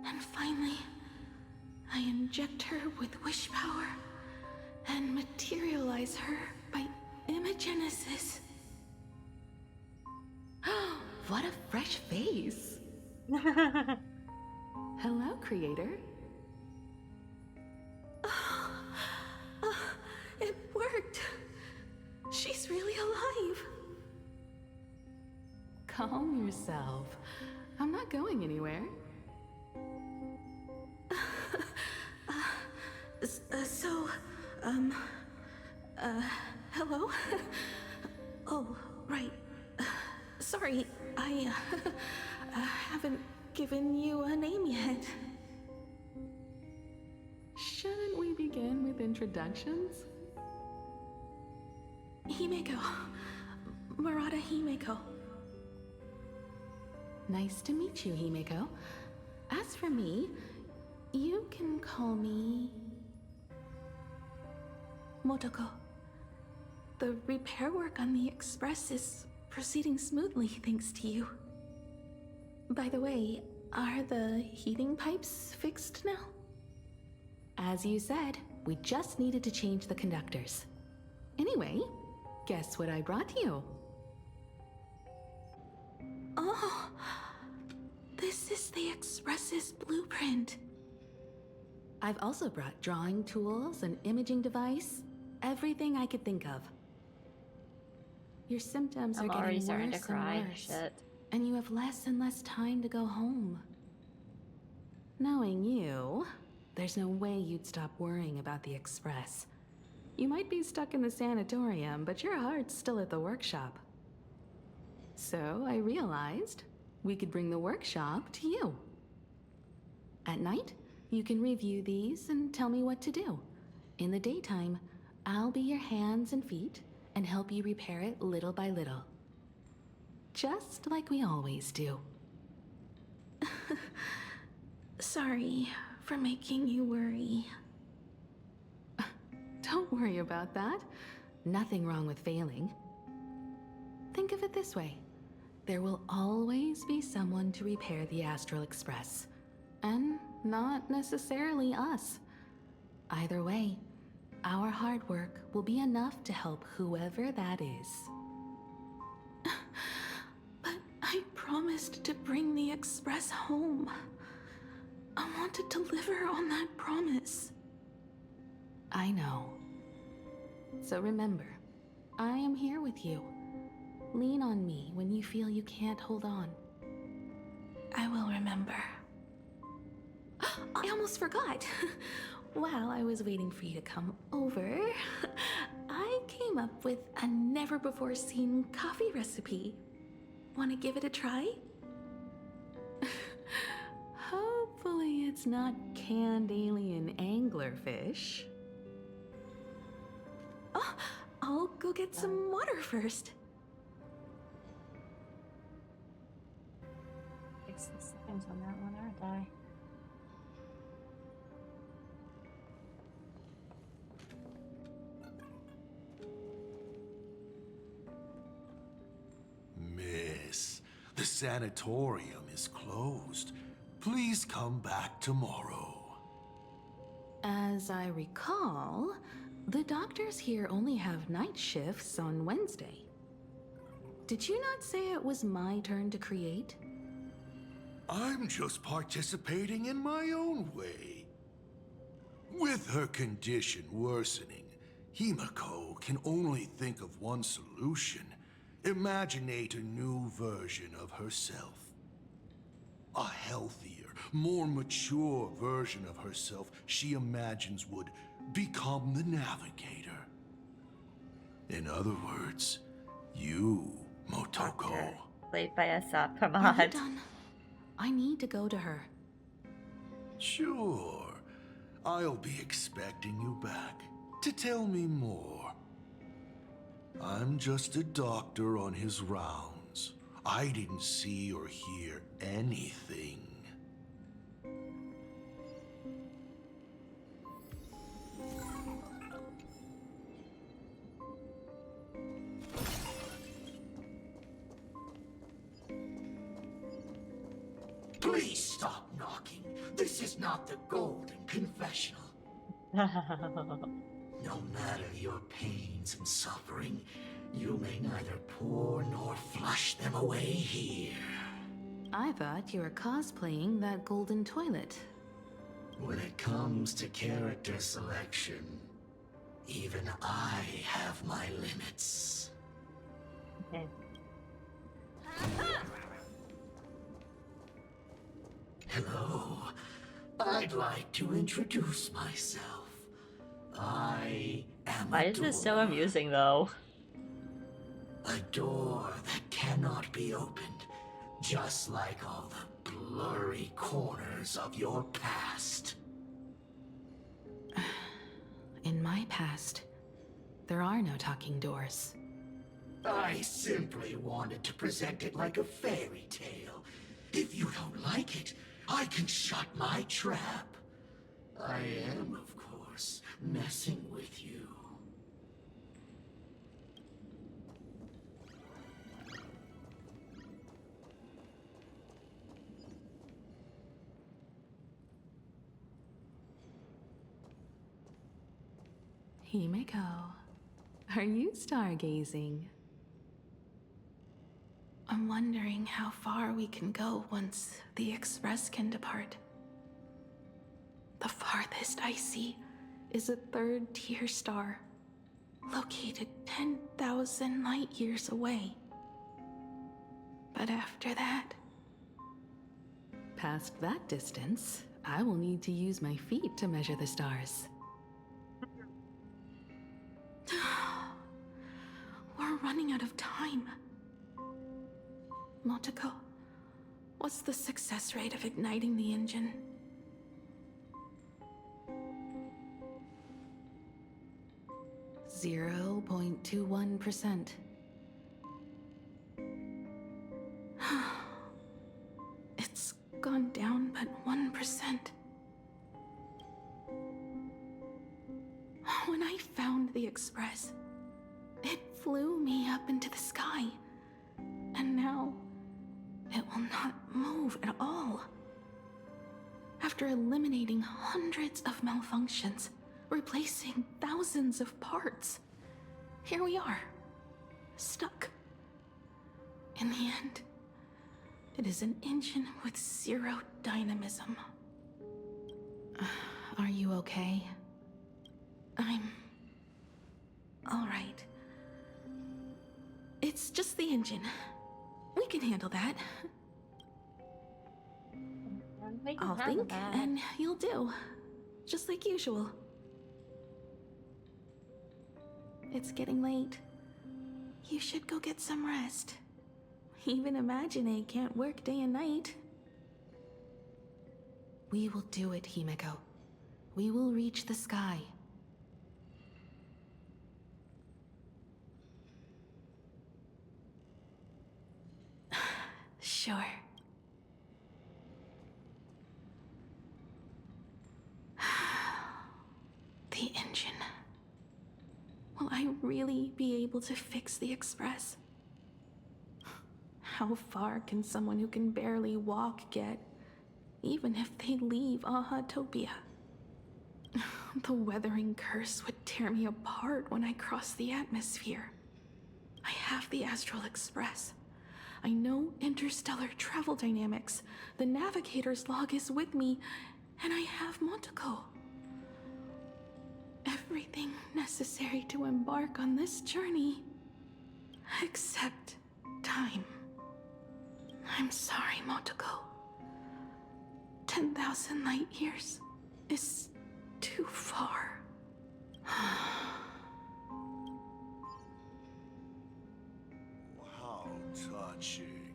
And finally, I inject her with wish power and materialize her by imagenesis. What a fresh face! Hello, creator. It worked. She's really alive. Calm yourself. I'm not going anywhere. Hello? Oh, right. Sorry, I haven't given you a name yet. Shouldn't we begin with introductions? Himeko. Murata Himeko. Nice to meet you, Himeko. As for me, you can call me Motoko. The repair work on the Express is proceeding smoothly thanks to you. By the way, are the heating pipes fixed now? As you said, we just needed to change the conductors. Anyway, guess what I brought you? Oh, this is the Express's blueprint. I've also brought drawing tools, an imaging device, everything I could think of. Your symptoms are already getting starting to worse cry. and worse, Shit. and you have less and less time to go home. Knowing you, there's no way you'd stop worrying about the Express. You might be stuck in the sanatorium, but your heart's still at the workshop. So I realized we could bring the workshop to you. At night, you can review these and tell me what to do. In the daytime, I'll be your hands and feet and help you repair it little by little. Just like we always do. Sorry for making you worry. Don't worry about that. Nothing wrong with failing. Think of it this way. There will always be someone to repair the Astral Express. And not necessarily us. Either way, our hard work will be enough to help whoever that is. But I promised to bring the Express home. I want to deliver on that promise. I know. So remember, I am here with you. Lean on me when you feel you can't hold on. I will remember. I almost forgot. While I was waiting for you to come over, I came up with a never-before-seen coffee recipe. Want to give it a try? Hopefully it's not canned alien anglerfish. Oh, I'll go get some water first. 60 seconds on that one, aren't I? Miss, the sanatorium is closed. Please come back tomorrow. As I recall, the doctors here only have night shifts on Wednesday. Did you not say it was my turn to create? I'm just participating in my own way. With her condition worsening, Himeko can only think of one solution. Imaginate a new version of herself. A healthier, more mature version of herself she imagines would become the Navigator. In other words, you, Motoko. Played by Asap Are you Pramod. done? I need to go to her. Sure. I'll be expecting you back to tell me more. I'm just a doctor on his rounds. I didn't see or hear anything. Please stop knocking. This is not the Golden Confessional. No matter your pains and suffering, you may neither pour nor flush them away here. I thought you were cosplaying that golden toilet. When it comes to character selection, even I have my limits. Okay. Hello. I'd like to introduce myself. I am Why is this so amusing though? a door that cannot be opened, just like all the blurry corners of your past. In my past, there are no talking doors. I simply wanted to present it like a fairy tale. If you don't like it, I can shut my trap. I am, of course, messing with you. Himeko, are you stargazing? I'm wondering how far we can go once the Express can depart. The farthest I see is a third-tier star, located 10,000 light years away. But after that... Past that distance, I will need to use my feet to measure the stars. We're running out of time. Motoko, what's the success rate of igniting the engine? .21%. It's gone down but 1%. When I found the Express, it flew me up into the sky. And now, it will not move at all. After eliminating hundreds of malfunctions, replacing thousands of parts, here we are, stuck. In the end, it is an engine with zero dynamism. Are you okay? I'm... alright. It's just the engine. We can handle that. I'll think, and you'll do. Just like usual. It's getting late. You should go get some rest. Even Imagine can't work day and night. We will do it, Himeko. We will reach the sky. Sure. The engine. Will I really be able to fix the Express? How far can someone who can barely walk get, even if they leave Ahatopia? The weathering curse would tear me apart when I cross the atmosphere. I have the Astral Express. I know interstellar travel dynamics. The Navigator's log is with me, and I have Motoko. Everything necessary to embark on this journey, except time. I'm sorry, Motoko. 10,000 light years is too far. How touching.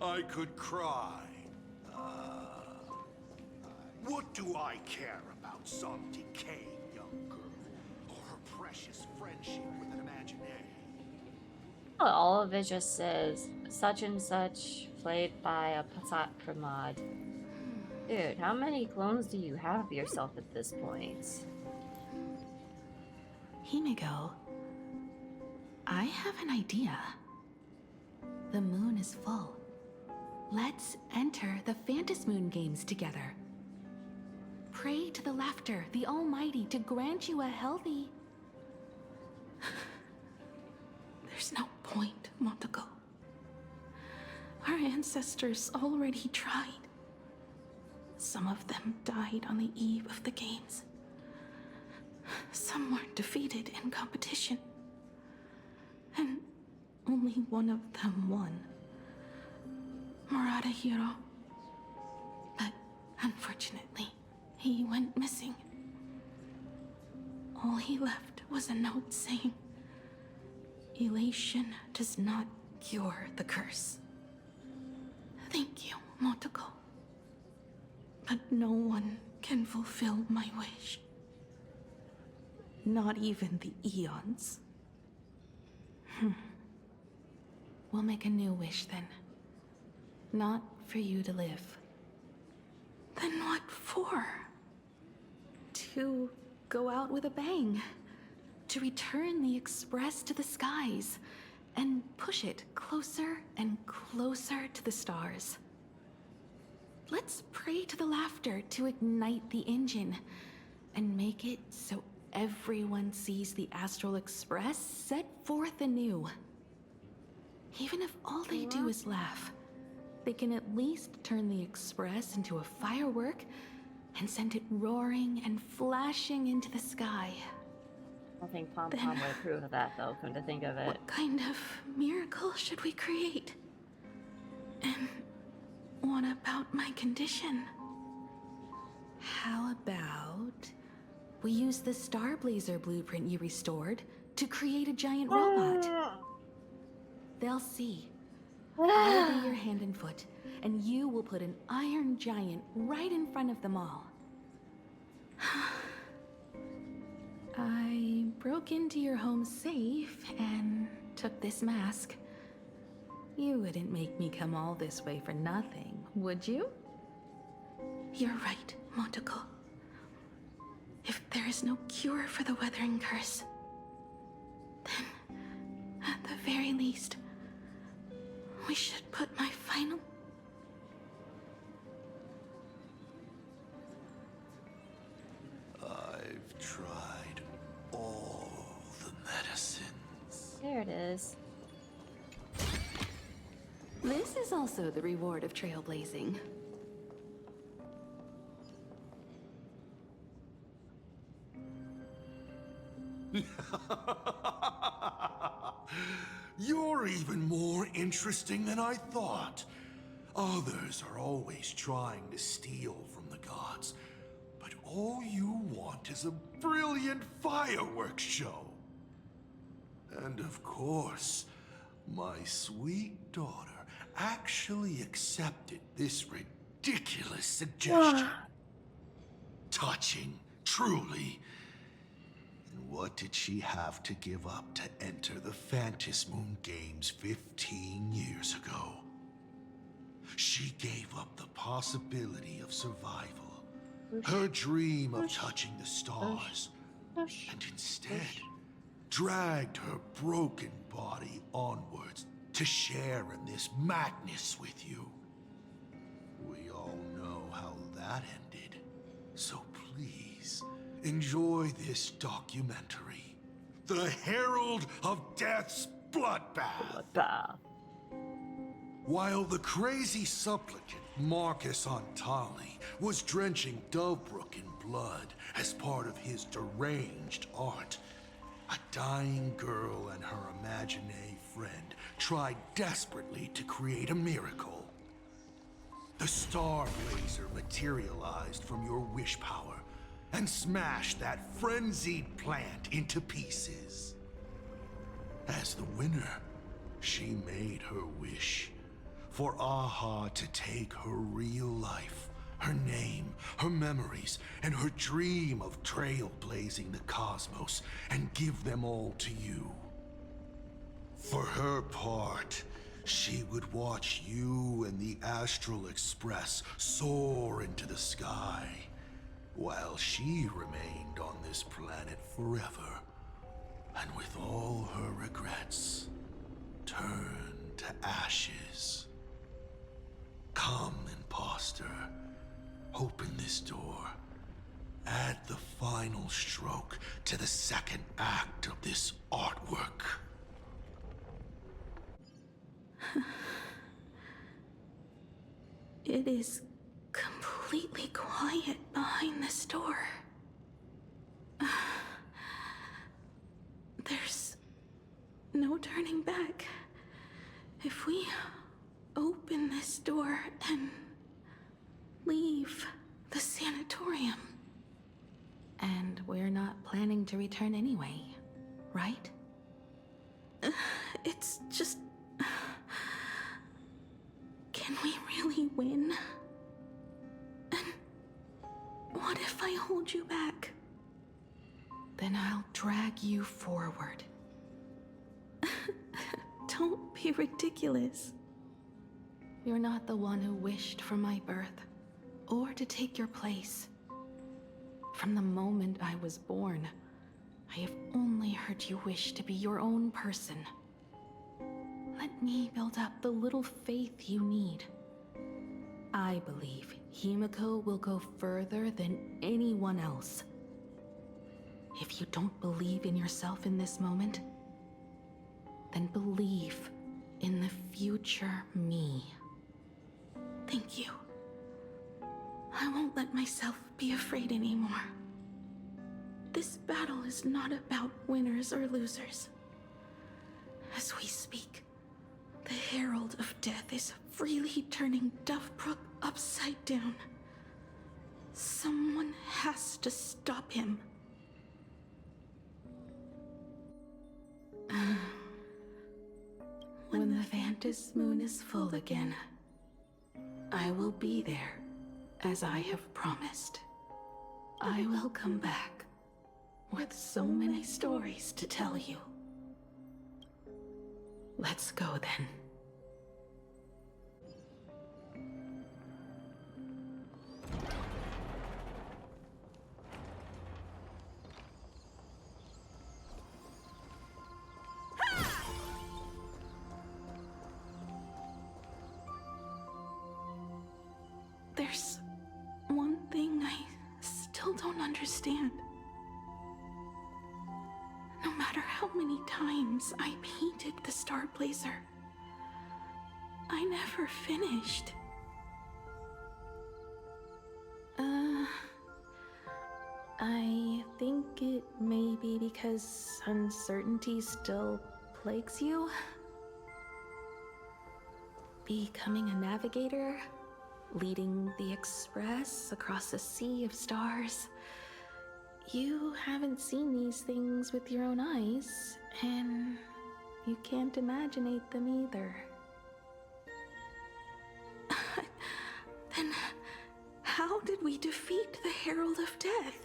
I could cry. What do I care about some decaying young girl or her precious friendship with an imaginary? All of it just says such and such played by a Pasat Pramod. Dude, how many clones do you have of yourself at this point? Himeko, I have an idea. The moon is full. Let's enter the Phantasmoon games together. Pray to the laughter, the Almighty, to grant you a healthy... There's no point, Motoko. Our ancestors already tried. Some of them died on the eve of the games. Some were defeated in competition. And only one of them won. Murata Hiro. But unfortunately, he went missing. All he left was a note saying, "Elation does not cure the curse." Thank you, Motoko. But no one can fulfill my wish. Not even the Eons. We'll make a new wish then. Not for you to live. Then what for? To go out with a bang. To return the Express to the skies. And push it closer and closer to the stars. Let's pray to the laughter to ignite the engine. And make it so everyone sees the Astral Express set forth anew. Even if all they do is laugh, they can at least turn the Express into a firework and send it roaring and flashing into the sky. I don't think Pom Pom would approve of that, though, come to think of it. What kind of miracle should we create? And what about my condition? How about we use the Starblazer blueprint you restored to create a giant robot? They'll see. I'll be your hand and foot, and you will put an iron giant right in front of them all. I broke into your home safe and took this mask. You wouldn't make me come all this way for nothing, would you? You're right, Motoko. If there is no cure for the Weathering Curse, then, at the very least, we should put my final... I've tried all the medicines. There it is. This is also the reward of trailblazing. You're even more interesting than I thought. Others are always trying to steal from the gods, but all you want is a brilliant fireworks show. And of course, my sweet daughter actually accepted this ridiculous suggestion. Touching, truly. And what did she have to give up to enter the Phantasmoon Games 15 years ago? She gave up the possibility of survival, her dream of touching the stars, and instead dragged her broken body onwards to share in this madness with you. We all know how that ended, so please enjoy this documentary, The Herald of Death's Bloodbath. While the crazy supplicant Marcus Antali was drenching Dovebrook in blood as part of his deranged art, a dying girl and her imaginary friend tried desperately to create a miracle. The Starblazer materialized from your wish power and smashed that frenzied plant into pieces. As the winner, she made her wish for Aha to take her real life, her name, her memories, and her dream of trailblazing the cosmos and give them all to you. For her part, she would watch you and the Astral Express soar into the sky, while she remained on this planet forever, and with all her regrets, turned to ashes. Come, imposter. Open this door. Add the final stroke to the second act of this artwork. It is completely quiet behind this door. There's no turning back. If we open this door and leave the sanatorium. And we're not planning to return anyway, right? It's just... Can we really win? And what if I hold you back? Then I'll drag you forward. Don't be ridiculous. You're not the one who wished for my birth, or to take your place. From the moment I was born, I have only heard you wish to be your own person. Let me build up the little faith you need. I believe Himeko will go further than anyone else. If you don't believe in yourself in this moment, then believe in the future me. Thank you. I won't let myself be afraid anymore. This battle is not about winners or losers. As we speak, the Herald of Death is freely turning Duffbrook upside down. Someone has to stop him. When the Vantis moon is full again, I will be there, as I have promised. I will come back with so many stories to tell you. Let's go then. There's one thing I still don't understand. No matter how many times I painted the Star Blazer, I never finished. I think it may be because uncertainty still plagues you. Becoming a navigator, leading the Express across a sea of stars. You haven't seen these things with your own eyes, and you can't imaginate them either. Then how did we defeat the Herald of Death?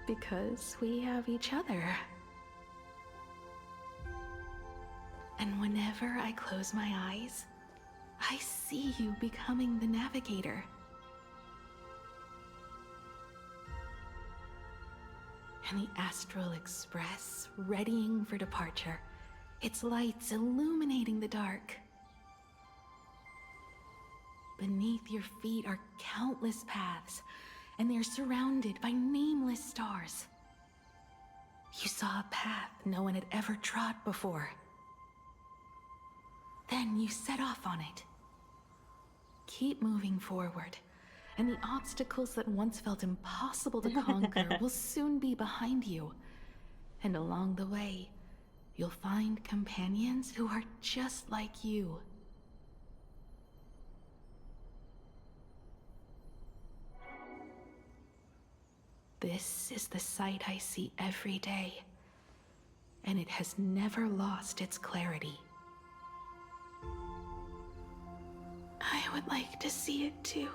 Because we have each other. And whenever I close my eyes, I see you becoming the Navigator. And the Astral Express, readying for departure, its lights illuminating the dark. Beneath your feet are countless paths, and they are surrounded by nameless stars. You saw a path no one had ever trod before. Then you set off on it. Keep moving forward, and the obstacles that once felt impossible to conquer will soon be behind you. And along the way, you'll find companions who are just like you. This is the sight I see every day, and it has never lost its clarity. I would like to see it too.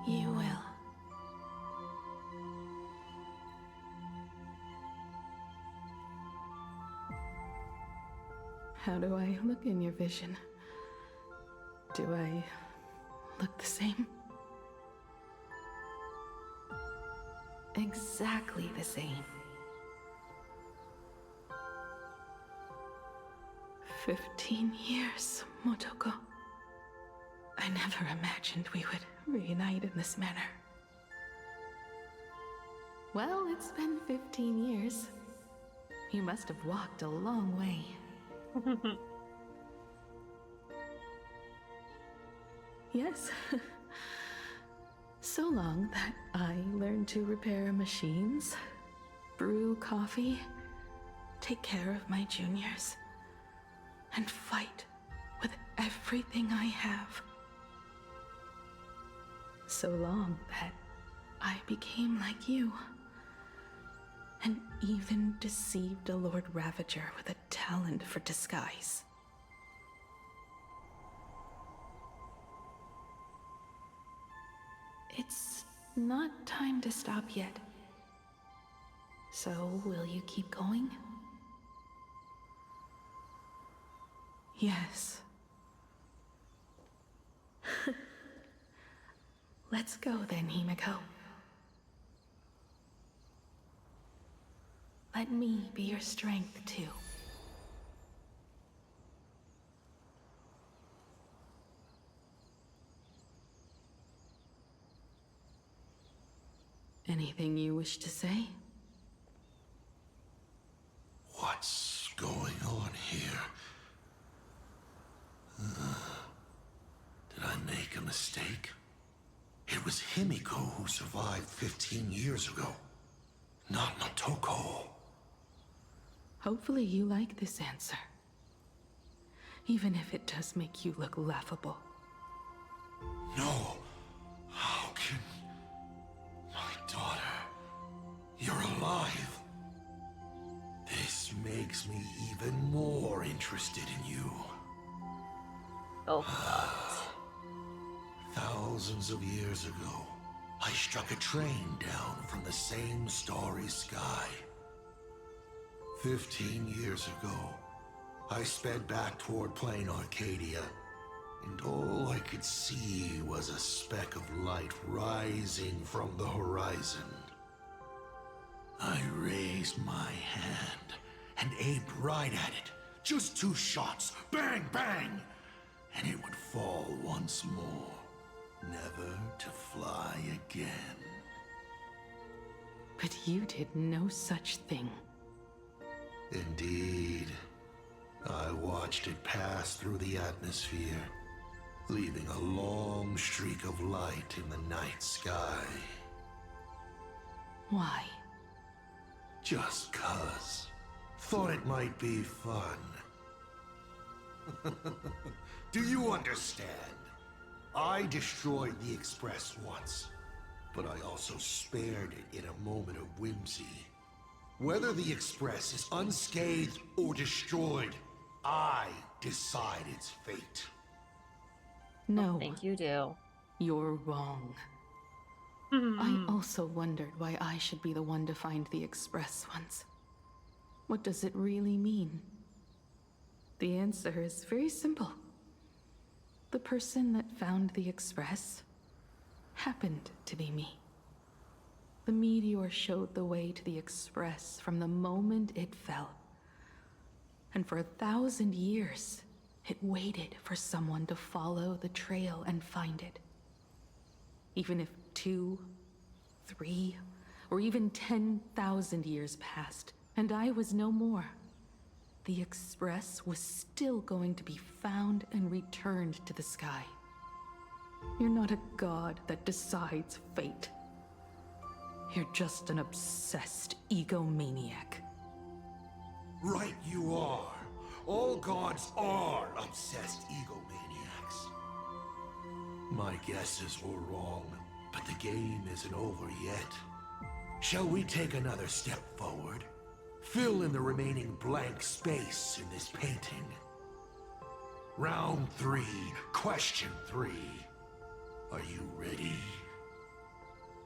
You will. How do I look in your vision? Do I look the same? Exactly the same. 15 years, Motoko. I never imagined we would reunite in this manner. Well, it's been 15 years. You must have walked a long way. Yes. So long that I learned to repair machines, brew coffee, take care of my juniors, and fight with everything I have. So long that I became like you, and even deceived a Lord Ravager with a talent for disguise. It's not time to stop yet. So, will you keep going? Yes. Let's go then, Himeko. Let me be your strength, too. Anything you wish to say? What's going on here? Did I make a mistake? It was Himeko who survived 15 years ago, not Motoko. Hopefully you like this answer. Even if it does make you look laughable. No. How can... My daughter... You're alive. This makes me even more interested in you. Oh, God. Thousands of years ago, I struck a train down from the same starry sky. 15 years ago, I sped back toward plain Arcadia, and all I could see was a speck of light rising from the horizon. I raised my hand and aimed right at it. Just 2 shots, bang, bang, and it would fall once more, never to fly again. But you did no such thing. Indeed. I watched it pass through the atmosphere, leaving a long streak of light in the night sky. Why? Just 'cause. Thought it might be fun. Do you understand? I destroyed the Express once, but I also spared it in a moment of whimsy. Whether the Express is unscathed or destroyed, I decide its fate. No. I think you do. You're wrong. I also wondered why I should be the one to find the Express once. What does it really mean? The answer is very simple. The person that found the Express happened to be me. The meteor showed the way to the Express from the moment it fell. And for 1,000 years, it waited for someone to follow the trail and find it. Even if 2, 3, or even 10,000 years passed, and I was no more, the Express was still going to be found and returned to the sky. You're not a god that decides fate. You're just an obsessed egomaniac. Right you are. All gods are obsessed egomaniacs. My guesses were wrong, but the game isn't over yet. Shall we take another step forward? Fill in the remaining blank space in this painting. Round 3, question 3. Are you ready?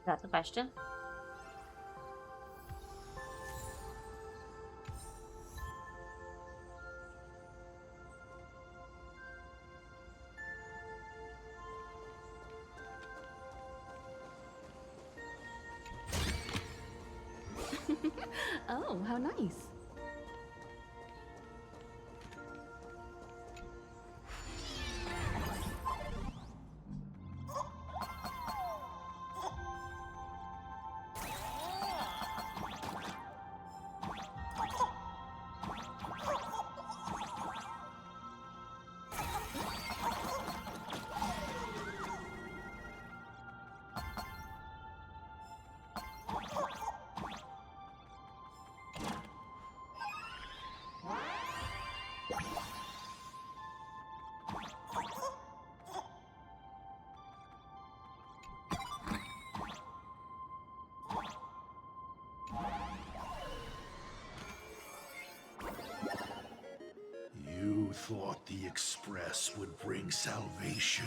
That's a question. Oh, how nice. thought the Express would bring salvation?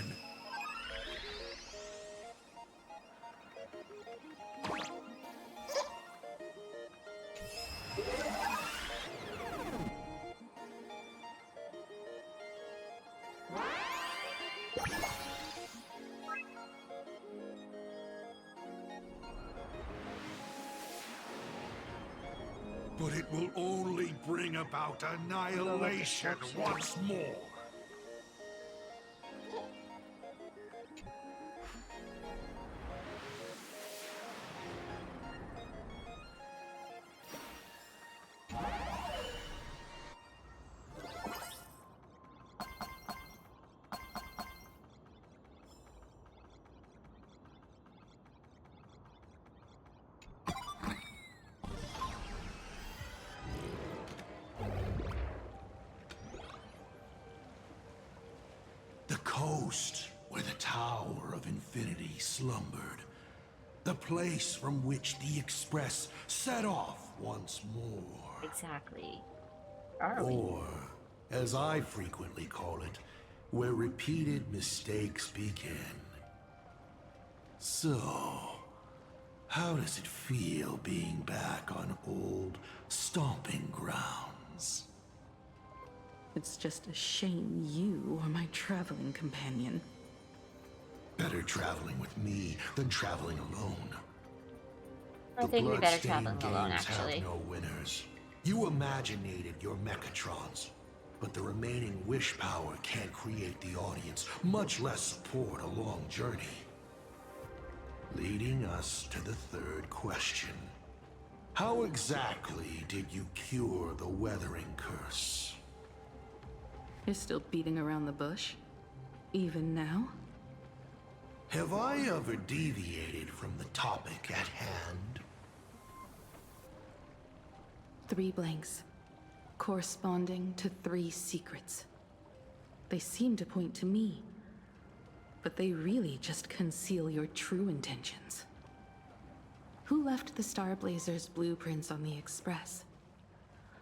But it will only bring about annihilation once more. Coast where the Tower of Infinity slumbered. The place from which the Express set off once more. Exactly. Or, as I frequently call it, where repeated mistakes begin. So, how does it feel being back on old stomping grounds? It's just a shame you are my traveling companion. Better traveling with me than traveling alone. I think we better traveling alone, actually. Have no winners. You imaginated your Mechatrons, but the remaining wish power can't create the audience, much less support a long journey. Leading us to the third question. How exactly did you cure the weathering curse? You're still beating around the bush? Even now? Have I ever deviated from the topic at hand? 3 blanks, corresponding to 3 secrets. They seem to point to me, but they really just conceal your true intentions. Who left the Starblazer's blueprints on the Express?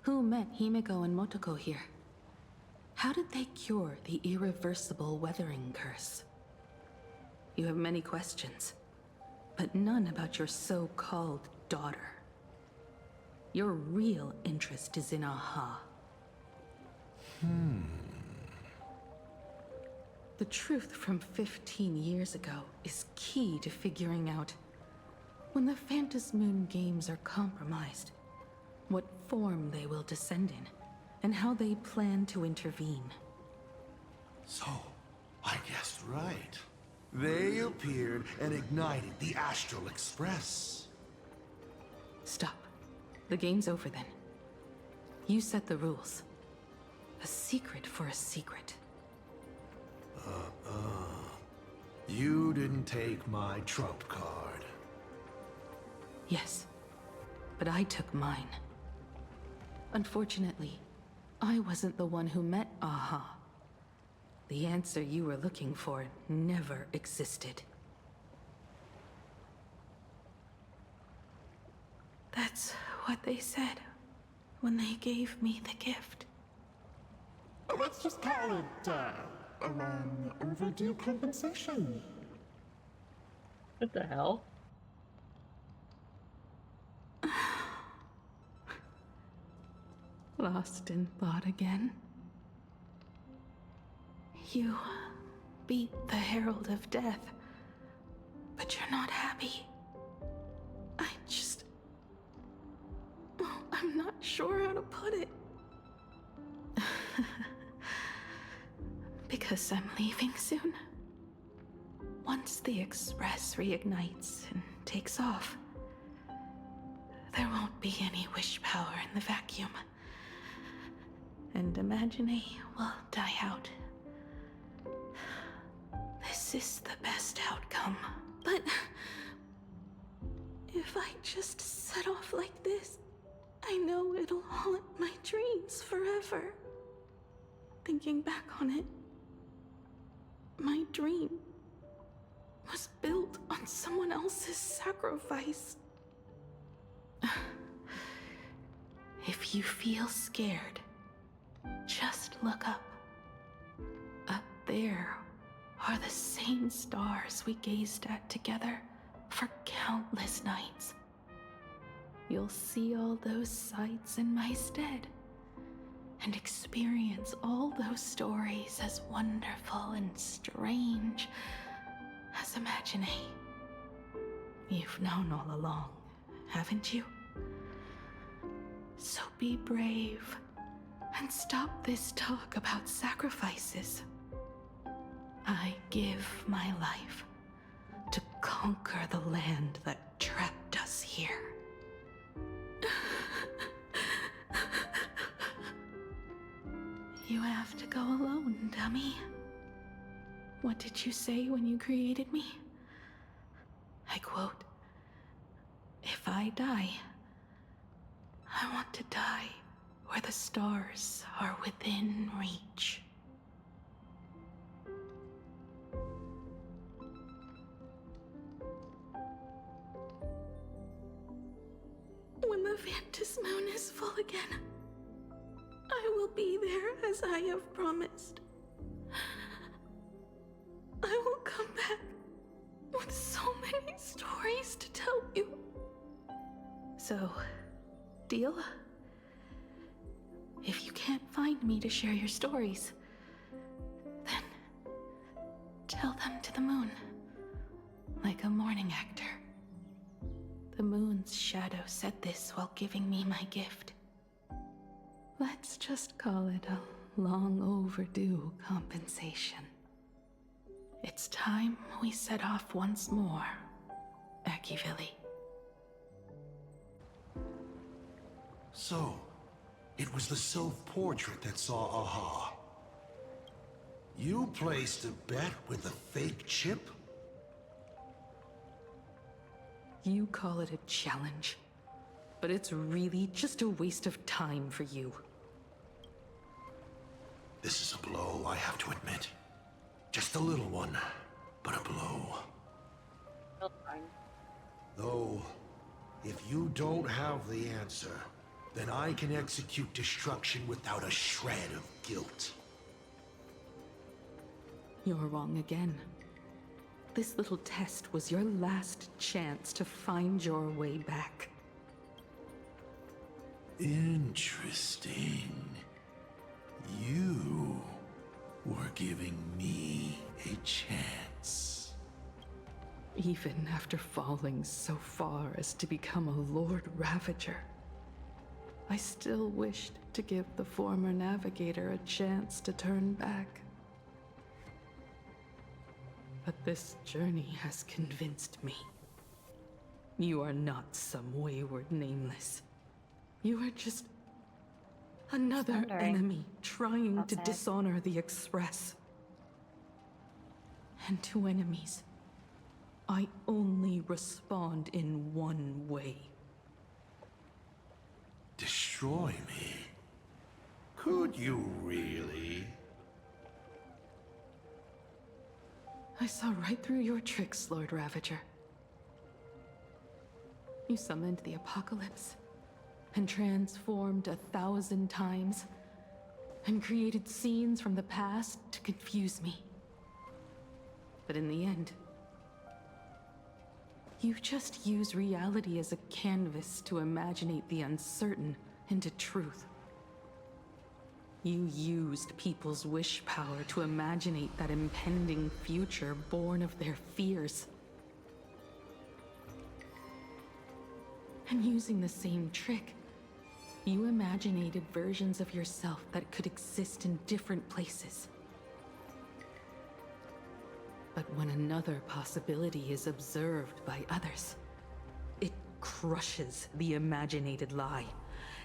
Who met Himeko and Motoko here? How did they cure the irreversible weathering curse? You have many questions, but none about your so-called daughter. Your real interest is in Aha. The truth from 15 years ago is key to figuring out when the Phantom Moon games are compromised, what form they will descend in, and how they plan to intervene. So, I guessed right. They appeared and ignited the Astral Express. Stop. The game's over then. You set the rules. A secret for a secret. You didn't take my trump card. Yes, but I took mine. Unfortunately, I wasn't the one who met Aha. The answer you were looking for never existed. That's what they said when they gave me the gift. Let's just call it, a long overdue compensation. What the hell? Lost in thought again? You beat the Herald of Death, but you're not happy. I'm not sure how to put it. Because I'm leaving soon. Once the Express reignites and takes off, there won't be any wish power in the vacuum. And Imagine will die out. This is the best outcome. But if I just set off like this, I know it'll haunt my dreams forever. Thinking back on it, my dream was built on someone else's sacrifice. If you feel scared, just look up there are the same stars we gazed at together for countless nights. You'll see all those sights in my stead, and experience all those stories as wonderful and strange as Imagine. You've known all along, haven't you? So be brave and stop this talk about sacrifices. I give my life to conquer the land that trapped us here. You have to go alone, dummy. What did you say when you created me? I quote, "If I die, I want to die where the stars are within reach." When the Vantis moon is full again, I will be there as I have promised. I will come back with so many stories to tell you. So, deal? If you can't find me to share your stories, then tell them to the moon, like a morning actor. The moon's shadow said this while giving me my gift. Let's just call it a long overdue compensation. It's time we set off once more, Akivili. So, it was the self-portrait that saw Aha. You placed a bet with a fake chip? You call it a challenge, but it's really just a waste of time for you. This is a blow, I have to admit. Just a little one, but a blow. Though, if you don't have the answer, then I can execute destruction without a shred of guilt. You're wrong again. This little test was your last chance to find your way back. Interesting. You were giving me a chance. Even after falling so far as to become a Lord Ravager, I still wished to give the former Navigator a chance to turn back. But this journey has convinced me. You are not some wayward nameless. You are just another enemy trying to dishonor the Express. And to enemies, I only respond in one way. Destroy me? Could you really? I saw right through your tricks, Lord Ravager. You summoned the apocalypse, and transformed 1,000 times, and created scenes from the past to confuse me. But in the end, you just use reality as a canvas to imaginate the uncertain into truth. You used people's wish power to imaginate that impending future born of their fears. And using the same trick, you imaginated versions of yourself that could exist in different places. But when another possibility is observed by others, it crushes the imaginated lie,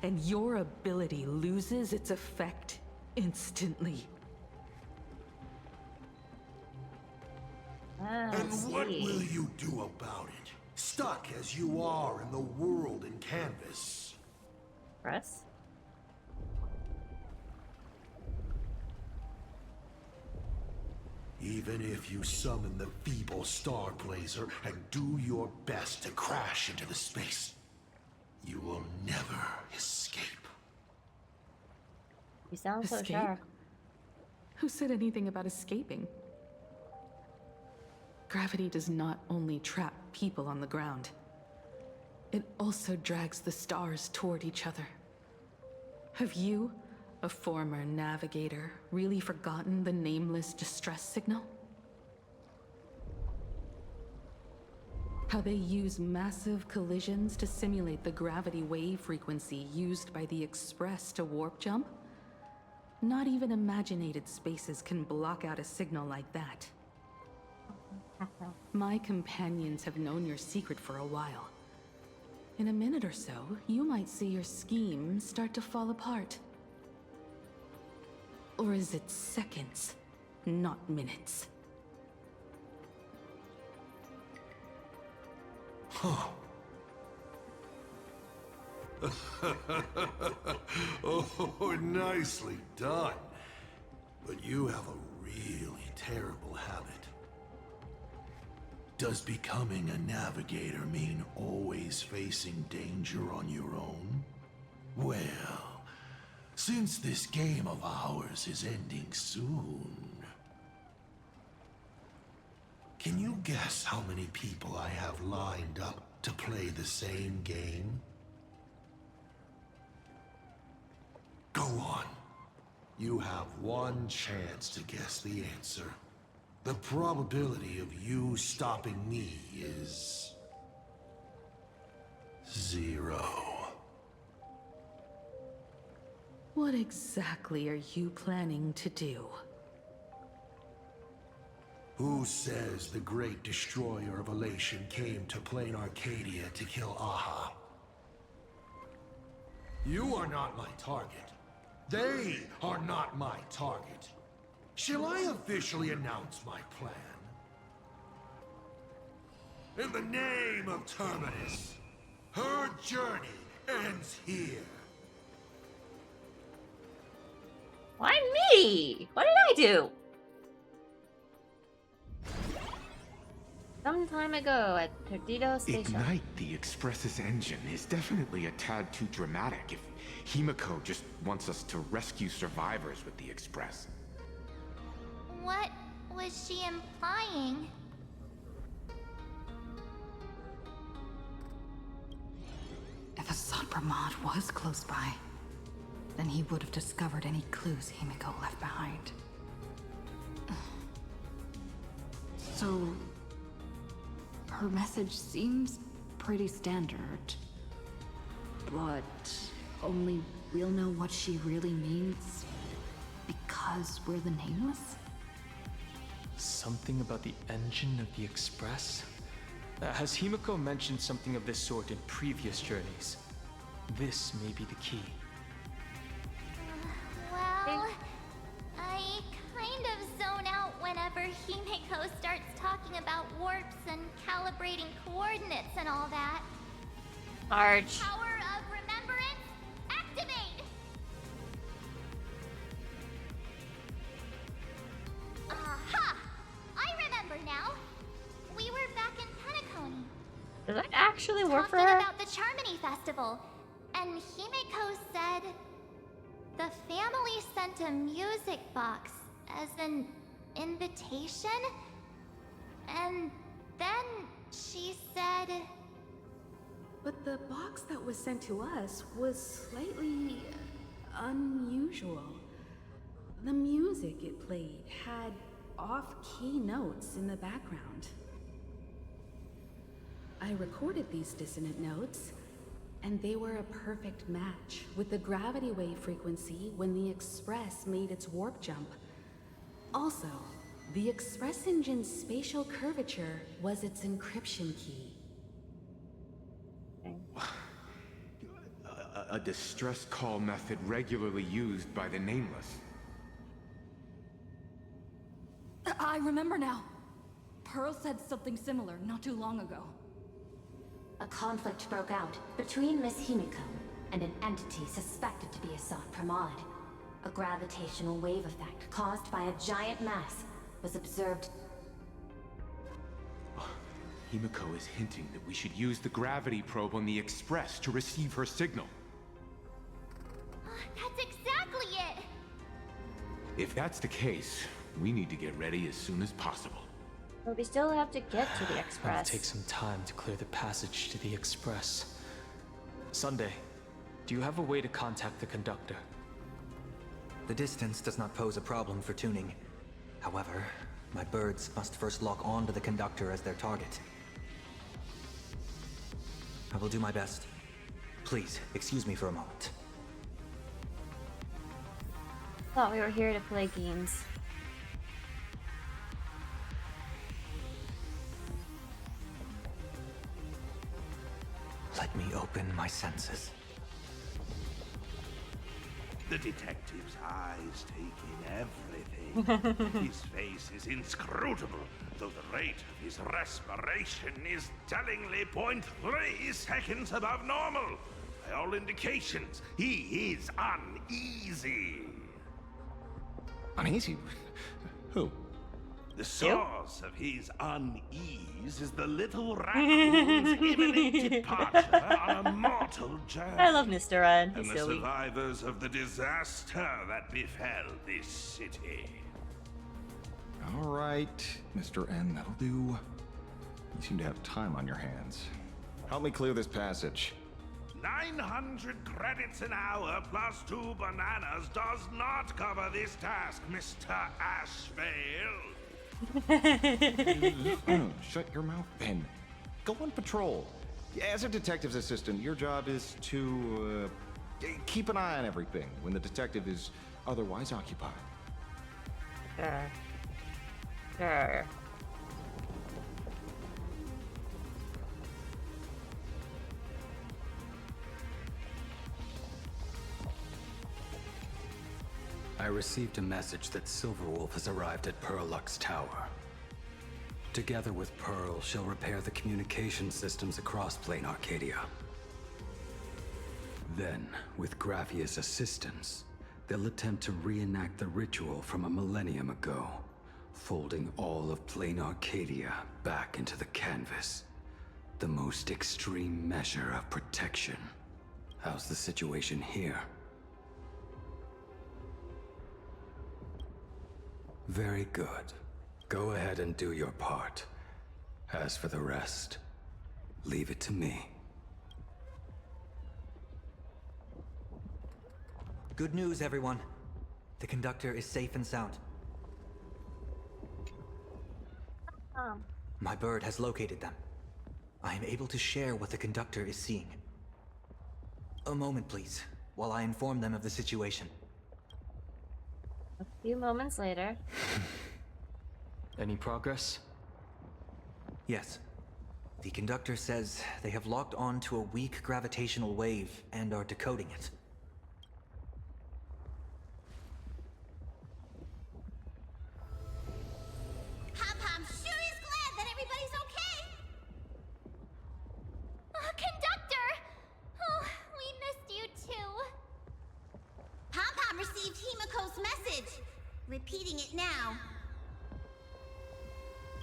and your ability loses its effect instantly. And what will you do about it? Stuck as you are in the world in Kamvas. Press? Even if you summon the feeble Star Blazer and do your best to crash into the space, you will never escape. You sound so Escape? sure. Who said anything about escaping? Gravity does not only trap people on the ground, it also drags the stars toward each other. Have you, a former navigator, really forgotten the nameless distress signal? How they use massive collisions to simulate the gravity wave frequency used by the Express to warp jump? Not even imaginated spaces can block out a signal like that. My companions have known your secret for a while. In a minute or so, you might see your scheme start to fall apart. Or is it seconds, not minutes? Huh. Oh, nicely done. But you have a really terrible habit. Does becoming a navigator mean always facing danger on your own? Well, since this game of ours is ending soon, can you guess how many people I have lined up to play the same game? Go on. You have one chance to guess the answer. The probability of you stopping me is 0. What exactly are you planning to do? Who says the great destroyer of Elation came to Plain Arcadia to kill Aha? You are not my target. They are not my target. Shall I officially announce my plan? In the name of Terminus, her journey ends here. Why me? What did I do? Some time ago at Perdido Station. Ignite the Express's engine is definitely a tad too dramatic if Himeko just wants us to rescue survivors with the Express. What was she implying? If Assad Pramod was close by, then he would have discovered any clues Himeko left behind. So, her message seems pretty standard, but only we'll know what she really means because we're the Nameless? Something about the engine of the Express? Has Himeko mentioned something of this sort in previous journeys? This may be the key. Well, I kind of zone out whenever Himeko starts talking about warps and calibrating coordinates and all that. Arch. Power of remembrance, activate! Aha! I remember now. We were back in Penacony. Does that actually work for Talking her? about the Charmony Festival, and Himeko said the family sent a music box as an invitation, and then she said... But the box that was sent to us was slightly unusual. The music it played had off-key notes in the background. I recorded these dissonant notes, and they were a perfect match with the gravity wave frequency when the Express made its warp jump. Also, the Express engine's spatial curvature was its encryption key. A distress call method regularly used by the Nameless. I remember now. Pearl said something similar not too long ago. A conflict broke out between Miss Himeko and an entity suspected to be Assad Pramod. A gravitational wave effect caused by a giant mass was observed. Himeko is hinting that we should use the gravity probe on the Express to receive her signal. That's exactly it! If that's the case, we need to get ready as soon as possible. But we still have to get to the It'll Express. take some time to clear the passage to the Express. Sunday, do you have a way to contact the conductor? The distance does not pose a problem for tuning. However, my birds must first lock on to the conductor as their target. I will do my best. Please, excuse me for a moment. Thought we were here to play games. Let me open my senses. The detective's eyes take in everything. His face is inscrutable, though the rate of his respiration is tellingly 0.3 seconds above normal. By all indications, he is uneasy. Uneasy? Who? The source of his unease is the little raccoon's imminent departure on a mortal journey. I love Mr. N. And He's the silly. survivors of the disaster that befell this city. All right, Mr. N, that'll do. You seem to have time on your hands. Help me clear this passage. 900 credits an hour plus 2 bananas does not cover this task, Mr. Ashvale. Oh, shut your mouth, Ben. Go on patrol. As a detective's assistant, your job is to keep an eye on everything when the detective is otherwise occupied. Sure. Sure. I received a message that Silverwolf has arrived at Pearlux Tower. Together with Pearl, she'll repair the communication systems across Plain Arcadia. Then, with Graphia's assistance, they'll attempt to reenact the ritual from a millennium ago, folding all of Plain Arcadia back into the canvas. The most extreme measure of protection. How's the situation here? Very good. Go ahead and do your part. As for the rest, leave it to me. Good news, everyone. The conductor is safe and sound. My bird has located them. I am able to share what the conductor is seeing. A moment, please, while I inform them of the situation. A few moments later. Any progress? Yes. The conductor says they have locked on to a weak gravitational wave and are decoding it. Pom-Pom sure is glad that everybody's okay! Conductor! Oh, we missed you too. Pom-Pom received Himeko's message. Repeating it now.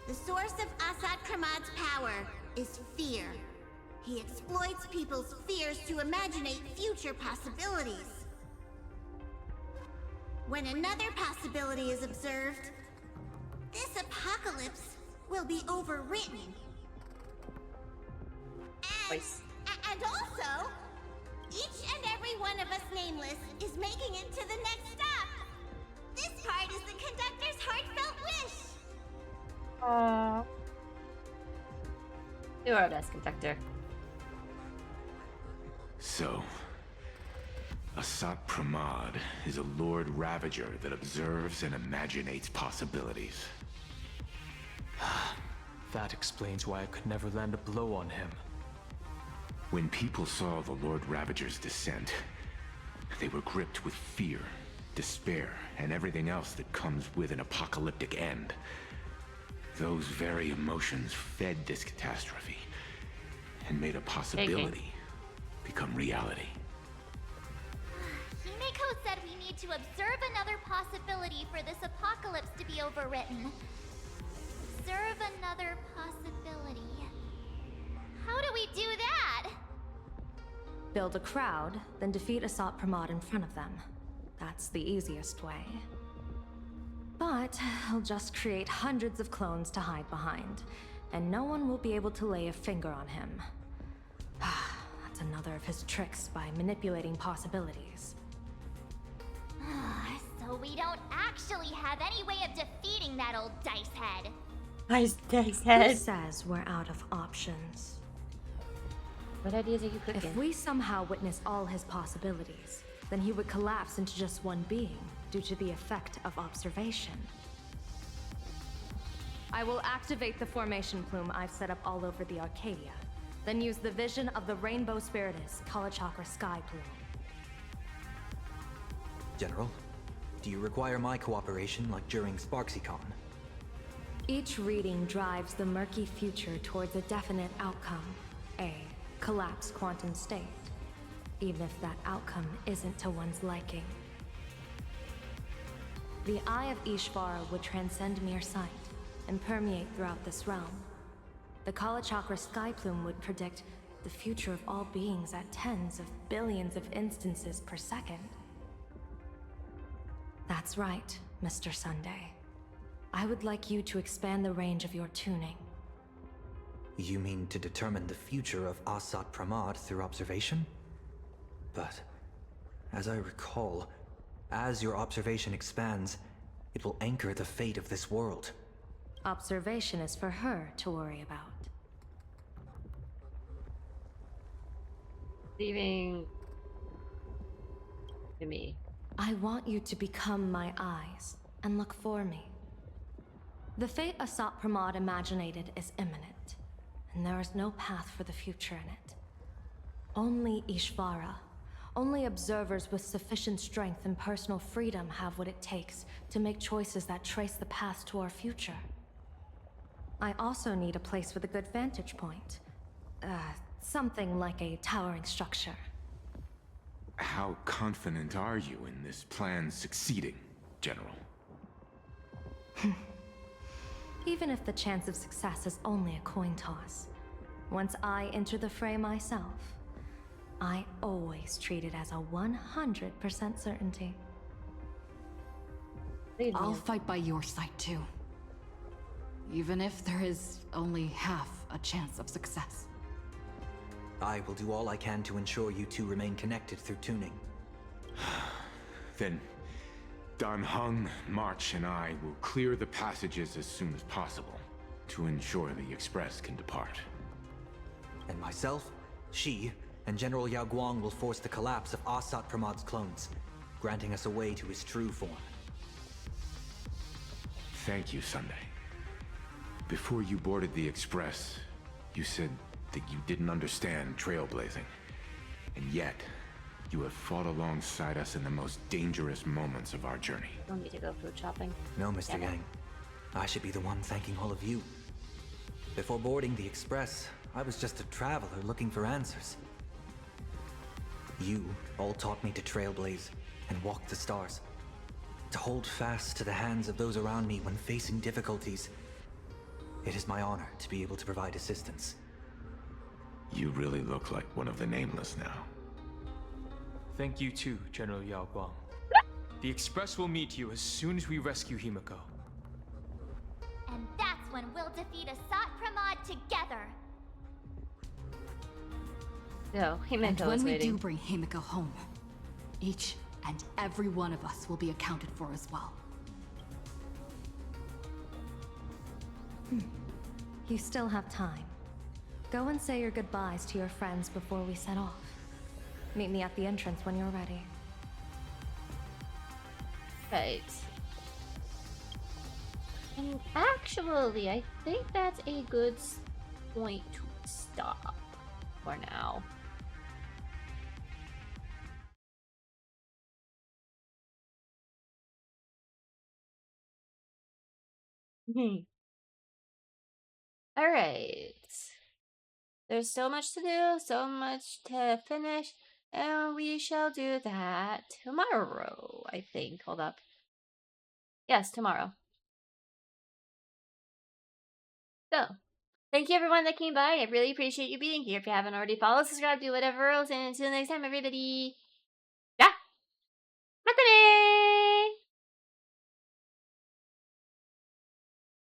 The source of Asad Kramad's power is fear. He exploits people's fears to imaginate future possibilities. When another possibility is observed, this apocalypse will be overwritten. And also, each and every one of us nameless is making it to the next stop. This part is the conductor's heartfelt wish. Aww. Do our best, conductor. So, Asat Pramad is a Lord Ravager that observes and imaginates possibilities. That explains why I could never land a blow on him. When people saw the Lord Ravager's descent, they were gripped with fear, despair, and everything else that comes with an apocalyptic end. Those very emotions fed this catastrophe and made a possibility become reality. Himeko said we need to observe another possibility for this apocalypse to be overwritten. Observe another possibility. How do we do that? Build a crowd, then defeat Asat Pramad in front of them. That's the easiest way. But he'll just create hundreds of clones to hide behind, and no one will be able to lay a finger on him. That's another of his tricks by manipulating possibilities. So we don't actually have any way of defeating that old dice head. Dice Who head. says we're out of options? What ideas are you cooking? If we somehow witness all his possibilities, then he would collapse into just one being due to the effect of observation. I will activate the formation plume I've set up all over the Arcadia, then use the vision of the Rainbow Spiritus Kalachakra Sky Plume. General, do you require my cooperation like during SparksyCon? Each reading drives the murky future towards a definite outcome, a collapsed quantum state, even if that outcome isn't to one's liking. The Eye of Ishvara would transcend mere sight and permeate throughout this realm. The Kalachakra Sky Plume would predict the future of all beings at tens of billions of instances per second. That's right, Mr. Sunday. I would like you to expand the range of your tuning. You mean to determine the future of Asat Pramad through observation? But, as I recall, as your observation expands, it will anchor the fate of this world. Observation is for her to worry about. Leaving to me. I want you to become my eyes and look for me. The fate Asat Pramad imaginated is imminent, and there is no path for the future in it. Only Ishvara, only observers with sufficient strength and personal freedom have what it takes to make choices that trace the path to our future. I also need a place with a good vantage point. Something like a towering structure. How confident are you in this plan succeeding, General? Even if the chance of success is only a coin toss, once I enter the fray myself, I always treat it as a 100% certainty. I'll fight by your side too. Even if there is only half a chance of success. I will do all I can to ensure you two remain connected through tuning. Then, Dan Heng, March, and I will clear the passages as soon as possible to ensure the Express can depart. And myself, Shi, and General Yao Guang will force the collapse of Asat Pramad's clones, granting us a way to his true form. Thank you, Sunday. Before you boarded the Express, you said that you didn't understand trailblazing. And yet, you have fought alongside us in the most dangerous moments of our journey. Don't need to go food shopping. No, Mr. Yang. I should be the one thanking all of you. Before boarding the Express, I was just a traveler looking for answers. You all taught me to trailblaze and walk the stars. To hold fast to the hands of those around me when facing difficulties. It is my honor to be able to provide assistance. You really look like one of the Nameless now. Thank you too, General Yao Guang. The Express will meet you as soon as we rescue Himeko. And that's when we'll defeat Asat Pramad together. No, And Himeko when is we waiting. do bring Himeko home, each and every one of us will be accounted for as well. You still have time. Go and say your goodbyes to your friends before we set off. Meet me at the entrance when you're ready. Right. And actually, I think that's a good point to stop for now. All right. There's so much to do, so much to finish, and we shall do that tomorrow, I think. Hold up. Yes, tomorrow. So, thank you everyone that came by. I really appreciate you being here. If you haven't already followed, subscribe, do whatever else, and until next time, everybody. Yeah. Matane!